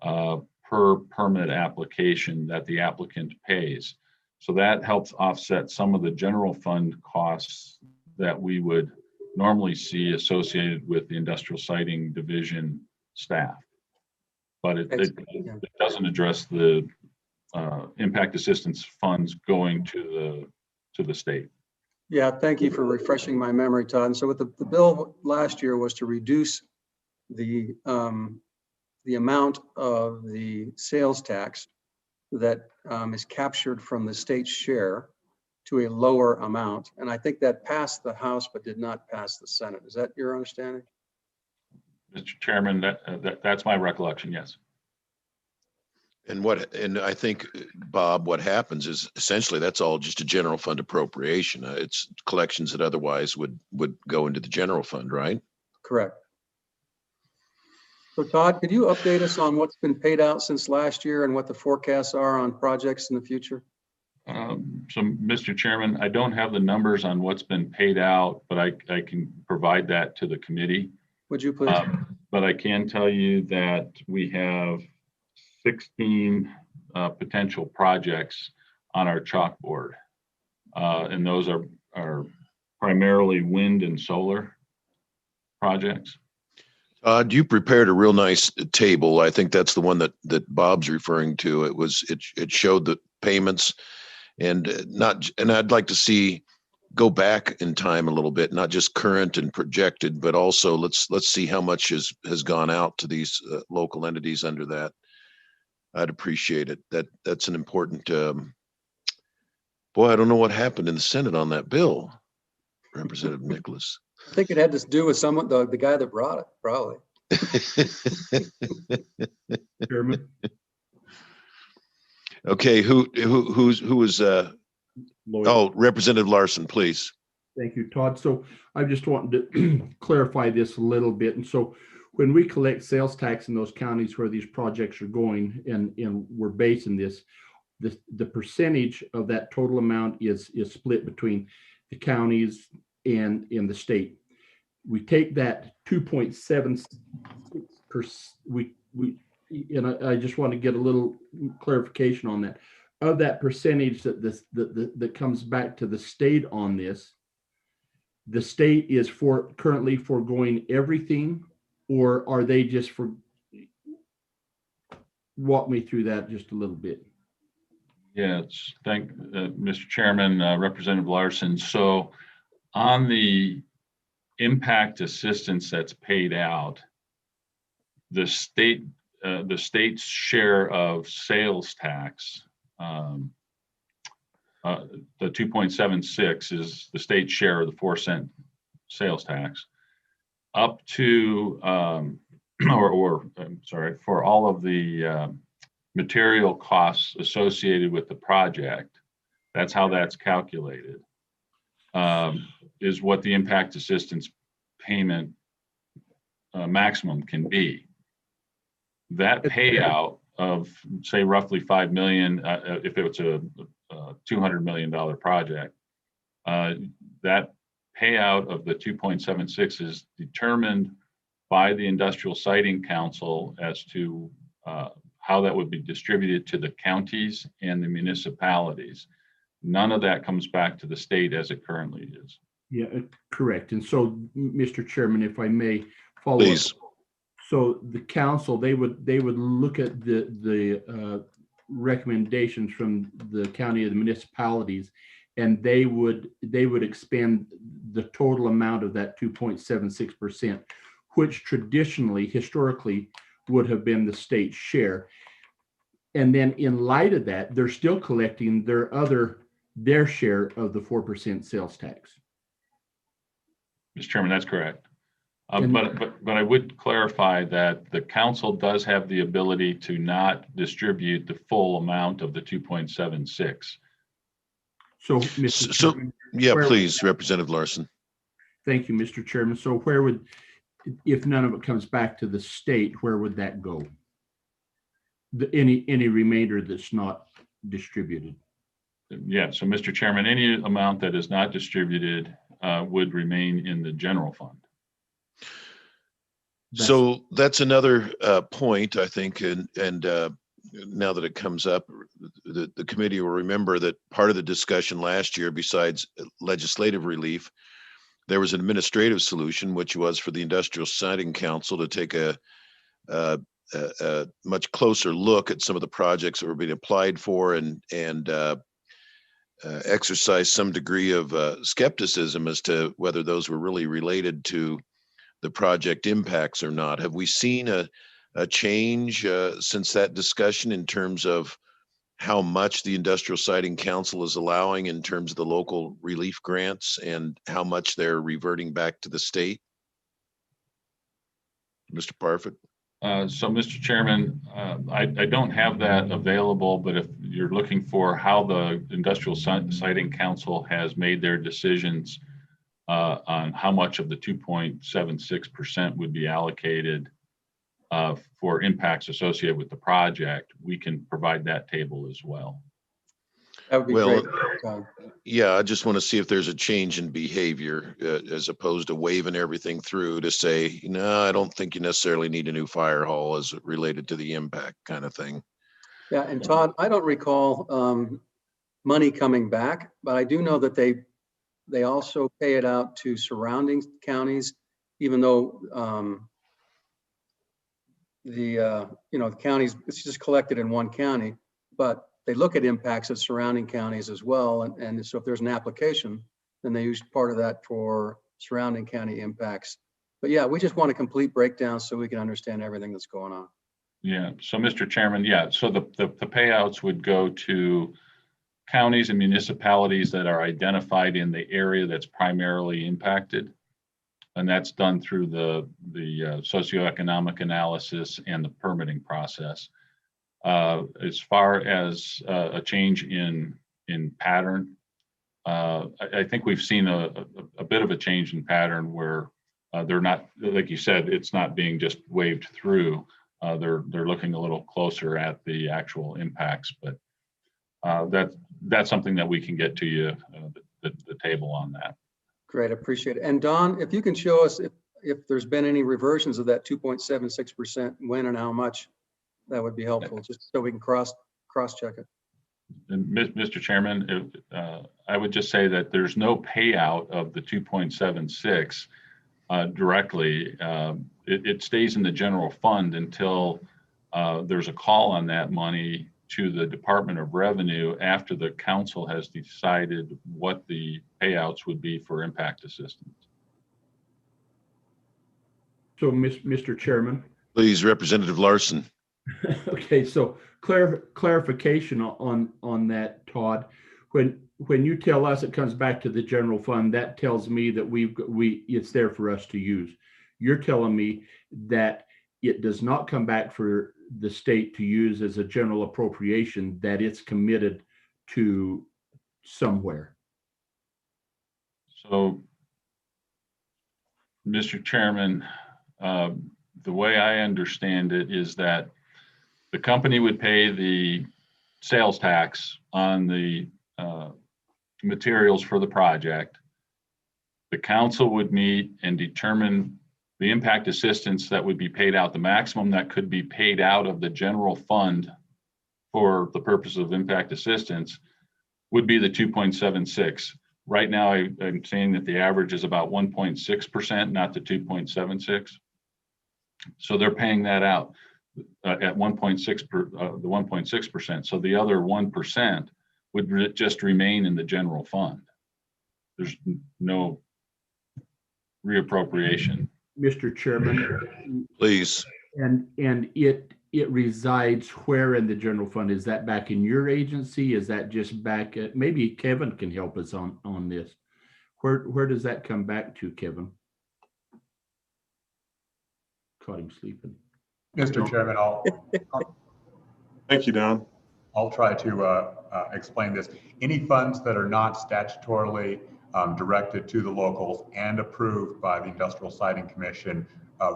T: $80,000 per permit application that the applicant pays. So that helps offset some of the general fund costs that we would normally see associated with the Industrial Siting Division staff. But it doesn't address the impact assistance funds going to the state.
D: Yeah, thank you for refreshing my memory, Todd. And so what the bill last year was to reduce the amount of the sales tax that is captured from the state's share to a lower amount. And I think that passed the House but did not pass the Senate. Is that your understanding?
T: Mr. Chairman, that's my recollection, yes.
L: And I think, Bob, what happens is essentially that's all just a general fund appropriation. It's collections that otherwise would go into the general fund, right?
D: Correct. So Todd, could you update us on what's been paid out since last year and what the forecasts are on projects in the future?
T: So, Mr. Chairman, I don't have the numbers on what's been paid out, but I can provide that to the committee.
D: Would you please?
T: But I can tell you that we have 16 potential projects on our chalkboard. And those are primarily wind and solar projects.
L: You prepared a real nice table. I think that's the one that Bob's referring to. It showed the payments and I'd like to go back in time a little bit, not just current and projected, but also let's see how much has gone out to these local entities under that. I'd appreciate it. That's an important, boy, I don't know what happened in the Senate on that bill, Representative Nicholas.
D: I think it had to do with someone, the guy that brought it, probably.
C: Chairman.
L: Okay, who was Representative Larson, please.
C: Thank you, Todd. So I just wanted to clarify this a little bit. And so when we collect sales tax in those counties where these projects are going and we're basing this, the percentage of that total amount is split between the counties and in the state. We take that 2.76%. And I just want to get a little clarification on that. Of that percentage that comes back to the state on this, the state is currently foregoing everything, or are they just walk me through that just a little bit?
T: Yes, thank Mr. Chairman, Representative Larson. So on the impact assistance that's paid out, the state's share of sales tax, the 2.76 is the state's share of the 4-cent sales tax, up to for all of the material costs associated with the project. That's how that's calculated. Is what the impact assistance payment maximum can be. That payout of, say, roughly $5 million, if it's a $200 million project, that payout of the 2.76 is determined by the Industrial Siting Council as to how that would be distributed to the counties and the municipalities. None of that comes back to the state as it currently is.
C: Yeah, correct. And so, Mr. Chairman, if I may follow
L: Please.
C: up. So the council, they would look at the recommendations from the county or the municipalities, and they would expend the total amount of that 2.76%, which historically would have been the state's share. And then in light of that, they're still collecting their share of the 4% sales tax.
T: Mr. Chairman, that's correct. But I would clarify that the council does have the ability to not distribute the full amount of the 2.76.
C: So, Mr.
L: So,
C: Chairman,
L: yeah,
C: where-
L: please, Representative Larson.
C: Thank you, Mr. Chairman. So where would, if none of it comes back to the state, where would that go? Any remainder that's not distributed?
T: Yeah, so Mr. Chairman, any amount that is not distributed would remain in the general fund.
L: So that's another point, I think, and now that it comes up, the committee will remember that part of the discussion last year, besides legislative relief, there was an administrative solution, which was for the Industrial Siting Council to take a much closer look at some of the projects that were being applied for and exercise some degree of skepticism as to whether those were really related to the project impacts or not. Have we seen a change since that discussion in terms of how much the Industrial Siting Council is allowing in terms of the local relief grants and how much they're reverting back to the state? Mr. Parfit?
T: So, Mr. Chairman, I don't have that available, but if you're looking for how the Industrial Siting Council has made their decisions on how much of the 2.76% would be allocated for impacts associated with the project, we can provide that table as well.
D: That would be
L: Well,
D: great.
L: yeah, I just want to see if there's a change in behavior as opposed to waving everything through to say, no, I don't think you necessarily need a new fire hall as related to the impact kind of thing.
D: Yeah, and Todd, I don't recall money coming back, but I do know that they also pay it out to surrounding counties, even though the counties, it's just collected in one county, but they look at impacts of surrounding counties as well. And so if there's an application, then they use part of that for surrounding county impacts. But yeah, we just want a complete breakdown so we can understand everything that's going on.
T: Yeah, so Mr. Chairman, yeah, so the payouts would go to counties and municipalities that are identified in the area that's primarily impacted. And that's done through the socioeconomic analysis and the permitting process. As far as a change in pattern, I think we've seen a bit of a change in pattern where they're not, like you said, it's not being just waved through. They're looking a little closer at the actual impacts, but that's something that we can get to you, the table on that.
D: Great, appreciate it. And Don, if you can show us if there's been any reversions of that 2.76%, when and how much, that would be helpful, just so we can cross-check it.
T: And Mr. Chairman, I would just say that there's no payout of the 2.76 directly. It stays in the general fund until there's a call on that money to the Department of Revenue after the council has decided what the payouts would be for impact assistance.
C: So, Mr. Chairman.
L: Please, Representative Larson.
C: Okay, so clarification on that, Todd. When you tell us it comes back to the general fund, that tells me that it's there for us to use. You're telling me that it does not come back for the state to use as a general appropriation, that it's committed to somewhere.
T: So, Mr. Chairman, the way I understand it is that the company would pay the sales tax on the materials for the project. The council would meet and determine the impact assistance that would be paid out. The maximum that could be paid out of the general fund for the purpose of impact assistance would be the 2.76. Right now, I'm saying that the average is about 1.6%, not the 2.76. So they're paying that out at 1.6%. So the other 1% would just remain in the general fund. There's no reappropriation.
C: Mr. Chairman.
L: Please.
C: And it resides where in the general fund? Is that back in your agency? Is that just back at, maybe Kevin can help us on this. Where does that come back to, Kevin? Caught him sleeping.
A: Mr. Chairman,
R: Thank you, Don.
A: I'll try to explain this. Any funds that are not statutorily directed to the locals and approved by the Industrial Siting Commission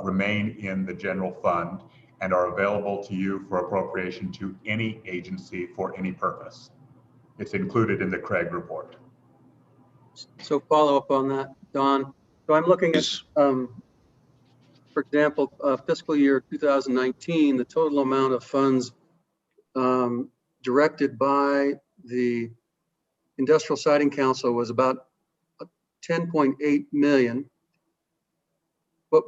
A: remain in the general fund and are available to you for appropriation to any agency for any purpose. It's included in the Craig report.
D: So follow up on that, Don. So I'm looking at, for example, fiscal year 2019, the total amount of funds directed by the Industrial Siting Council was about 10.8 million. But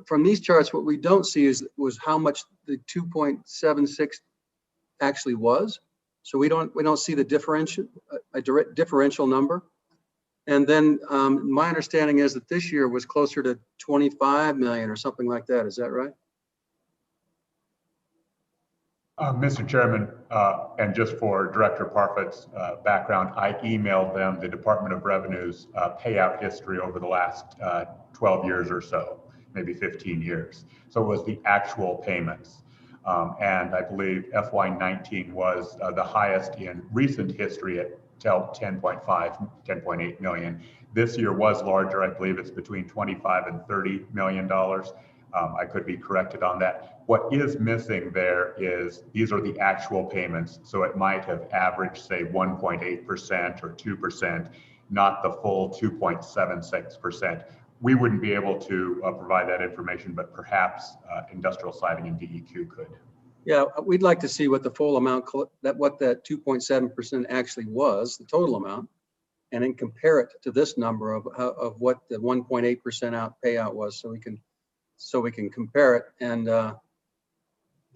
D: from these charts, what we don't see was how much the 2.76 actually was. So we don't see the differential, a direct differential number. And then my understanding is that this year was closer to 25 million or something like that. Is that right?
A: Mr. Chairman, and just for Director Parfit's background, I emailed them the Department of Revenue's payout history over the last 12 years or so, maybe 15 years. So it was the actual payments. And I believe FY19 was the highest in recent history at 10.5, 10.8 million. This year was larger. I believe it's between 25 and $30 million. I could be corrected on that. What is missing there is these are the actual payments. So it might have averaged, say, 1.8% or 2%, not the full 2.76%. We wouldn't be able to provide that information, but perhaps Industrial Siting and DEQ could.
D: Yeah, we'd like to see what the full amount, what that 2.7% actually was, the total amount, and then compare it to this number of what the 1.8% out payout was, so we can compare it. And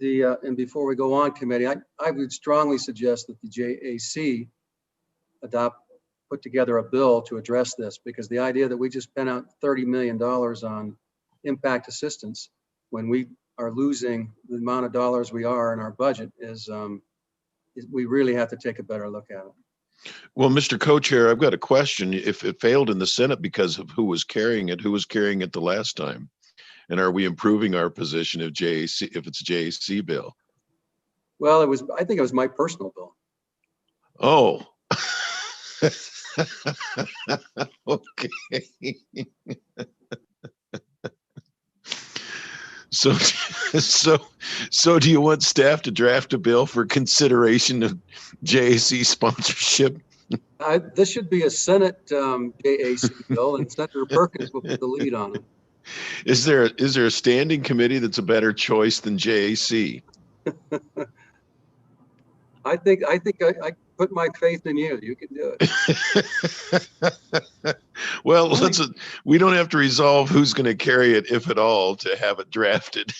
D: and before we go on, committee, I would strongly suggest that the JAC put together a bill to address this, because the idea that we just spent out $30 million on impact assistance when we are losing the amount of dollars we are in our budget is we really have to take a better look at it.
L: Well, Mr. Co-Chair, I've got a question. If it failed in the Senate because of who was carrying it the last time? And are we improving our position if it's a JAC bill?
D: Well, I think it was my personal bill.
L: Oh. Okay. So do you want staff to draft a bill for consideration of JAC sponsorship?
D: This should be a Senate JAC bill, and Senator Perkins will put the lead on it.
L: Is there a standing committee that's a better choice than JAC?
D: I think I put my faith in you. You can do it.
L: Well, we don't have to resolve who's going to carry it, if at all, to have it drafted.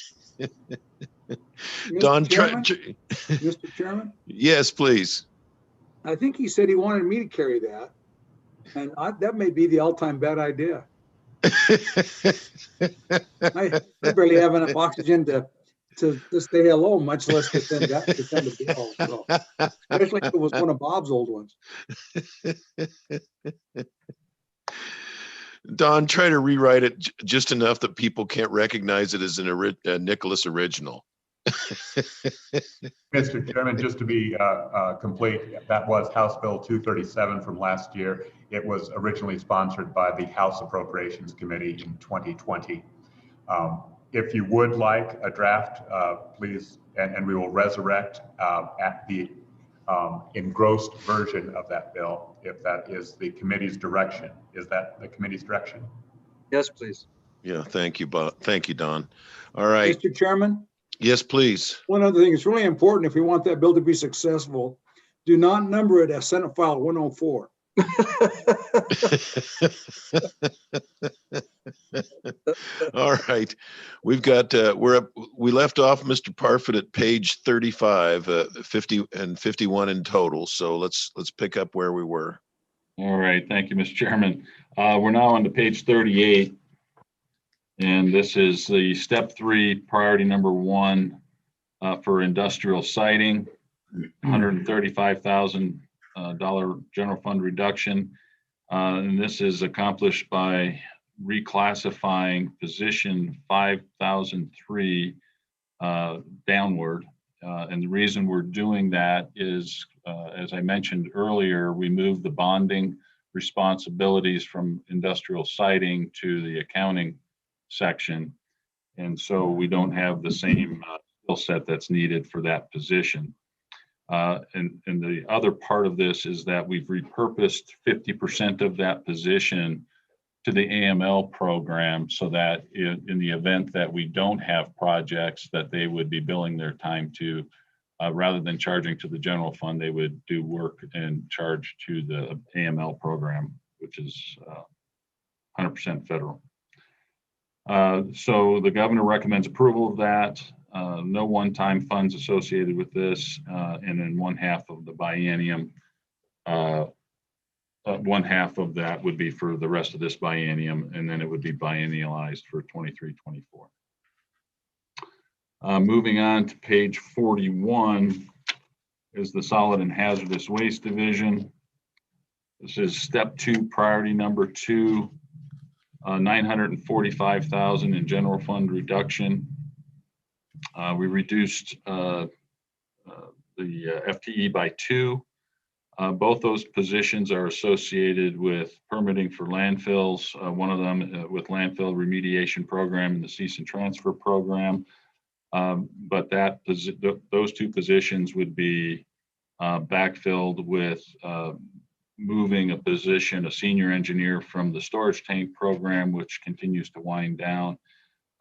L: Don,
N: Mr. Chairman?
L: Yes, please.
N: I think he said he wanted me to carry that. And that may be the all-time bad idea. I barely have enough oxygen to stay hello, much less defend the bill. So, especially if it was one of Bob's old ones.
L: Don, try to rewrite it just enough that people can't recognize it as a Nicholas original.
A: Mr. Chairman, just to be complete, that was House Bill 237 from last year. It was originally sponsored by the House Appropriations Committee in 2020. If you would like a draft, please, and we will resurrect at the engrossed version of that bill, if that is the committee's direction. Is that the committee's direction?
D: Yes, please.
L: Yeah, thank you, Bob. Thank you, Don. All right.
N: Mr. Chairman?
L: Yes, please.
N: One other thing, it's really important if we want that bill to be successful, do not number it as Senate File 104.
L: All right, we've got we left off Mr. Parfit at page 35, 50 and 51 in total. So let's pick up where we were.
T: All right, thank you, Mr. Chairman. We're now on to page 38, and this is the step 3, priority number 1 for industrial siting, $135,000 general fund reduction. And this is accomplished by reclassifying position 5003 downward. And the reason we're doing that is, as I mentioned earlier, we moved the bonding responsibilities from industrial siting to the accounting section. And so we don't have the same skill set that's needed for that position. And the other part of this is that we've repurposed 50% of that position to the AML program, so that in the event that we don't have projects that they would be billing their time to, rather than charging to the general fund, they would do work and charge to the AML program, which is 100% federal. So the governor recommends approval of that. No one-time funds associated with this, and then 1/2 of the biennium, 1/2 of that would be for the rest of this biennium, and then it would be biennialized for 23-24. Moving on to page 41 is the Solid and Hazardous Waste Division. This is step 2, priority number 2, $945,000 in general fund reduction. We reduced the FTE by 2. Both those positions are associated with permitting for landfills. One of them with landfill remediation program and the cease and transfer program. But those 2 positions would be backfilled with moving a position, a senior engineer from the storage tank program, which continues to wind down,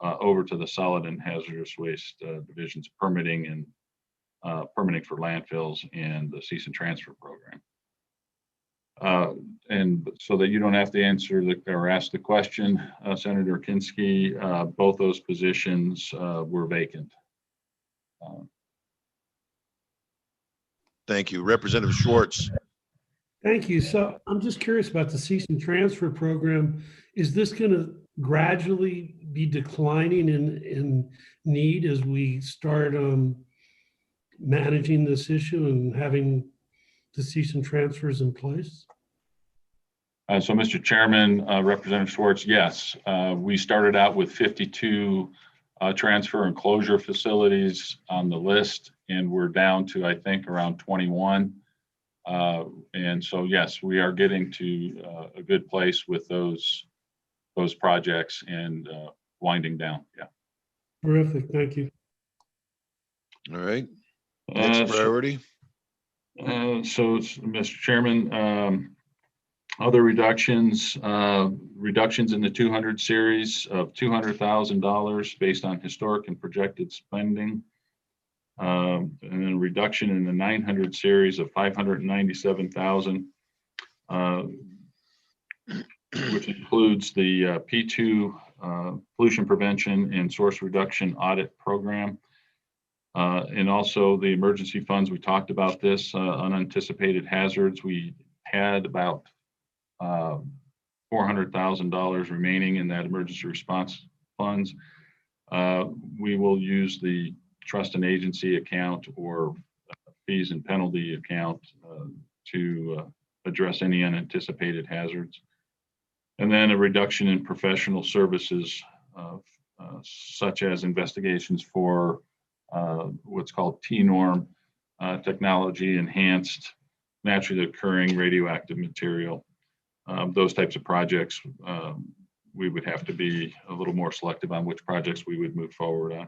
T: over to the solid and hazardous waste division's permitting and permitting for landfills and the cease and transfer program. And so that you don't have to answer or ask the question, Senator Kinski, both those positions were vacant.
J: Thank you. Representative Schwartz.
I: Thank you. So I'm just curious about the cease and transfer program. Is this going to gradually be declining in need as we start managing this issue and having the cease and transfers in place?
T: So, Mr. Chairman, Representative Schwartz, yes, we started out with 52 transfer and closure facilities on the list, and we're down to, I think, around 21. And so, yes, we are getting to a good place with those projects and winding down. Yeah.
I: Terrific. Thank you.
J: All right. Next priority.
T: So, Mr. Chairman, other reductions in the 200 series of $200,000 based on historic and projected spending. And then a reduction in the 900 series of $597,000, which includes the P2 pollution prevention and source reduction audit program. And also the emergency funds. We talked about this, unanticipated hazards. We had about $400,000 remaining in that emergency response funds. We will use the trust and agency account or fees and penalty account to address any unanticipated hazards. And then a reduction in professional services, such as investigations for what's called T-norm technology, enhanced naturally occurring radioactive material. Those types of projects, we would have to be a little more selective on which projects we would move forward on.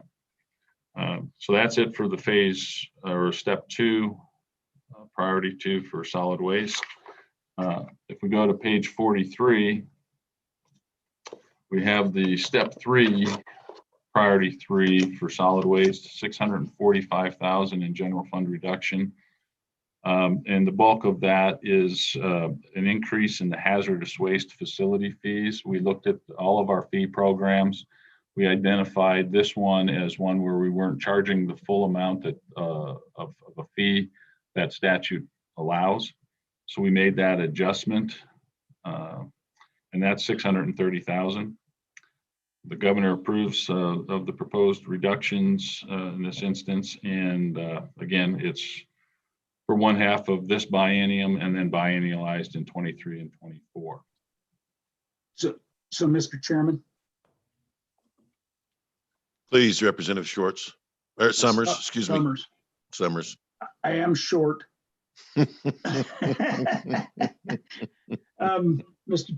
T: So that's it for the phase or step 2, priority 2 for solid waste. If we go to page 43, we have the step 3, priority 3 for solid waste, $645,000 in general fund reduction. And the bulk of that is an increase in the hazardous waste facility fees. We looked at all of our fee programs. We identified this one as one where we weren't charging the full amount that, of a fee that statute allows. So we made that adjustment, and that's $630,000. The governor approves of the proposed reductions in this instance, and again, it's for 1/2 of this biennium and then biennialized in 23 and 24.
M: Mr. Chairman.
J: Please, Representative Schwartz, or Summers,
M: Su-
J: excuse me.
M: Summers.
J: Summers.
M: I am short. Mr.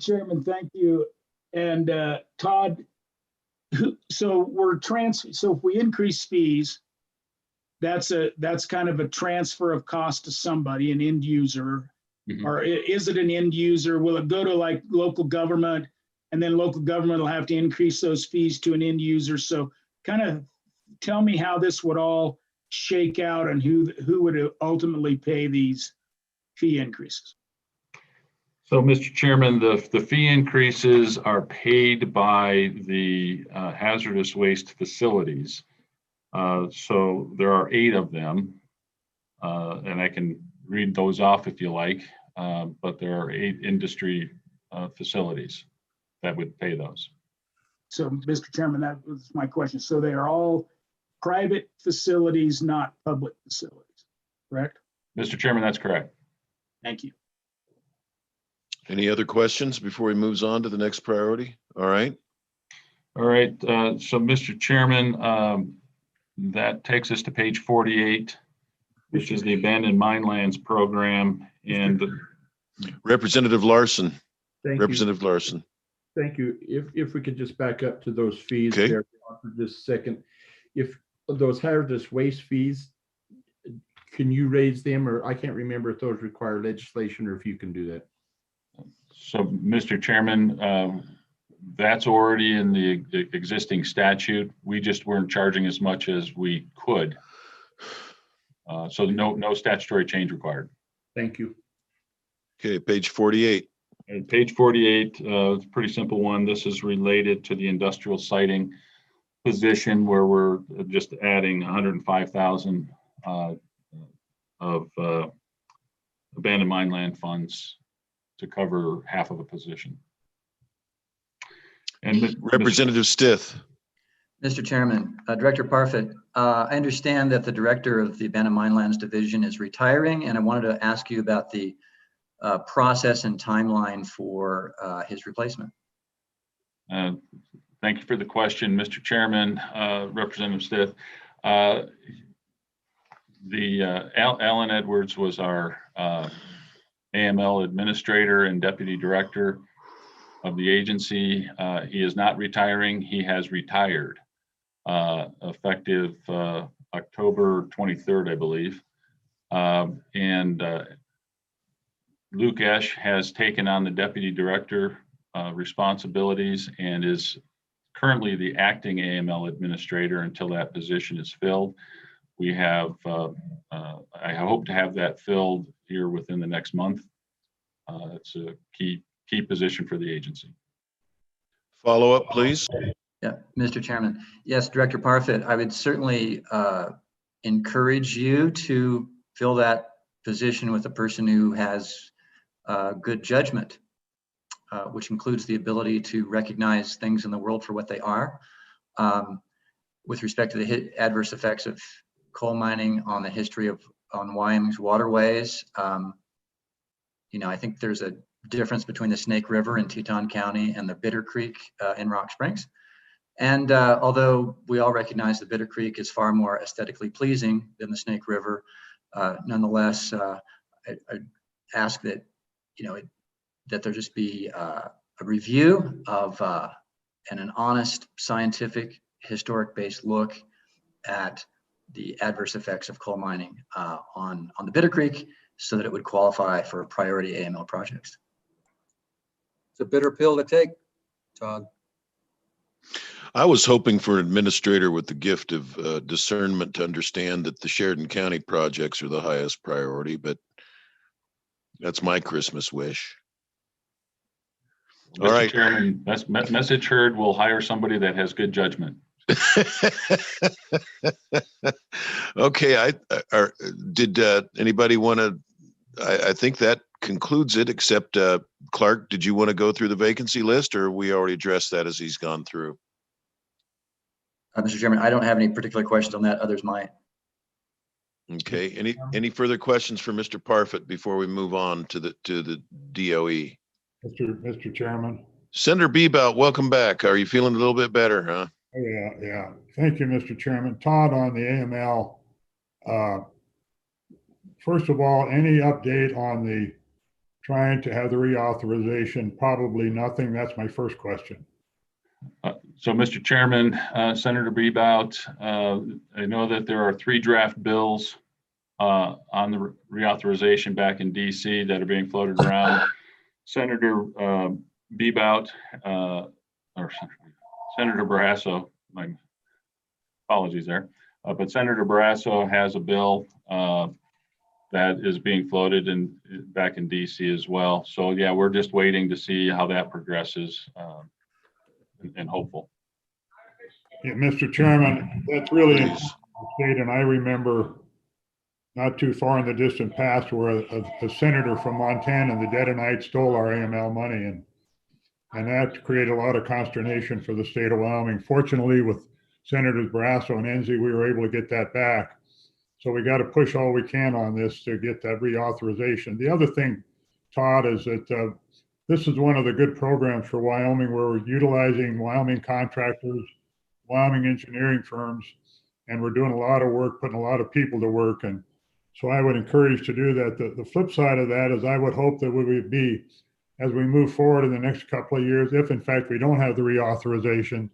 M: Chairman, thank you. And Todd, so if we increase fees, that's kind of a transfer of cost to somebody, an end user. Or is it an end user? Will it go to like local government, and then local government will have to increase those fees to an end user? So kind of tell me how this would all shake out and who would ultimately pay these fee increases.
T: So, Mr. Chairman, the fee increases are paid by the hazardous waste facilities. So there are 8 of them, and I can read those off if you like, but there are 8 industry facilities that would pay those.
M: So, Mr. Chairman, that was my question. So they are all private facilities, not public facilities, correct?
T: Mr. Chairman, that's correct.
M: Thank you.
J: Any other questions before he moves on to the next priority? All right.
T: All right. So, Mr. Chairman, that takes us to page 48, which is the Abandoned Mine Lands Program. And
J: Representative Larson.
C: Thank
J: Representative Larson.
C: Thank you. If we could just back up to those fees
J: Okay.
C: there for just a second. If those hazardous waste fees, can you raise them, or I can't remember if those require legislation or if you can do that.
T: so, Mr. Chairman, that's already in the existing statute. We just weren't charging as much as we could. So no statutory change required.
C: Thank you.
J: Okay, page 48.
T: And page 48, it's a pretty simple one. This is related to the industrial siting position where we're just adding 105,000 of abandoned mine land funds to cover half of a position. And
J: Representative Stith.
K: Mr. Chairman, Director Parfit, I understand that the director of the Abandoned Mine Lands Division is retiring, and I wanted to ask you about the process and timeline for his replacement.
T: Thank you for the question, Mr. Chairman, Representative Stith. Alan Edwards was our AML administrator and deputy director of the agency. He is not retiring. He has retired effective October 23rd, I believe. And Luke Esch has taken on the deputy director responsibilities and is currently the acting AML administrator until that position is filled. We have, I hope to have that filled here within the next month. It's a key position for the agency.
J: Follow up, please.
K: Yeah, Mr. Chairman. Yes, Director Parfit, I would certainly encourage you to fill that position with a person who has good judgment, which includes the ability to recognize things in the world for what they are. With respect to the adverse effects of coal mining on the history on Wyoming's waterways, I think there's a difference between the Snake River in Teton County and the Bitter Creek in Rock Springs. And although we all recognize the Bitter Creek is far more aesthetically pleasing than the Snake River, nonetheless, I ask that, that there just be a review of and an honest, scientific, historic-based look at the adverse effects of coal mining on the Bitter Creek so that it would qualify for priority AML projects.
N: It's a bitter pill to take, Todd.
J: I was hoping for an administrator with the gift of discernment to understand that the Sheridan County projects are the highest priority, but that's my Christmas wish.
T: Mr.
J: All right.
T: Chairman, that's message heard. We'll hire somebody that has good judgment.
J: Okay, did anybody want to, I think that concludes it, except Clark, did you want to go through the vacancy list, or we already addressed that as he's gone through?
K: Mr. Chairman, I don't have any particular questions on that. Others might.
J: Okay, any further questions for Mr. Parfit before we move on to the DOE?
B: Mr. Chairman.
J: Senator Bebout, welcome back. Are you feeling a little bit better, huh?
B: Oh, yeah, yeah. Thank you, Mr. Chairman. Todd, on the AML, first of all, any update on the trying to have the reauthorization? Probably nothing. That's my first question.
T: So, Mr. Chairman, Senator Bebout, I know that there are 3 draft bills on the reauthorization back in DC that are being floated around. Senator Bebout, or Senator Barrasso, my apologies there, but Senator Barrasso has a bill that is being floated back in DC as well. So yeah, we're just waiting to see how that progresses and hopeful.
B: Yeah, Mr. Chairman, that's really important to state, and I remember not too far in the distant past where a senator from Montana, the Deadenites, stole our AML money, and that created a lot of consternation for the state of Wyoming. Fortunately, with Senators Barrasso and Enzi, we were able to get that back. So we got to push all we can on this to get that reauthorization. The other thing, Todd, is that this is one of the good programs for Wyoming where we're utilizing Wyoming contractors, Wyoming engineering firms, and we're doing a lot of work, putting a lot of people to work. And so I would encourage to do that. The flip side of that is I would hope that we would be, as we move forward in the next couple of years, if in fact we don't have the reauthorization,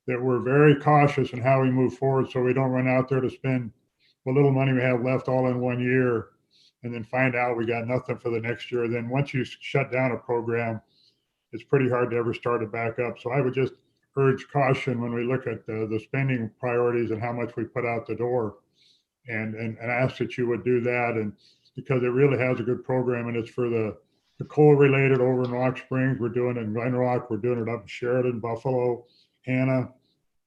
B: that we're very cautious in how we move forward so we don't run out there to spend what little money we have left all in one year and then find out we got nothing for the next year. Then once you shut down a program, it's pretty hard to ever start it back up. So I would just urge caution when we look at the spending priorities and how much we put out the door, and ask that you would do that. And because it really has a good program, and it's for the coal related over in Rock Springs. We're doing it in Glen Rock. We're doing it up in Sheridan, Buffalo, Hanna.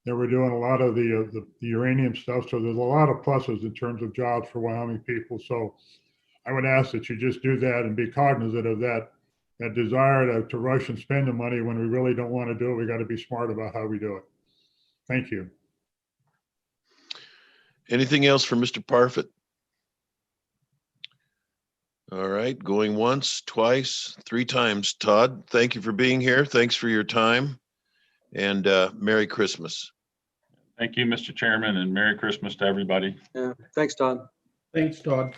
B: Then we're doing a lot of the uranium stuff. So there's a lot of pluses in terms of jobs for Wyoming people. So I would ask that you just do that and be cognizant of that desire to rush and spend the money when we really don't want to do it. We got to be smart about how we do it. Thank you.
J: Anything else for Mr. Parfit? All right, going once, twice, 3 times. Todd, thank you for being here. Thanks for your time, and Merry Christmas.
T: Thank you, Mr. Chairman, and Merry Christmas to everybody.
D: Yeah, thanks, Todd.
C: Thanks, Todd.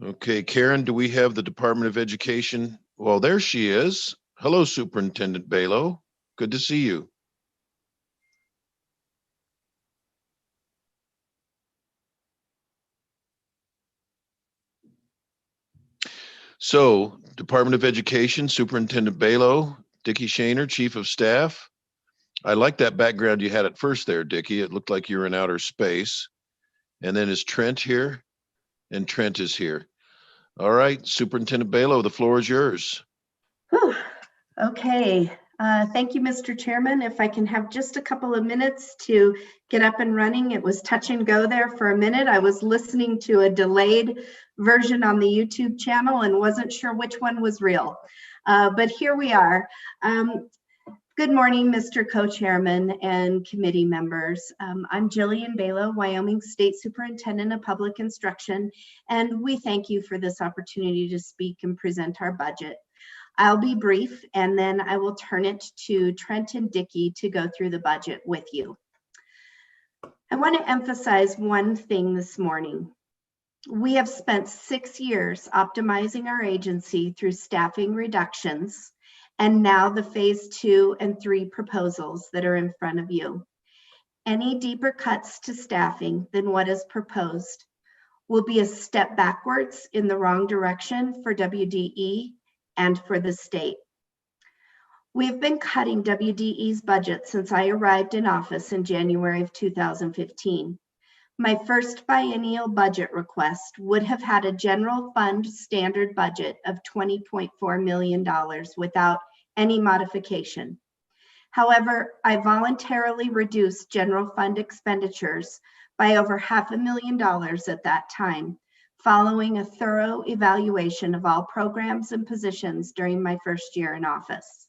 J: Okay, Karen, do we have the Department of Education? Well, there she is. Hello, Superintendent Balo. Good to see you. So, Department of Education, Superintendent Balo, Dickie Shaner, Chief of Staff. I like that background you had at first there, Dickie. It looked like you were in outer space. And then is Trent here? And Trent is here. All right, Superintendent Balo, the floor is yours.
E: Whew. Okay. Thank you, Mr. Chairman. If I can have just a couple of minutes to get up and running. It was touch and go there for a minute. I was listening to a delayed version on the YouTube channel and wasn't sure which one was real. But here we are. Good morning, Mr. Co-Chairman and committee members. I'm Jillian Balo, Wyoming State Superintendent of Public Instruction, and we thank you for this opportunity to speak and present our budget. I'll be brief, and then I will turn it to Trent and Dickie to go through the budget with you. I want to emphasize one thing this morning. We have spent 6 years optimizing our agency through staffing reductions, and now the phase 2 and 3 proposals that are in front of you. Any deeper cuts to staffing than what is proposed will be a step backwards in the wrong direction for WDE and for the state. We've been cutting WDE's budget since I arrived in office in January of 2015. My first biennial budget request would have had a general fund standard budget of $20.4 million without any modification. However, I voluntarily reduced general fund expenditures by over $500,000 at that time, following a thorough evaluation of all programs and positions during my first year in office.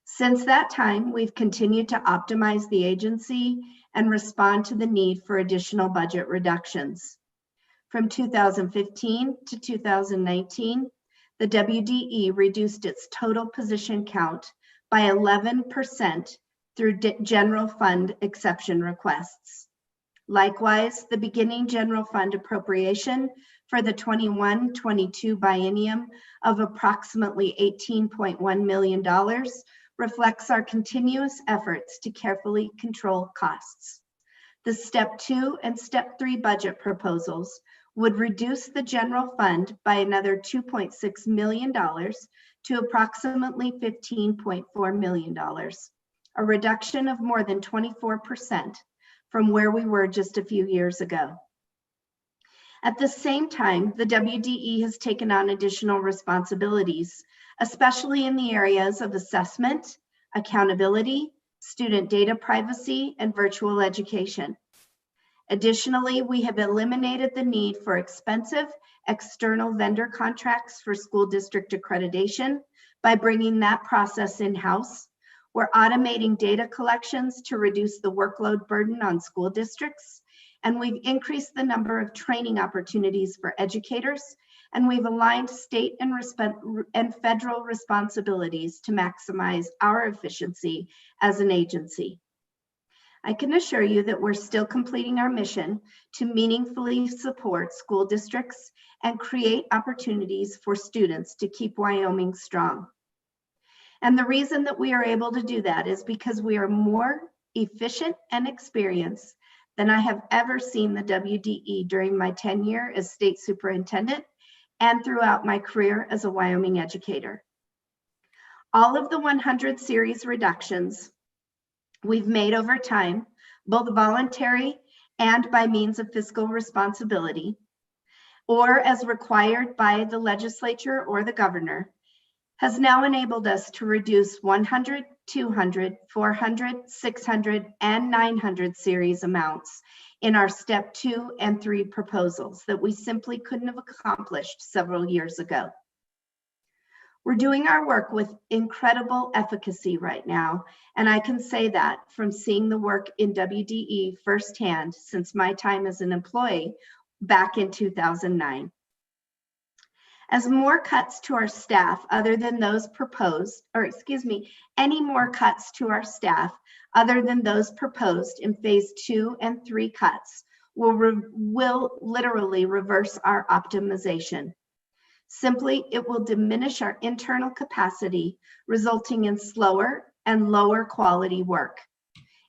E: Since that time, we've continued to optimize the agency and respond to the need for additional budget reductions. From 2015 to 2019, the WDE reduced its total position count by 11% through general fund exception requests. Likewise, the beginning general fund appropriation for the 21-22 biennium of approximately $18.1 million reflects our continuous efforts to carefully control costs. The Step 2 and Step 3 budget proposals would reduce the general fund by another $2.6 million to approximately $15.4 million, a reduction of more than 24% from where we were just a few years ago. At the same time, the WDE has taken on additional responsibilities, especially in the areas of assessment, accountability, student data privacy, and virtual education. Additionally, we have eliminated the need for expensive external vendor contracts for school district accreditation by bringing that process in-house. We're automating data collections to reduce the workload burden on school districts, and we've increased the number of training opportunities for educators, and we've aligned state and federal responsibilities to maximize our efficiency as an agency. I can assure you that we're still completing our mission to meaningfully support school districts and create opportunities for students to keep Wyoming strong. And the reason that we are able to do that is because we are more efficient and experienced than I have ever seen the WDE during my tenure as state superintendent and throughout my career as a Wyoming educator. All of the 100 series reductions we've made over time, both voluntary and by means of fiscal responsibility, or as required by the legislature or the governor, has now enabled us to reduce 100, 200, 400, 600, and 900 series amounts in our Step 2 and 3 proposals that we simply couldn't have accomplished several years ago. We're doing our work with incredible efficacy right now, and I can say that from seeing the work in WDE firsthand since my time as an employee back in 2009. As more cuts to our staff other than those proposed, any more cuts to our staff other than those proposed in phase 2 and 3 cuts will literally reverse our optimization. Simply, it will diminish our internal capacity, resulting in slower and lower quality work.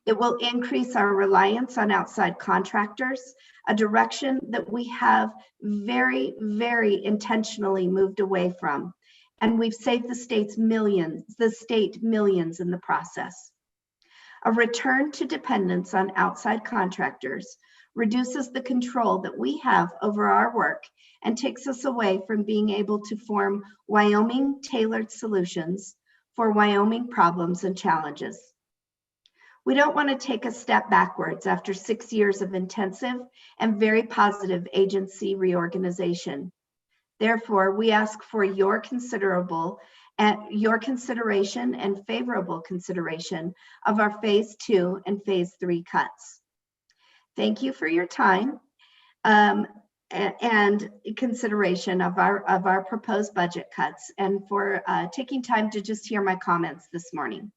E: It will increase our reliance on outside contractors, a direction that we have very, very intentionally moved away from. And we've saved the state millions in the process. A return to dependence on outside contractors reduces the control that we have over our work and takes us away from being able to form Wyoming tailored solutions for Wyoming problems and challenges. We don't want to take a step backwards after 6 years of intensive and very positive agency reorganization. Therefore, we ask for your consideration and favorable consideration of our phase 2 and phase 3 cuts. Thank you for your time and consideration of our proposed budget cuts, and for taking time to just hear my comments this morning.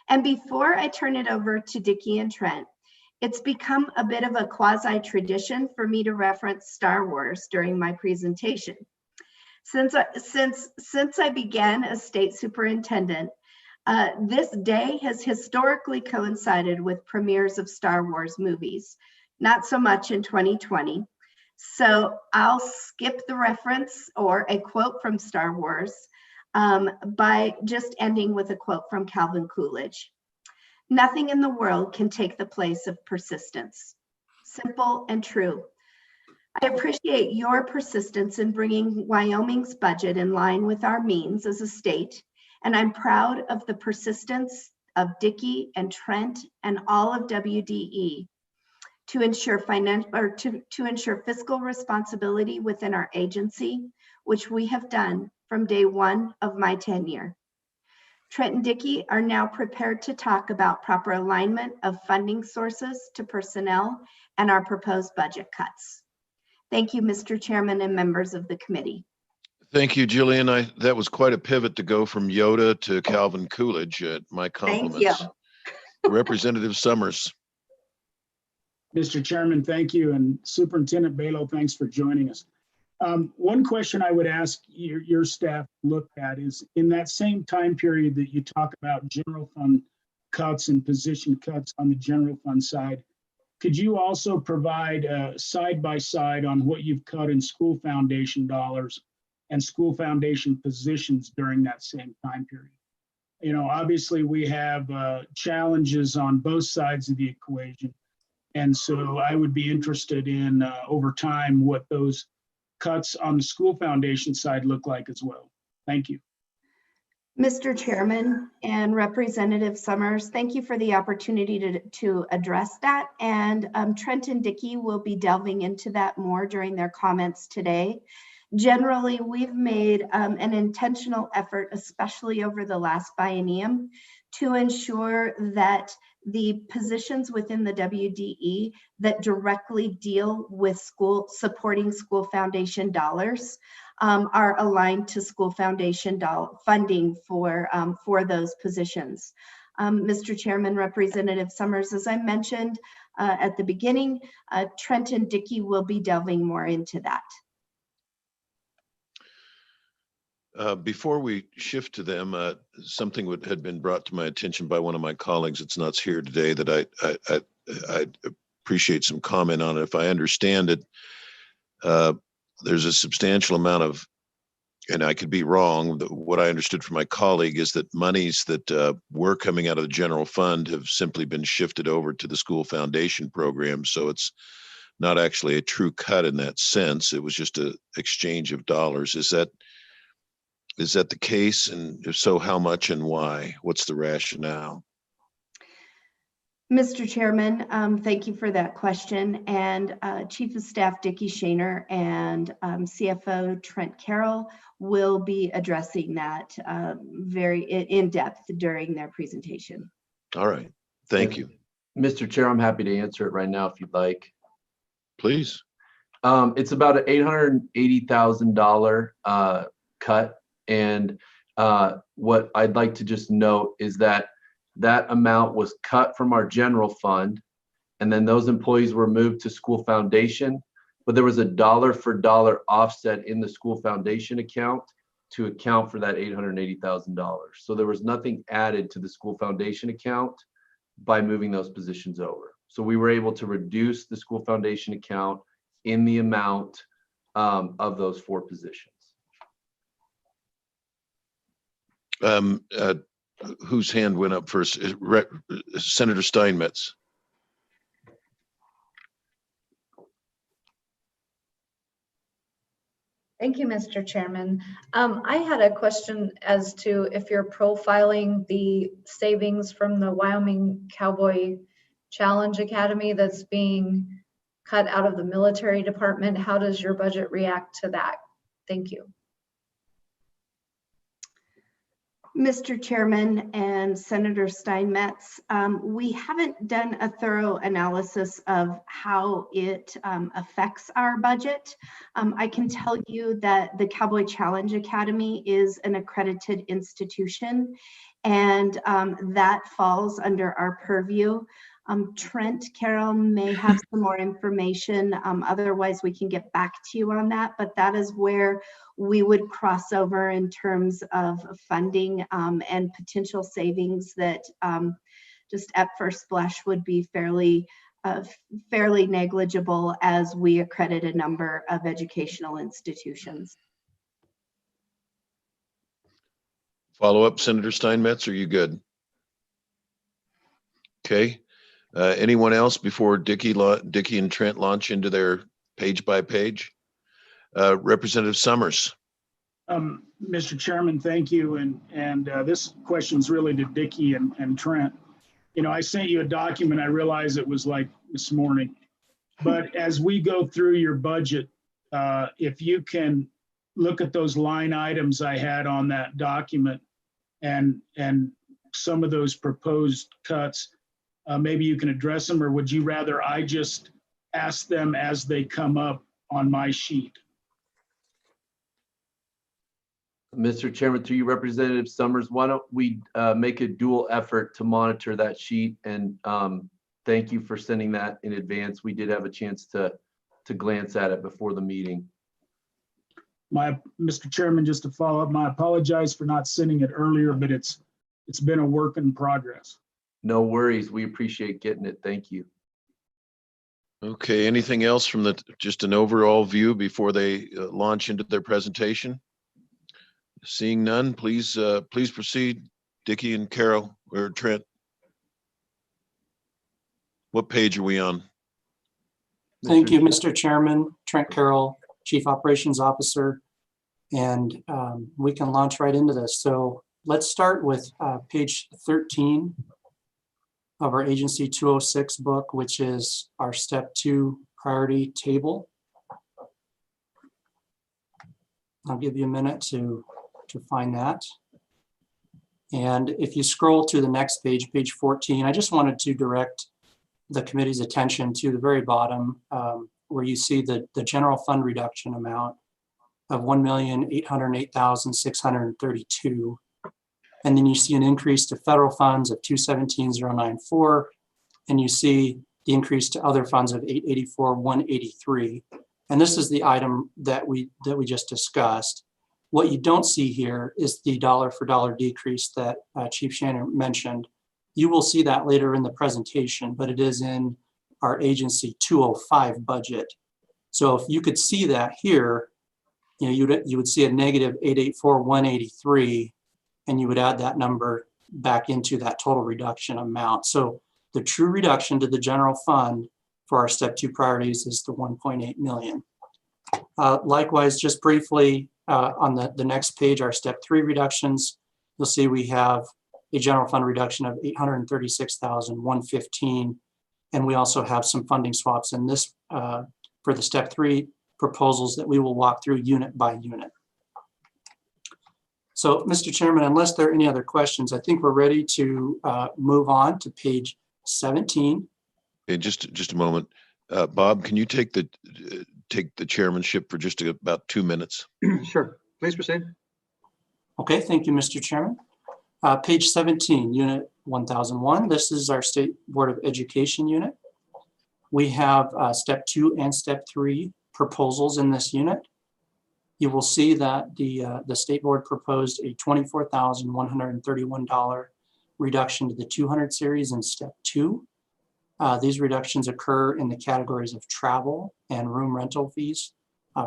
E: And before I turn it over to Dickie and Trent, it's become a bit of a quasi-tradition for me to reference Star Wars during my presentation. Since I began as state superintendent, this day has historically coincided with premieres of Star Wars movies, not so much in 2020. So I'll skip the reference or a quote from Star Wars by just ending with a quote from Calvin Coolidge. Nothing in the world can take the place of persistence. Simple and true. I appreciate your persistence in bringing Wyoming's budget in line with our means as a state, and I'm proud of the persistence of Dickie and Trent and all of WDE to ensure fiscal responsibility within our agency, which we have done from day one of my tenure. Trent and Dickie are now prepared to talk about proper alignment of funding sources to personnel and our proposed budget cuts. Thank you, Mr. Chairman and members of the committee.
J: Thank you, Jillian. That was quite a pivot to go from Yoda to Calvin Coolidge. My
E: Thank
J: compliments.
E: you.
J: Representative Summers.
M: Mr. Chairman, thank you. And Superintendent Balo, thanks for joining us. One question I would ask your staff to look at is in that same time period that you talk about general fund cuts and position cuts on the general fund side, could you also provide side by side on what you've cut in school foundation dollars and school foundation positions during that same time period? You know, obviously we have challenges on both sides of the equation. And so I would be interested in over time what those cuts on the school foundation side look like as well. Thank you.
E: Mr. Chairman and Representative Summers, thank you for the opportunity to address that. And Trent and Dickey will be delving into that more during their comments today. Generally, we've made an intentional effort, especially over the last biennium, to ensure that the positions within the WDE that directly deal with supporting school foundation dollars are aligned to school foundation funding for those positions. Mr. Chairman, Representative Summers, as I mentioned at the beginning, Trent and Dickey will be delving more into that.
J: Before we shift to them, something had been brought to my attention by one of my colleagues that's not here today that I appreciate some comment on it. If I understand it, there's a substantial amount of, and I could be wrong, what I understood from my colleague is that monies that were coming out of the general fund have simply been shifted over to the school foundation program. So it's not actually a true cut in that sense. It was just an exchange of dollars. Is that the case? And if so, how much and why? What's the rationale?
E: Mr. Chairman, thank you for that question. And Chief of Staff Dickey Shaner and CFO Trent Carroll will be addressing that very in depth during their presentation.
J: All right, thank you.
O: Mr. Chair, I'm happy to answer it right now if you'd like.
J: Please.
O: It's about an $880,000 cut. And what I'd like to just note is that that amount was cut from our general fund, and then those employees were moved to school foundation, but there was a dollar for dollar offset in the school foundation account to account for that $880,000. So there was nothing added to the school foundation account by moving those positions over. So we were able to reduce the school foundation account in the amount of those 4 positions.
J: Whose hand went up first? Senator Steinmetz.
V: Thank you, Mr. Chairman. I had a question as to if you're profiling the savings from the Wyoming Cowboy Challenge Academy that's being cut out of the military department. How does your budget react to that? Thank you.
E: Mr. Chairman and Senator Steinmetz, we haven't done a thorough analysis of how it affects our budget. I can tell you that the Cowboy Challenge Academy is an accredited institution, and that falls under our purview. Trent Carroll may have some more information. Otherwise, we can get back to you on that, but that is where we would cross over in terms of funding and potential savings that just at first blush would be fairly negligible as we accredit a number of educational institutions.
J: Follow up, Senator Steinmetz, are you good? Okay. Anyone else before Dickey and Trent launch into their page by page? Representative Summers.
M: Mr. Chairman, thank you. And this question is really to Dickey and Trent. You know, I sent you a document. I realize it was like this morning, but as we go through your budget, if you can look at those line items I had on that document and some of those proposed cuts, maybe you can address them, or would you rather I just ask them as they come up on my sheet?
O: Mr. Chairman, through you, Representative Summers, why don't we make a dual effort to monitor that sheet? And thank you for sending that in advance. We did have a chance to glance at it before the meeting.
M: Mr. Chairman, just to follow up, I apologize for not sending it earlier, but it's been a work in progress.
O: No worries. We appreciate getting it. Thank you.
J: Okay, anything else from just an overall view before they launch into their presentation? Seeing none, please proceed. Dickie and Carol or Trent. What page are we on?
H: Thank you, Mr. Chairman. Trent Carroll, Chief Operations Officer, and we can launch right into this. So let's start with page 13 of our Agency 206 book, which is our Step 2 priority table. I'll give you a minute to find that. And if you scroll to the next page, page 14, I just wanted to direct the committee's attention to the very bottom where you see the general fund reduction amount of $1,808,632. And then you see an increase to federal funds of $217,094. And you see the increase to other funds of $884,183. And this is the item that we just discussed. What you don't see here is the dollar for dollar decrease that Chief Shannon mentioned. You will see that later in the presentation, but it is in our Agency 205 budget. So if you could see that here, you would see a negative 884,183, and you would add that number back into that total reduction amount. So the true reduction to the general fund for our Step 2 priorities is the 1.8 million. Likewise, just briefly on the next page, our Step 3 reductions, you'll see we have a general fund reduction of 836,115. And we also have some funding swaps in this for the Step 3 proposals that we will walk through unit by unit. So, Mr. Chairman, unless there are any other questions, I think we're ready to move on to page 17.
J: Hey, just a moment. Bob, can you take the chairmanship for just about 2 minutes?
D: Sure, please proceed.
H: Okay, thank you, Mr. Chairman. Page 17, unit 1001. This is our State Board of Education unit. We have Step 2 and Step 3 proposals in this unit. You will see that the State Board proposed a $24,131 reduction to the 200 series in Step 2. These reductions occur in the categories of travel and room rental fees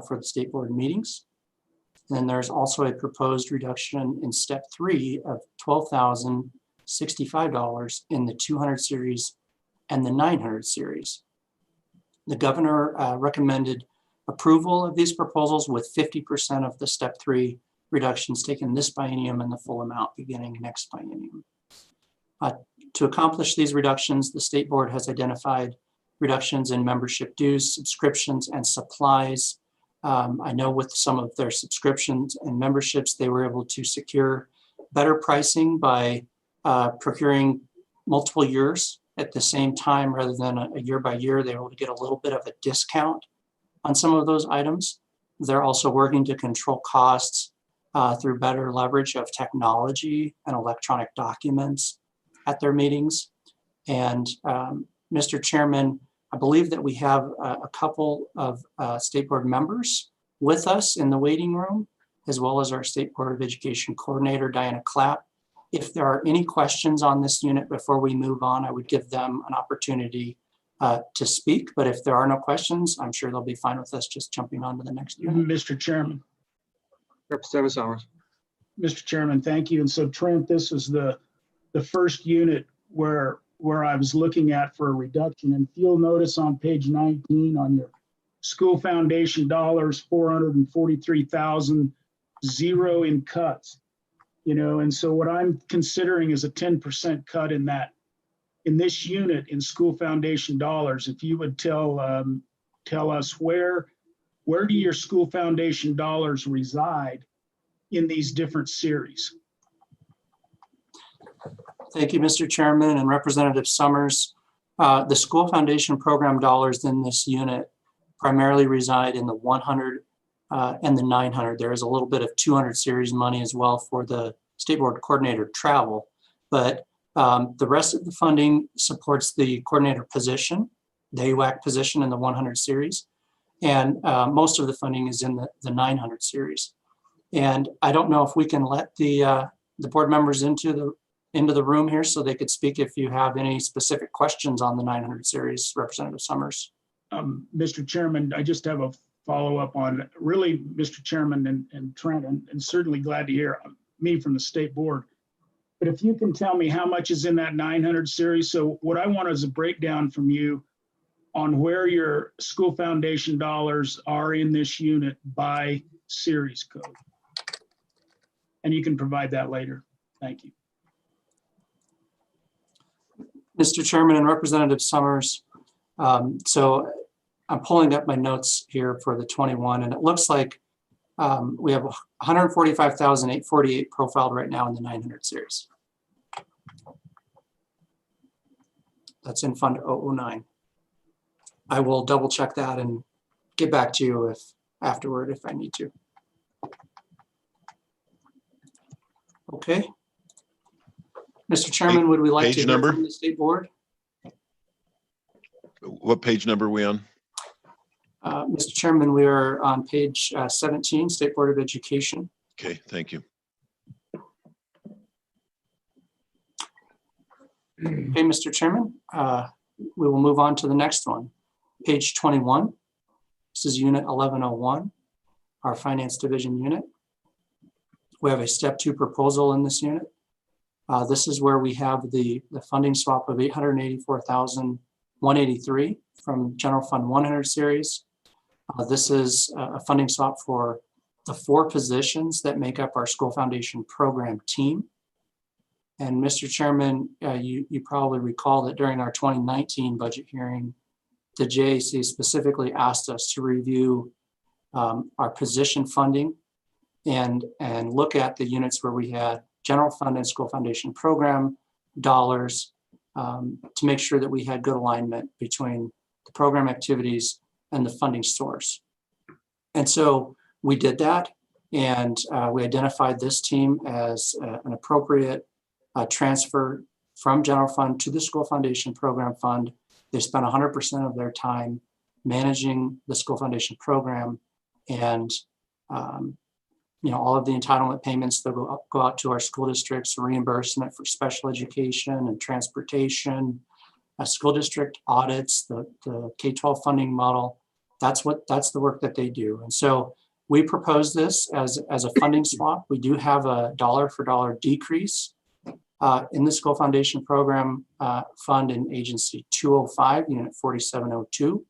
H: for the State Board meetings. Then there's also a proposed reduction in Step 3 of $12,065 in the 200 series and the 900 series. The governor recommended approval of these proposals with 50% of the Step 3 reductions taken this biennium and the full amount beginning next biennium. To accomplish these reductions, the State Board has identified reductions in membership dues, subscriptions, and supplies. I know with some of their subscriptions and memberships, they were able to secure better pricing by procuring multiple years at the same time rather than a year by year. They were able to get a little bit of a discount on some of those items. They're also working to control costs through better leverage of technology and electronic documents at their meetings. And Mr. Chairman, I believe that we have a couple of State Board members with us in the waiting room, as well as our State Board of Education Coordinator, Diana Clapp. If there are any questions on this unit before we move on, I would give them an opportunity to speak. But if there are no questions, I'm sure they'll be fine with us just jumping on to the next unit.
M: Mr. Chairman.
D: Representative Summers.
M: Mr. Chairman, thank you. And so Trent, this is the first unit where I was looking at for a reduction. And if you'll notice on page 19 on your school foundation dollars, 443,000, zero in cuts, and so what I'm considering is a 10% cut in this unit in school foundation dollars. If you would tell us where do your school foundation dollars reside in these different series?
H: Thank you, Mr. Chairman and Representative Summers. The school foundation program dollars in this unit primarily reside in the 100 and the 900. There is a little bit of 200 series money as well for the State Board coordinator travel, but the rest of the funding supports the coordinator position, the AWAC position in the 100 series, and most of the funding is in the 900 series. And I don't know if we can let the board members into the room here so they could speak if you have any specific questions on the 900 series, Representative Summers.
M: Mr. Chairman, I just have a follow-up on really, Mr. Chairman and Trent, and certainly glad to hear me from the state board. But if you can tell me how much is in that 900 series. So what I want is a breakdown from you on where your school foundation dollars are in this unit by series code. And you can provide that later. Thank you.
H: Mr. Chairman and Representative Summers, so I'm pulling up my notes here for the 21, and it looks like we have 145,848 profiled right now in the 900 series. That's in Fund 009. I will double check that and get back to you afterward if I need to. Okay. Mr. Chairman, would we like to hear from the state board?
J: What page number are we on?
H: Mr. Chairman, we are on page 17, State Board of Education.
J: Okay, thank you.
H: Okay, Mr. Chairman, we will move on to the next one. Page 21. This is Unit 1101, our Finance Division unit. We have a Step 2 proposal in this unit. This is where we have the funding swap of $884,183 from General Fund 100 series. This is a funding swap for the 4 positions that make up our school foundation program team. And Mr. Chairman, you probably recall that during our 2019 budget hearing, the JAC specifically asked us to review our position funding and look at the units where we had general fund and school foundation program dollars to make sure that we had good alignment between the program activities and the funding source. And so we did that, and we identified this team as an appropriate transfer from general fund to the school foundation program fund. They spent 100% of their time managing the school foundation program, and all of the entitlement payments that go out to our school districts, reimbursement for special education and transportation, school district audits, the K-12 funding model. That's the work that they do. And so we propose this as a funding swap. We do have a dollar for dollar decrease in the school foundation program fund in agency 205, unit 4702.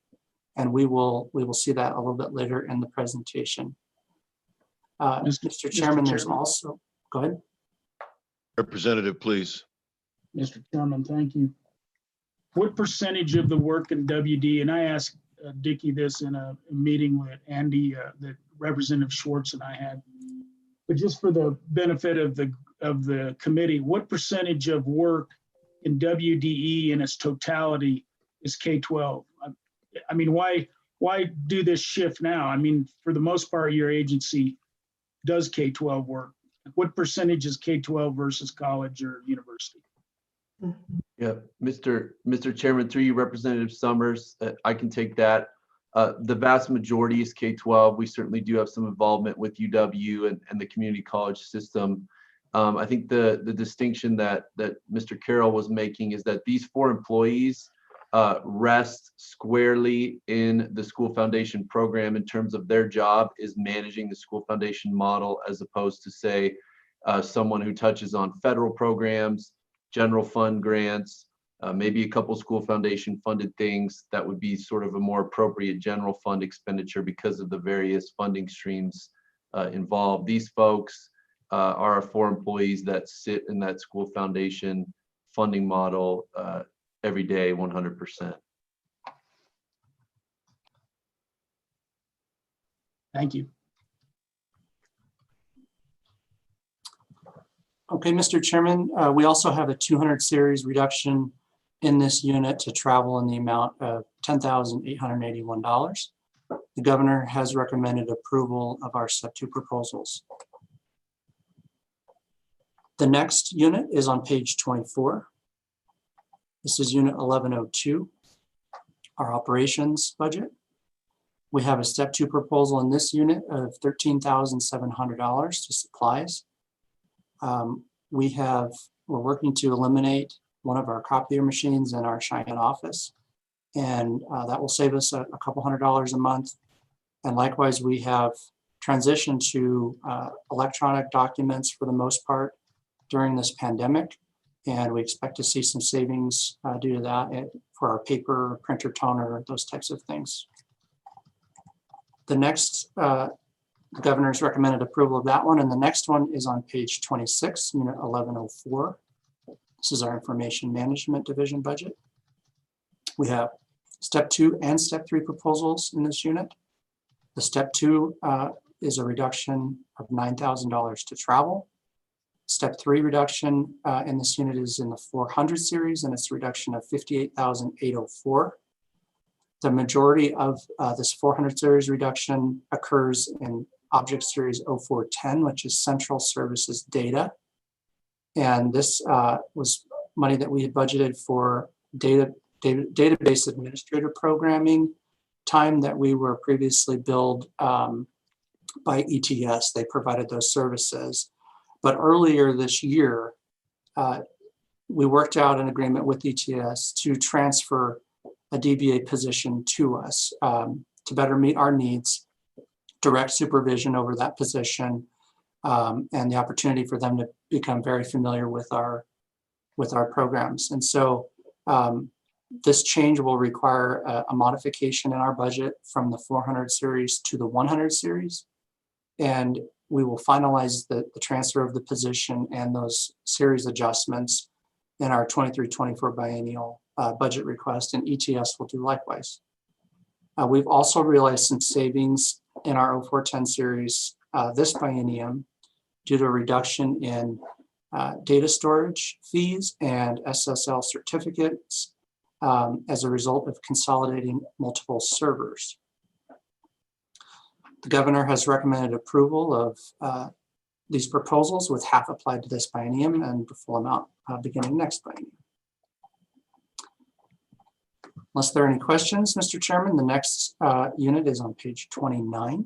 H: And we will see that a little bit later in the presentation. Mr. Chairman, there's also, go ahead.
J: Representative, please.
M: Mr. Chairman, thank you. What percentage of the work in WD, and I asked Dickie this in a meeting with Andy, that Representative Schwartz and I had, but just for the benefit of the committee, what percentage of work in WDE in its totality is K-12? I mean, why do this shift now? I mean, for the most part, your agency does K-12 work. What percentage is K-12 versus college or university?
O: Yeah, Mr. Chairman, through you, Representative Summers, I can take that. The vast majority is K-12. We certainly do have some involvement with UW and the community college system. I think the distinction that Mr. Carroll was making is that these 4 employees rest squarely in the school foundation program in terms of their job is managing the school foundation model, as opposed to, say, someone who touches on federal programs, general fund grants, maybe a couple school foundation funded things that would be sort of a more appropriate general fund expenditure because of the various funding streams involved. These folks are our 4 employees that sit in that school foundation funding model every day, 100%.
M: Thank you.
H: Okay, Mr. Chairman, we also have a 200 series reduction in this unit to travel in the amount of $10,881. The governor has recommended approval of our step 2 proposals. The next unit is on page 24. This is unit 1102, our operations budget. We have a step 2 proposal in this unit of $13,700 to supplies. We're working to eliminate one of our copier machines in our Cheyenne office, and that will save us a couple $100 a month. And likewise, we have transitioned to electronic documents for the most part during this pandemic, and we expect to see some savings due to that for our paper, printer, toner, those types of things. The next, the governor's recommended approval of that one, and the next one is on page 26, unit 1104. This is our information management division budget. We have step 2 and step 3 proposals in this unit. The step 2 is a reduction of $9,000 to travel. Step 3 reduction in this unit is in the 400 series, and it's a reduction of $58,804. The majority of this 400 series reduction occurs in object series 0410, which is central services data. And this was money that we had budgeted for database administrator programming, time that we were previously billed by ETS. They provided those services. But earlier this year, we worked out an agreement with ETS to transfer a DBA position to us to better meet our needs, direct supervision over that position, and the opportunity for them to become very familiar with our programs. And so this change will require a modification in our budget from the 400 series to the 100 series. And we will finalize the transfer of the position and those series adjustments in our 23-24 biennial budget request, and ETS will do likewise. We've also realized some savings in our 0410 series this biennium due to a reduction in data storage fees and SSL certificates as a result of consolidating multiple servers. The governor has recommended approval of these proposals with half applied to this biennium and the full amount beginning next biennium. Unless there are any questions, Mr. Chairman, the next unit is on page 29.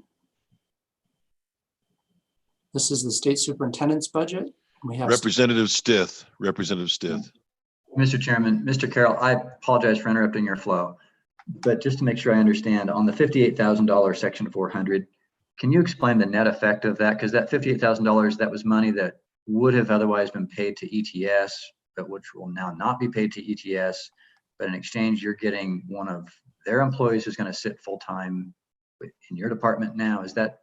H: This is the state superintendent's budget. We have
J: Representative Stith.
K: Mr. Chairman, Mr. Carroll, I apologize for interrupting your flow, but just to make sure I understand, on the $58,000 section 400, can you explain the net effect of that? Because that $58,000, that was money that would have otherwise been paid to ETS, but which will now not be paid to ETS. But in exchange, you're getting one of their employees who's going to sit full-time in your department now. Is that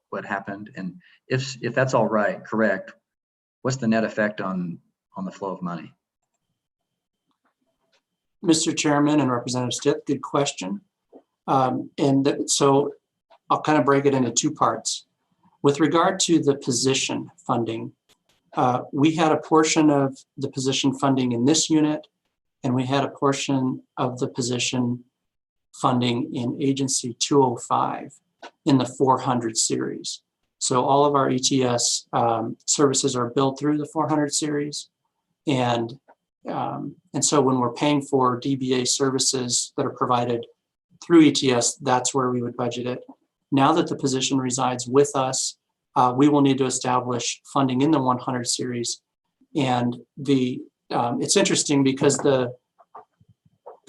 K: what happened? And if that's all right, correct, what's the net effect on the flow of money?
H: Mr. Chairman and Representative Stitt, good question. So I'll kind of break it into two parts. With regard to the position funding, we had a portion of the position funding in this unit, and we had a portion of the position funding in Agency 205 in the 400 series. So all of our ETS services are billed through the 400 series. And so when we're paying for DBA services that are provided through ETS, that's where we would budget it. Now that the position resides with us, we will need to establish funding in the 100 series. And it's interesting because the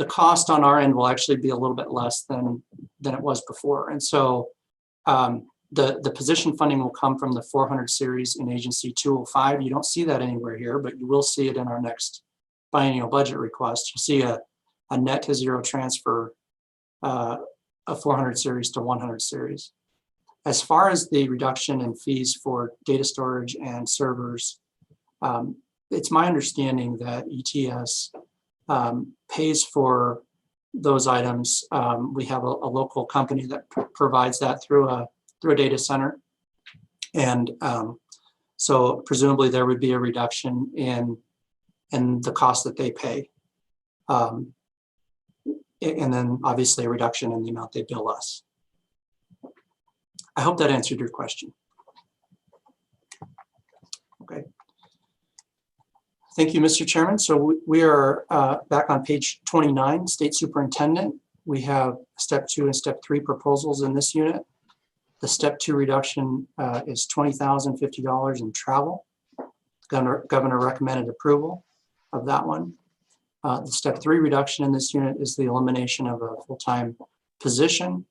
H: cost on our end will actually be a little bit less than it was before. And so the position funding will come from the 400 series in Agency 205. You don't see that anywhere here, but you will see it in our next biennial budget request. You'll see a net to zero transfer of 400 series to 100 series. As far as the reduction in fees for data storage and servers, it's my understanding that ETS pays for those items. We have a local company that provides that through a data center. And so presumably there would be a reduction in the cost that they pay. And then obviously a reduction in the amount they bill us. I hope that answered your question. Okay. Thank you, Mr. Chairman. So we are back on page 29, State Superintendent. We have step 2 and step 3 proposals in this unit. The step 2 reduction is $20,050 in travel. Governor recommended approval of that one. The step 3 reduction in this unit is the elimination of a full-time position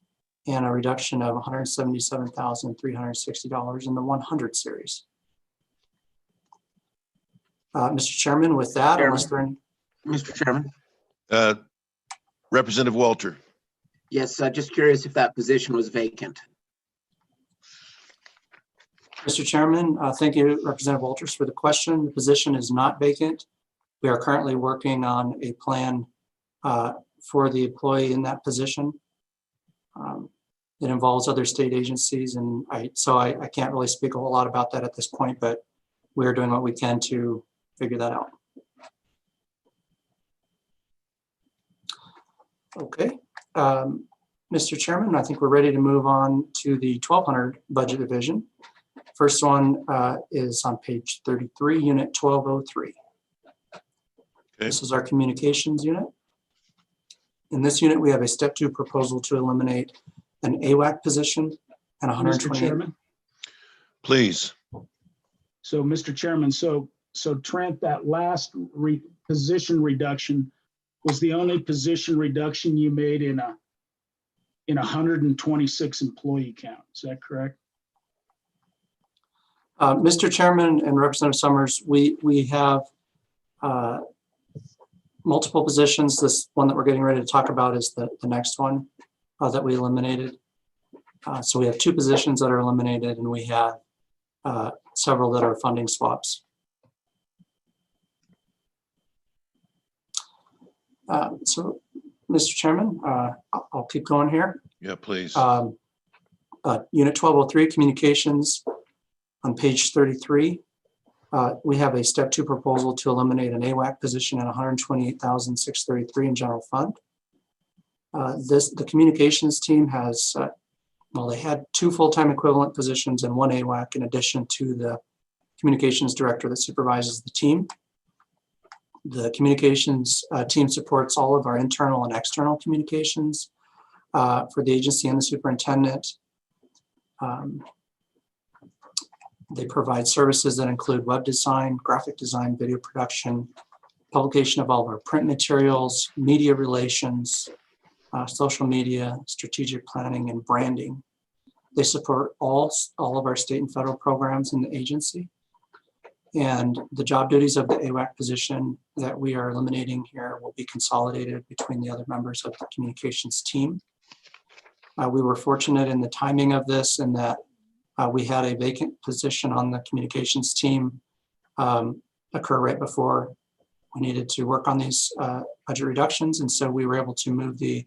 H: and a reduction of $177,360 in the 100 series. Mr. Chairman, with that, unless there are any.
P: Mr. Chairman.
J: Representative Walter.
P: Yes, just curious if that position was vacant.
H: Mr. Chairman, thank you, Representative Walters, for the question. The position is not vacant. We are currently working on a plan for the employee in that position. It involves other state agencies, and so I can't really speak a whole lot about that at this point, but we are doing what we can to figure that out. Okay, Mr. Chairman, I think we're ready to move on to the 1200 budget division. First one is on page 33, unit 1203. Okay. This is our communications unit. In this unit, we have a step 2 proposal to eliminate an AWAC position and 128.
M: Mr. Chairman.
J: Please.
M: So, Mr. Chairman, so Trent, that last position reduction was the only position reduction you made in a 126 employee count. Is that correct?
H: Mr. Chairman and Representative Summers, we have multiple positions. This one that we're getting ready to talk about is the next one that we eliminated. So we have 2 positions that are eliminated, and we have several that are funding swaps. So, Mr. Chairman, I'll keep going here.
J: Yeah, please.
H: Unit 1203, communications, on page 33. We have a step 2 proposal to eliminate an AWAC position at $128,633 in general fund. The communications team has, they had 2 full-time equivalent positions and 1 AWAC in addition to the communications director that supervises the team. The communications team supports all of our internal and external communications for the agency and the superintendent. They provide services that include web design, graphic design, video production, publication of all of our print materials, media relations, social media, strategic planning, and branding. They support all of our state and federal programs in the agency. And the job duties of the AWAC position that we are eliminating here will be consolidated between the other members of the communications team. We were fortunate in the timing of this in that we had a vacant position on the communications team occur right before we needed to work on these budget reductions. And so we were able to move the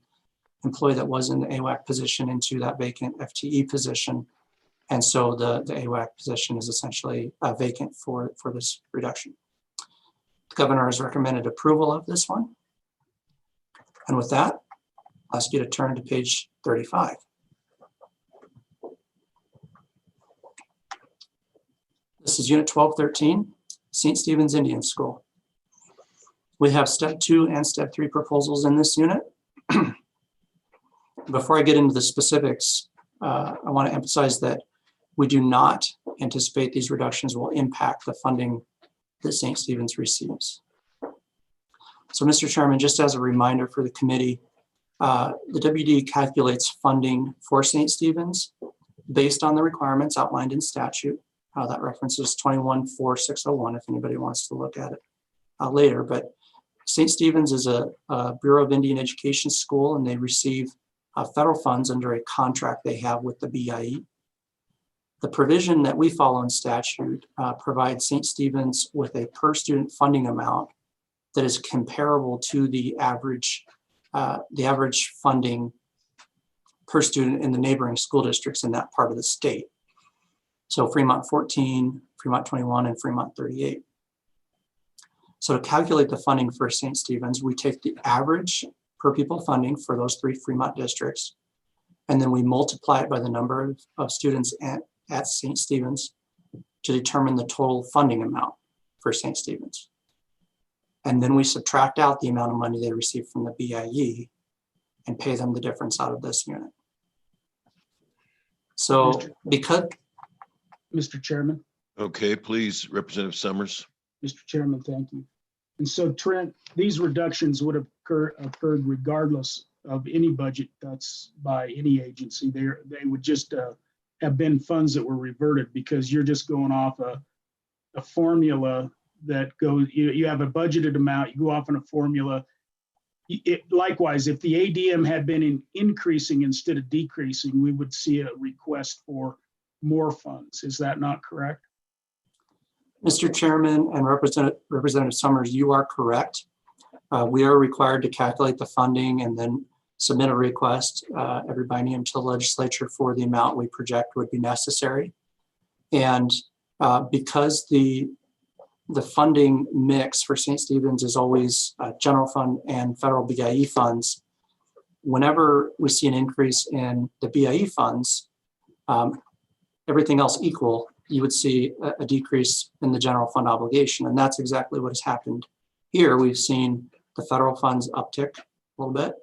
H: employee that was in the AWAC position into that vacant FTE position. And so the AWAC position is essentially vacant for this reduction. The governor has recommended approval of this one. And with that, I'll ask you to turn to page 35. This is unit 1213, St. Stephen's Indian School. We have step 2 and step 3 proposals in this unit. Before I get into the specifics, I want to emphasize that we do not anticipate these reductions will impact the funding that St. Stephen's receives. So, Mr. Chairman, just as a reminder for the committee, the WD calculates funding for St. Stephen's based on the requirements outlined in statute. That references 214601 if anybody wants to look at it later. But St. Stephen's is a Bureau of Indian Education school, and they receive federal funds under a contract they have with the BIE. The provision that we follow in statute provides St. Stephen's with a per student funding amount that is comparable to the average funding per student in the neighboring school districts in that part of the state. So Fremont 14, Fremont 21, and Fremont 38. So to calculate the funding for St. Stephen's, we take the average per pupil funding for those 3 Fremont districts, And then we multiply it by the number of students at St. Stephen's to determine the total funding amount for St. Stephen's. And then we subtract out the amount of money they receive from the BIE and pay them the difference out of this unit. So because...
M: Mr. Chairman.
J: Okay, please, Representative Summers.
M: Mr. Chairman, thank you. And so Trent, these reductions would have occurred regardless of any budget cuts by any agency. They would just have been funds that were reverted, because you're just going off a formula that goes, you have a budgeted amount, you go off on a formula. Likewise, if the ADM had been increasing instead of decreasing, we would see a request for more funds. Is that not correct?
H: Mr. Chairman and Representative Summers, you are correct. We are required to calculate the funding and then submit a request every biennium to the legislature for the amount we project would be necessary. And because the funding mix for St. Stephen's is always general fund and federal BIE funds, whenever we see an increase in the BIE funds, everything else equal, you would see a decrease in the general fund obligation. And that's exactly what has happened here. We've seen the federal funds uptick a little bit.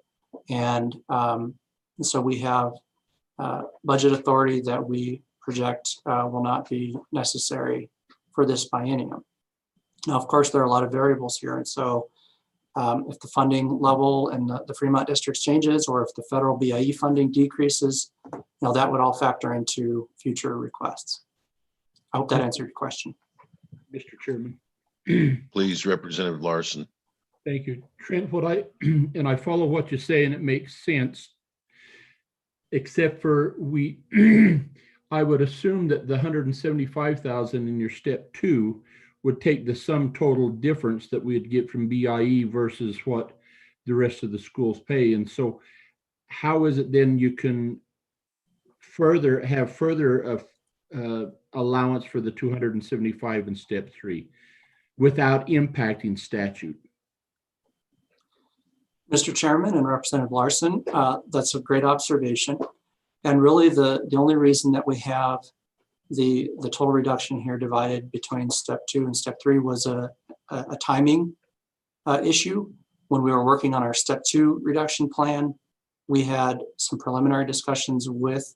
H: And so we have budget authority that we project will not be necessary for this biennium. Now, of course, there are a lot of variables here. And so if the funding level in the Fremont districts changes, or if the federal BIE funding decreases, that would all factor into future requests. I hope that answered your question.
C: Mr. Chairman.
J: Please, Representative Larson.
C: Thank you. Trent, and I follow what you say, and it makes sense, except for I would assume that the 175,000 in your step 2 would take the sum total difference that we'd get from BIE versus what the rest of the schools pay. And so how is it then you can have further allowance for the 275 in step 3 without impacting statute?
H: Mr. Chairman and Representative Larson, that's a great observation. And really the only reason that we have the total reduction here divided between step 2 and step 3 was a timing issue. When we were working on our step 2 reduction plan, we had some preliminary discussions with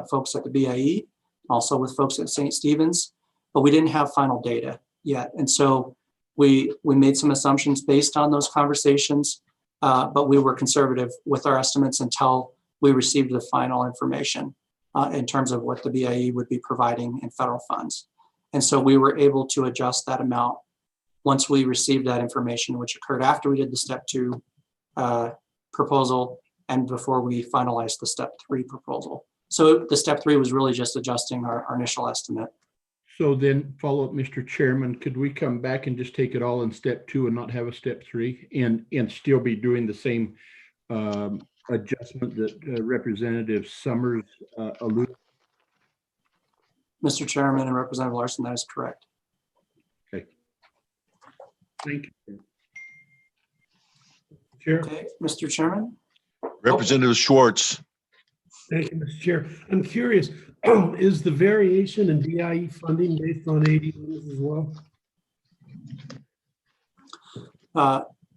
H: folks at the BIE, also with folks at St. Stephen's, but we didn't have final data yet. And so we made some assumptions based on those conversations, but we were conservative with our estimates until we received the final information in terms of what the BIE would be providing in federal funds. And so we were able to adjust that amount once we received that information, which occurred after we did the step 2 proposal and before we finalized the step 3 proposal. So the step 3 was really just adjusting our initial estimate.
C: So then follow up, Mr. Chairman, could we come back and just take it all in step 2 and not have a step 3 and still be doing the same adjustment that Representative Summers alluded?
H: Mr. Chairman and Representative Larson, that is correct.
C: Okay. Thank you.
I: Chair.
H: Okay, Mr. Chairman.
J: Representative Schwartz.
I: Thank you, Mr. Chair. I'm curious, is the variation in BIE funding based on ADMs as well?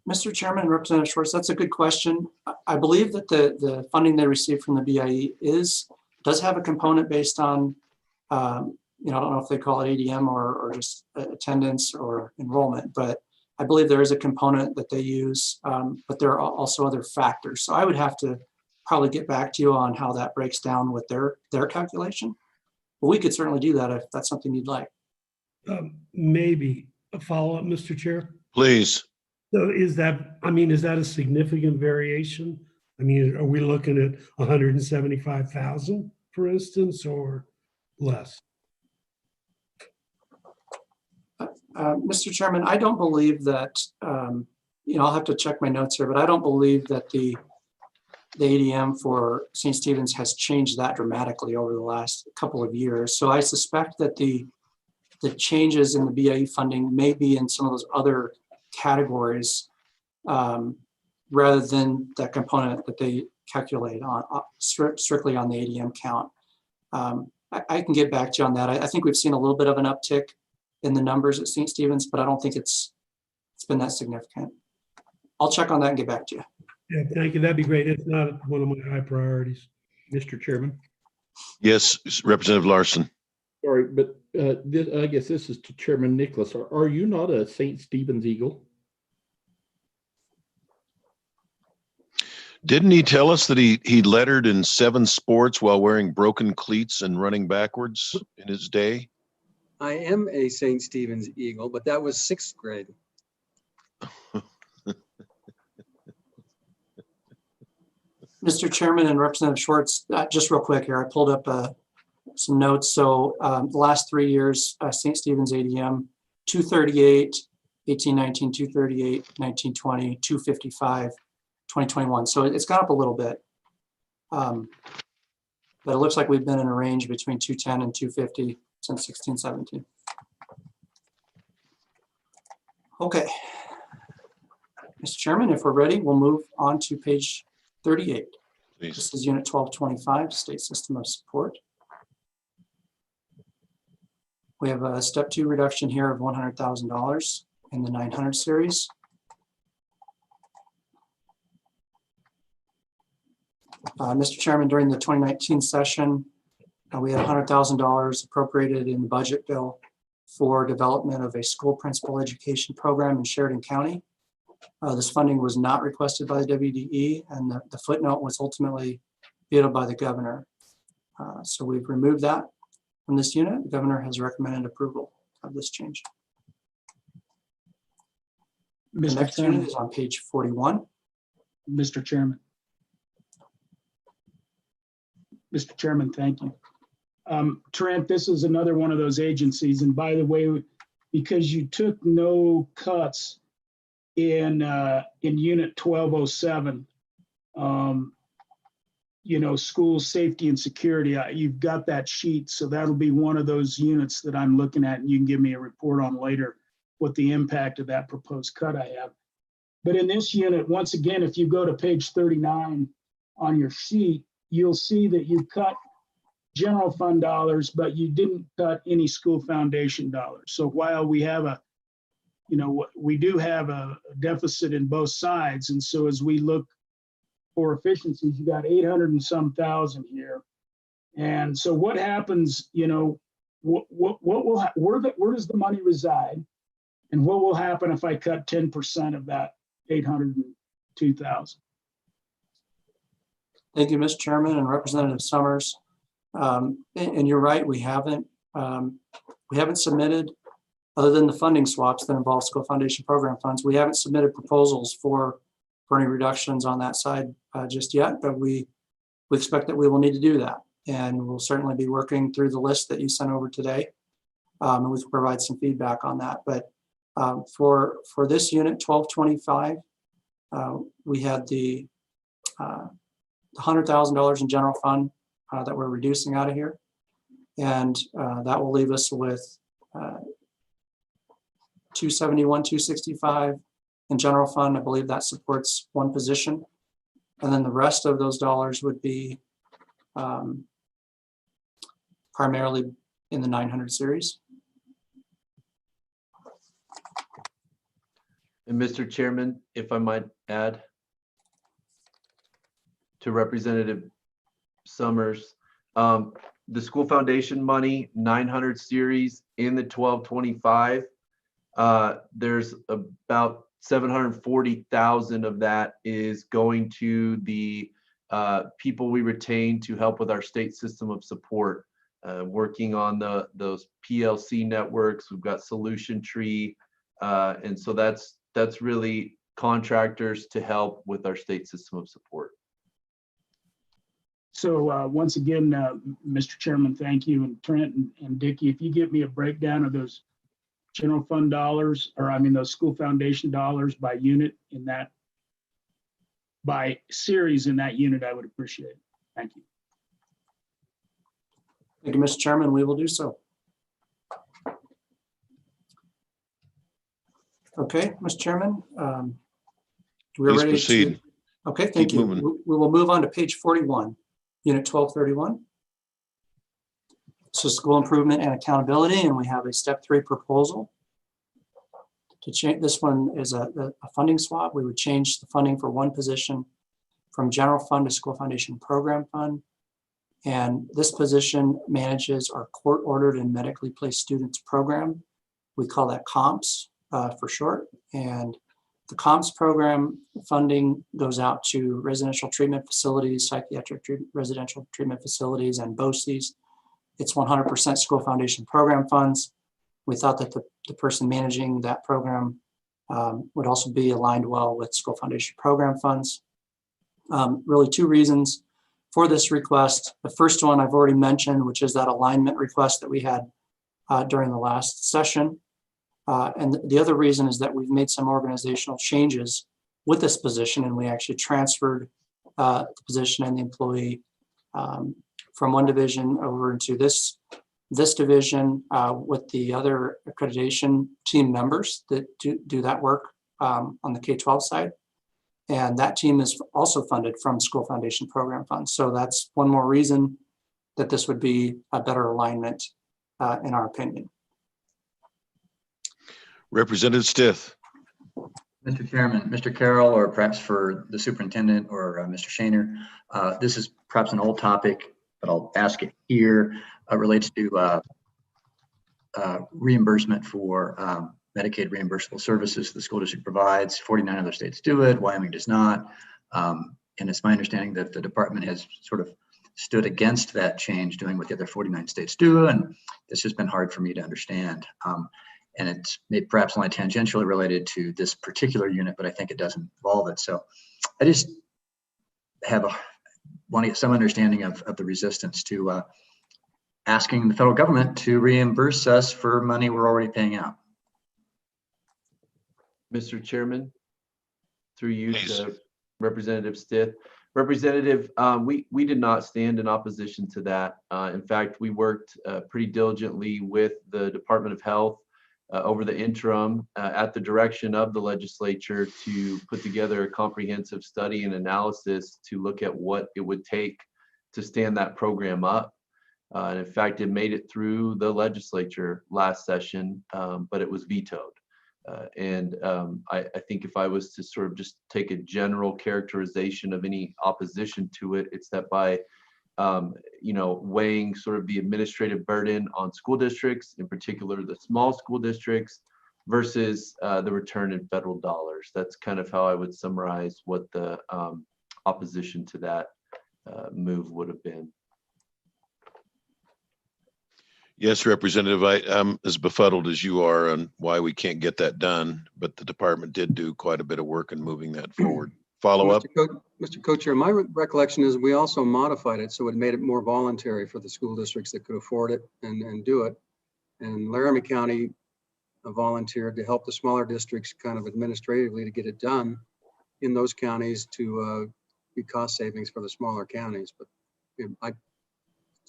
H: Mr. Chairman and Representative Schwartz, that's a good question. I believe that the funding they receive from the BIE does have a component based on, I don't know if they call it ADM or just attendance or enrollment, but I believe there is a component that they use, but there are also other factors. So I would have to probably get back to you on how that breaks down with their calculation. But we could certainly do that if that's something you'd like.
I: Maybe a follow-up, Mr. Chair.
J: Please.
I: So is that a significant variation? I mean, are we looking at 175,000, for instance, or less?
H: Mr. Chairman, I don't believe that, I'll have to check my notes here, but I don't believe that the ADM for St. Stephen's has changed that dramatically over the last couple of years. So I suspect that the changes in the BIE funding may be in some of those other categories rather than that component that they calculate on strictly on the ADM count. I can get back to you on that. I think we've seen a little bit of an uptick in the numbers at St. Stephen's, but I don't think it's been that significant. I'll check on that and get back to you.
I: Yeah, thank you. That'd be great. It's not one of my high priorities.
C: Mr. Chairman.
J: Yes, Representative Larson.
C: Sorry, but I guess this is to Chairman Nicholas. Are you not a St. Stephen's Eagle?
J: Didn't he tell us that he lettered in 7 sports while wearing broken cleats and running backwards in his day?
D: I am a St. Stephen's Eagle, but that was 6th grade.
H: Mr. Chairman and Representative Schwartz, just real quick here, I pulled up some notes. So the last 3 years, St. Stephen's ADM, 238, 1819, 238, 1920, 255, 2021. So it's gone up a little bit. But it looks like we've been in a range between 210 and 250 since 16, 17. Okay. Mr. Chairman, if we're ready, we'll move on to page 38.
J: Please.
H: This is Unit 1225, State System of Support. We have a step 2 reduction here of $100,000 in the 900 series. Mr. Chairman, during the 2019 session, we had $100,000 appropriated in the budget bill for development of a school principal education program in Sheridan County. This funding was not requested by the WDE, and the footnote was ultimately vetoed by the governor. So we've removed that from this unit. The governor has recommended approval of this change. The next unit is on page 41.
M: Mr. Chairman. Mr. Chairman, thank you. Trent, this is another one of those agencies. And by the way, because you took no cuts in Unit 1207, school safety and security, you've got that sheet. So that'll be one of those units that I'm looking at, and you can give me a report on later what the impact of that proposed cut I have. But in this unit, once again, if you go to page 39 on your sheet, you'll see that you cut general fund dollars, but you didn't cut any school foundation dollars. So while we have we do have a deficit in both sides. And so as we look for efficiencies, you got 800 and some thousand here. And so what happens, where does the money reside? And what will happen if I cut 10% of that 802,000?
H: Thank you, Mr. Chairman and Representative Summers. And you're right, we haven't submitted, other than the funding swaps that involve school foundation program funds, we haven't submitted proposals for any reductions on that side just yet, but we expect that we will need to do that. And we'll certainly be working through the list that you sent over today, and we can provide some feedback on that. But for this unit, 1225, we had the $100,000 in general fund that we're reducing out of here. And that will leave us with 271, 265 in general fund. I believe that supports one position. And then the rest of those dollars would be primarily in the 900 series.
O: And Mr. Chairman, if I might add to Representative Summers, the school foundation money 900 series in the 1225, there's about 740,000 of that is going to the people we retain to help with our state system of support, working on those PLC networks. We've got Solution Tree, and so that's really contractors to help with our state system of support.
M: So once again, Mr. Chairman, thank you. And Trent and Dickie, if you give me a breakdown of those general fund dollars, or I mean those school foundation dollars by unit in that, by series in that unit, I would appreciate it. Thank you.
H: Thank you, Mr. Chairman. We will do so. Okay, Mr. Chairman, we're
J: Please
H: ready
J: proceed.
H: Okay, thank
J: Keep
H: you.
J: moving.
H: We will move on to page 41, Unit 1231. So school improvement and accountability, and we have a step 3 proposal. To change, this one is a funding swap. We would change the funding for one position from general fund to school foundation program fund. And this position manages our court-ordered and medically placed students program. We call that COMPS for short. And the COMPS program funding goes out to residential treatment facilities, psychiatric residential treatment facilities, and BOCES. It's 100% school foundation program funds. We thought that the person managing that program would also be aligned well with school foundation program funds. Really 2 reasons for this request. The first one I've already mentioned, which is that alignment request that we had during the last session. And the other reason is that we've made some organizational changes with this position, and we actually transferred the position and the employee from one division over into this division with the other accreditation team members that do that work on the K-12 side. And that team is also funded from school foundation program funds. So that's one more reason that this would be a better alignment in our opinion.
J: Representative Stith.
K: Mr. Chairman, Mr. Carroll, or perhaps for the superintendent or Mr. Shaner, this is perhaps an old topic, but I'll ask it here. Relates to reimbursement for Medicaid reimbursable services the school district provides. 49 other states do it, Wyoming does not. And it's my understanding that the department has sort of stood against that change, doing what the other 49 states do. And this has been hard for me to understand. And it's perhaps only tangentially related to this particular unit, but I think it does involve it. So I just want to get some understanding of the resistance to asking the federal government to reimburse us for money we're already paying out.
O: Mr. Chairman, through you to Representative Stith. Representative, we did not stand in opposition to that. In fact, we worked pretty diligently with the Department of Health over the interim at the direction of the legislature to put together a comprehensive study and analysis to look at what it would take to stand that program up. And in fact, it made it through the legislature last session, but it was vetoed. I think if I was to sort of just take a general characterization of any opposition to it, it's that by weighing sort of the administrative burden on school districts, in particular the small school districts, versus the return in federal dollars. That's kind of how I would summarize what the opposition to that move would have been.
J: Yes, Representative, I'm as befuddled as you are on why we can't get that done, but the department did do quite a bit of work in moving that forward. Follow up?
D: Mr. Co-Chair, my recollection is we also modified it so it made it more voluntary for the school districts that could afford it and do it. And Laramie County volunteered to help the smaller districts kind of administratively to get it done in those counties to be cost savings for the smaller counties. But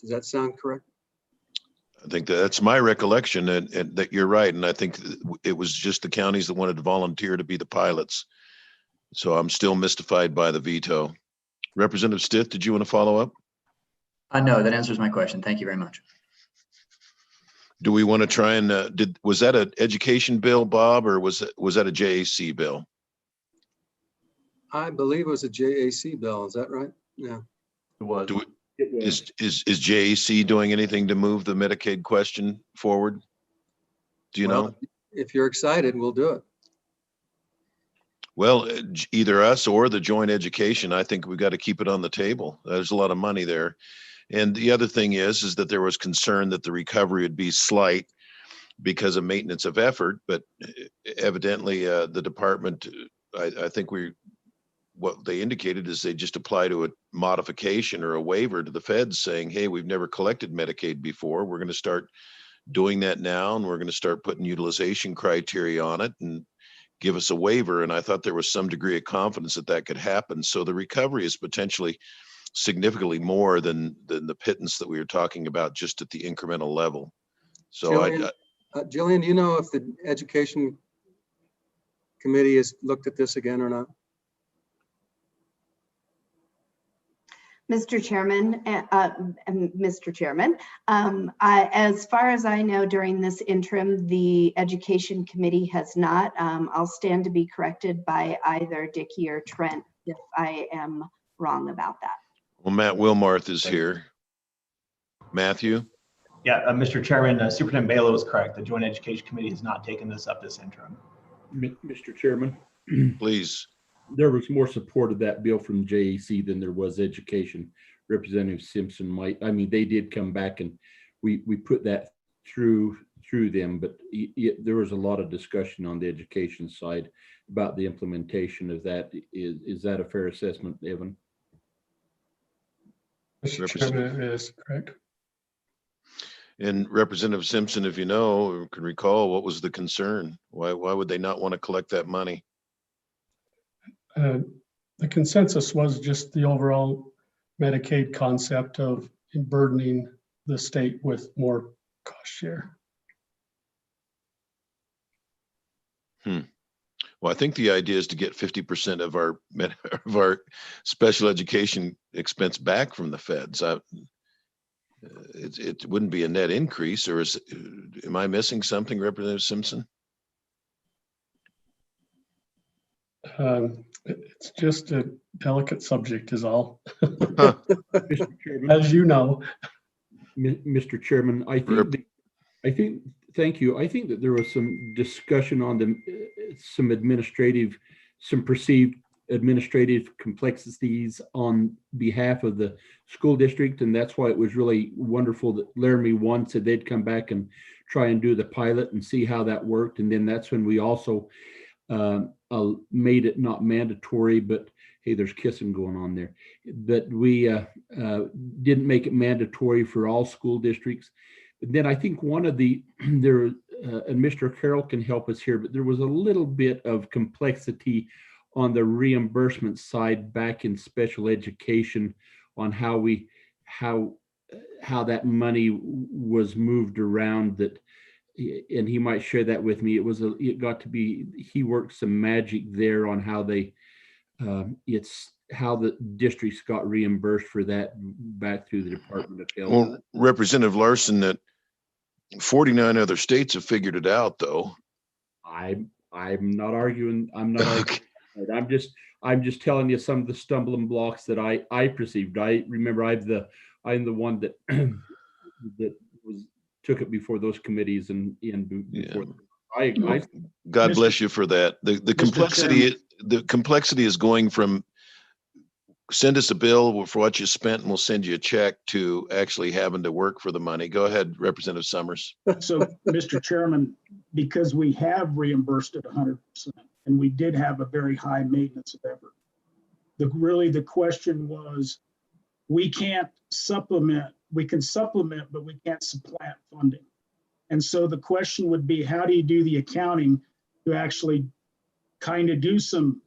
D: does that sound correct?
J: I think that's my recollection, and that you're right. And I think it was just the counties that wanted to volunteer to be the pilots. So I'm still mystified by the veto. Representative Stith, did you want to follow up?
K: No, that answers my question. Thank you very much.
J: Do we want to try and was that an education bill, Bob, or was that a JAC bill?
D: I believe it was a JAC bill. Is that right? Yeah.
O: It was.
J: Is JAC doing anything to move the Medicaid question forward? Do you know?
D: If you're excited, we'll do it.
J: Well, either us or the joint education, I think we've got to keep it on the table. There's a lot of money there. And the other thing is that there was concern that the recovery would be slight because of maintenance of effort, but evidently the department, I think what they indicated is they just apply to a modification or a waiver to the feds saying, hey, we've never collected Medicaid before. We're going to start doing that now, and we're going to start putting utilization criteria on it and give us a waiver. And I thought there was some degree of confidence that that could happen. So the recovery is potentially significantly more than the pittance that we were talking about just at the incremental level. So
D: Jillian, do you know if the education committee has looked at this again or not?
E: Mr. Chairman, as far as I know, during this interim, the Education Committee has not. I'll stand to be corrected by either Dickie or Trent if I am wrong about that.
J: Well, Matt Wilmarth is here. Matthew?
Q: Yeah, Mr. Chairman, Superintendent Balo is correct. The Joint Education Committee has not taken this up this interim.
C: Mr. Chairman.
J: Please.
C: There was more support of that bill from JAC than there was education. Representative Simpson they did come back and we put that through them, but there was a lot of discussion on the education side about the implementation of that. Is that a fair assessment, Evan?
S: Mr. Chairman, it is correct.
J: And Representative Simpson, if you know or can recall, what was the concern? Why would they not want to collect that money?
S: The consensus was just the overall Medicaid concept of burdening the state with more cost share.
J: Well, I think the idea is to get 50% of our special education expense back from the feds. It wouldn't be a net increase, or am I missing something, Representative Simpson?
S: It's just a delicate subject is all.
C: Mr. Chairman,
S: as you know.
C: Mr. Chairman, thank you. I think that there was some discussion on some perceived administrative complexities on behalf of the school district. And that's why it was really wonderful that Laramie One said they'd come back and try and do the pilot and see how that worked. And then that's when we also made it not mandatory, but hey, there's kissing going on there. But we didn't make it mandatory for all school districts. And then I think one of and Mr. Carroll can help us here, but there was a little bit of complexity on the reimbursement side back in special education on how that money was moved around, that, and he might share that with me. He worked some magic there on how how the districts got reimbursed for that back through the Department of Health.
J: Well, Representative Larson, that 49 other states have figured it out, though.
C: I'm not arguing. I'm not arguing. I'm just telling you some of the stumbling blocks that I perceived. I remember I'm the one that took it before those committees and before.
J: Yeah. God bless you for that. The complexity is going from send us a bill for what you spent and we'll send you a check to actually having to work for the money. Go ahead, Representative Summers.
M: So, Mr. Chairman, because we have reimbursed it 100%, and we did have a very high maintenance of effort. The question was, we can't supplement, we can supplement, but we can't supplant funding. And so the question would be, how do you do the accounting to actually kind of do some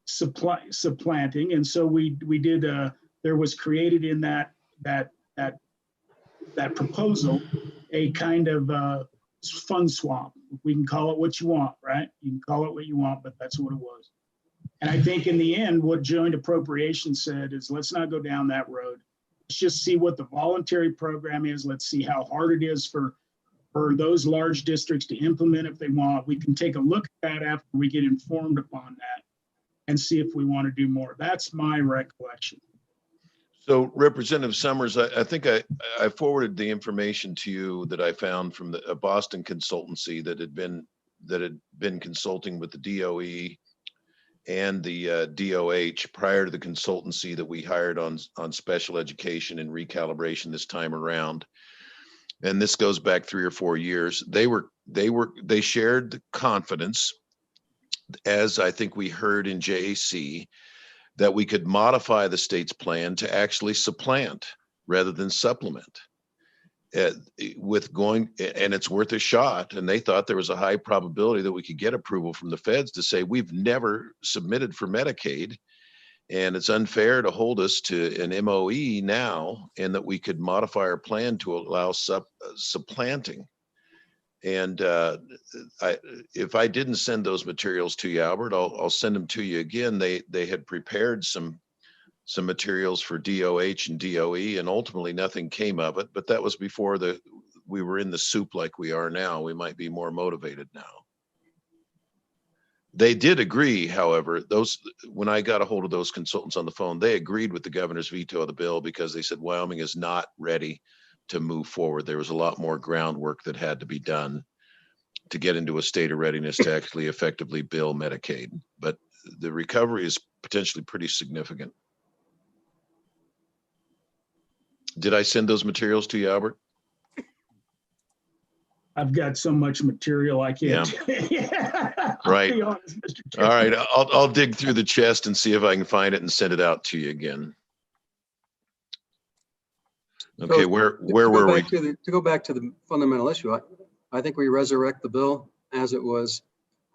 M: supplanting? And so we did, there was created in that proposal a kind of fund swap. We can call it what you want, right? You can call it what you want, but that's what it was. And I think in the end, what joint appropriations said is, let's not go down that road. Let's just see what the voluntary program is. Let's see how hard it is for those large districts to implement if they want. We can take a look at that after we get informed upon that and see if we want to do more. That's my recollection.
J: So Representative Summers, I think I forwarded the information to you that I found from a Boston consultancy that had been consulting with the DOE and the DOH prior to the consultancy that we hired on special education and recalibration this time around. And this goes back 3 or 4 years. They shared the confidence, as I think we heard in JAC, that we could modify the state's plan to actually supplant rather than supplement. And it's worth a shot. And they thought there was a high probability that we could get approval from the feds to say, we've never submitted for Medicaid, and it's unfair to hold us to an MOE now, and that we could modify our plan to allow supplanting. And if I didn't send those materials to you, Albert, I'll send them to you again. They had prepared some some materials for DOH and DOE, and ultimately nothing came of it. But that was before we were in the soup like we are now. We might be more motivated now. They did agree, however, when I got a hold of those consultants on the phone, they agreed with the governor's veto of the bill because they said Wyoming is not ready to move forward. There was a lot more groundwork that had to be done to get into a state of readiness to actually effectively bill Medicaid. But the recovery is potentially pretty significant. Did I send those materials to you, Albert?
M: I've got so much material I can't.
J: Right.
M: I'll be honest, Mr.
J: All
M: Chairman.
J: right. I'll dig through the chest and see if I can find it and send it out to you again. Okay,
D: So,
J: where were we?
D: To go back to the fundamental issue, I think we resurrect the bill as it was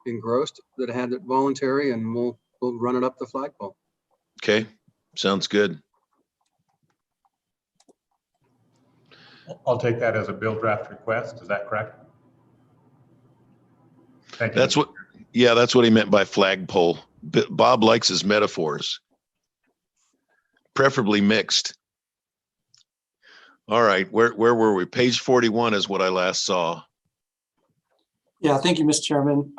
D: engrossed, that had it voluntary, and we'll run it up the flagpole.
J: Okay, sounds good.
A: I'll take that as a bill draft request. Is that correct? Thank you.
J: That's what he meant by flagpole. Bob likes his metaphors, preferably mixed. All right, where were we? Page 41 is what I last saw.
H: Yeah, thank you, Mr. Chairman.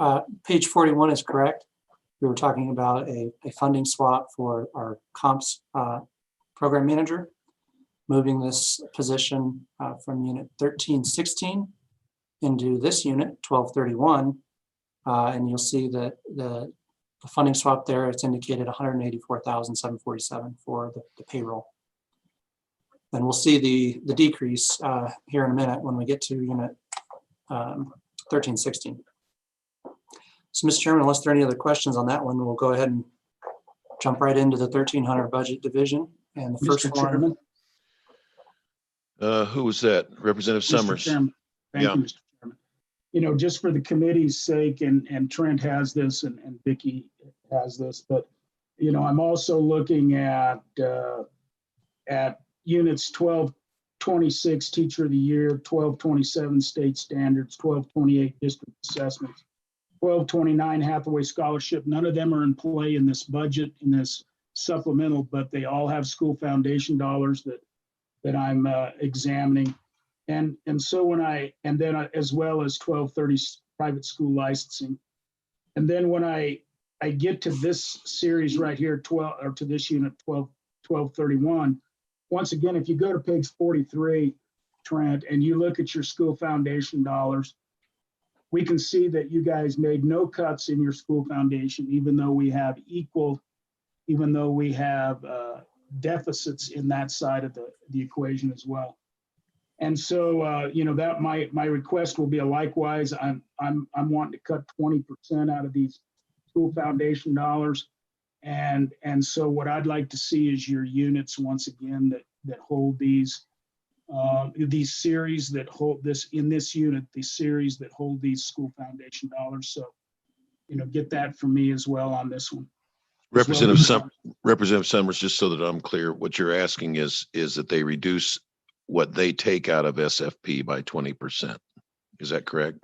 H: Page 41 is correct. We were talking about a funding swap for our comps program manager, moving this position from unit 1316 into this unit 1231. And you'll see that the funding swap there, it's indicated 184,747 for the payroll. And we'll see the decrease here in a minute when we get to unit 1316. So, Mr. Chairman, unless there are any other questions on that one, we'll go ahead and jump right into the 1300 budget division. And the first one.
M: Chairman.
J: Who was that? Representative Summers.
M: Mr. Chairman, thank you, Mr. Chairman. You know, just for the committee's sake, and Trent has this and Vicki has this, but, you know, I'm also looking at units 1226 Teacher of the Year, 1227 State Standards, 1228 District Assessments, 1229 Hathaway Scholarship. None of them are in play in this budget, in this supplemental, but they all have school foundation dollars that I'm examining. And so then as well as 1230 private school licensing. And then when I get to this series right here, to this unit 1231, once again, if you go to page 43, Trent, and you look at your school foundation dollars, we can see that you guys made no cuts in your school foundation, even though we have deficits in that side of the equation as well. And so, you know, that my request will be a likewise. I'm wanting to cut 20% out of these school foundation dollars. And so what I'd like to see is your units once again that hold these series that hold this in this unit, these series that hold these school foundation dollars. So, you know, get that for me as well on this one.
J: Representative Summers, just so that I'm clear, what you're asking is that they reduce what they take out of SFP by 20%. Is that correct?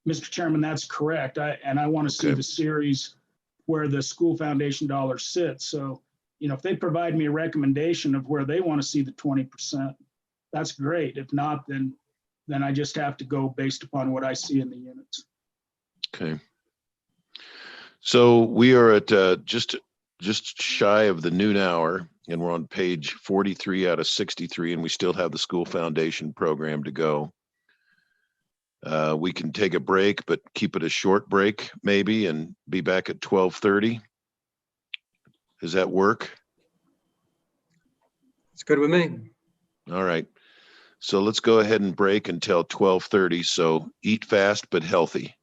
M: Mr. Chairman, that's correct. I want to see the series where the school foundation dollars sit. So, you know, if they provide me a recommendation of where they want to see the 20%, that's great. If not, then I just have to go based upon what I see in the units.
J: Okay. So we are at just shy of the noon hour, and we're on page 43 out of 63, and we still have the school foundation program to go. We can take a break, but keep it a short break maybe, and be back at 12:30. Does that work?
D: It's good with me.
J: All right. So let's go ahead and break until 12:30. So eat fast but healthy.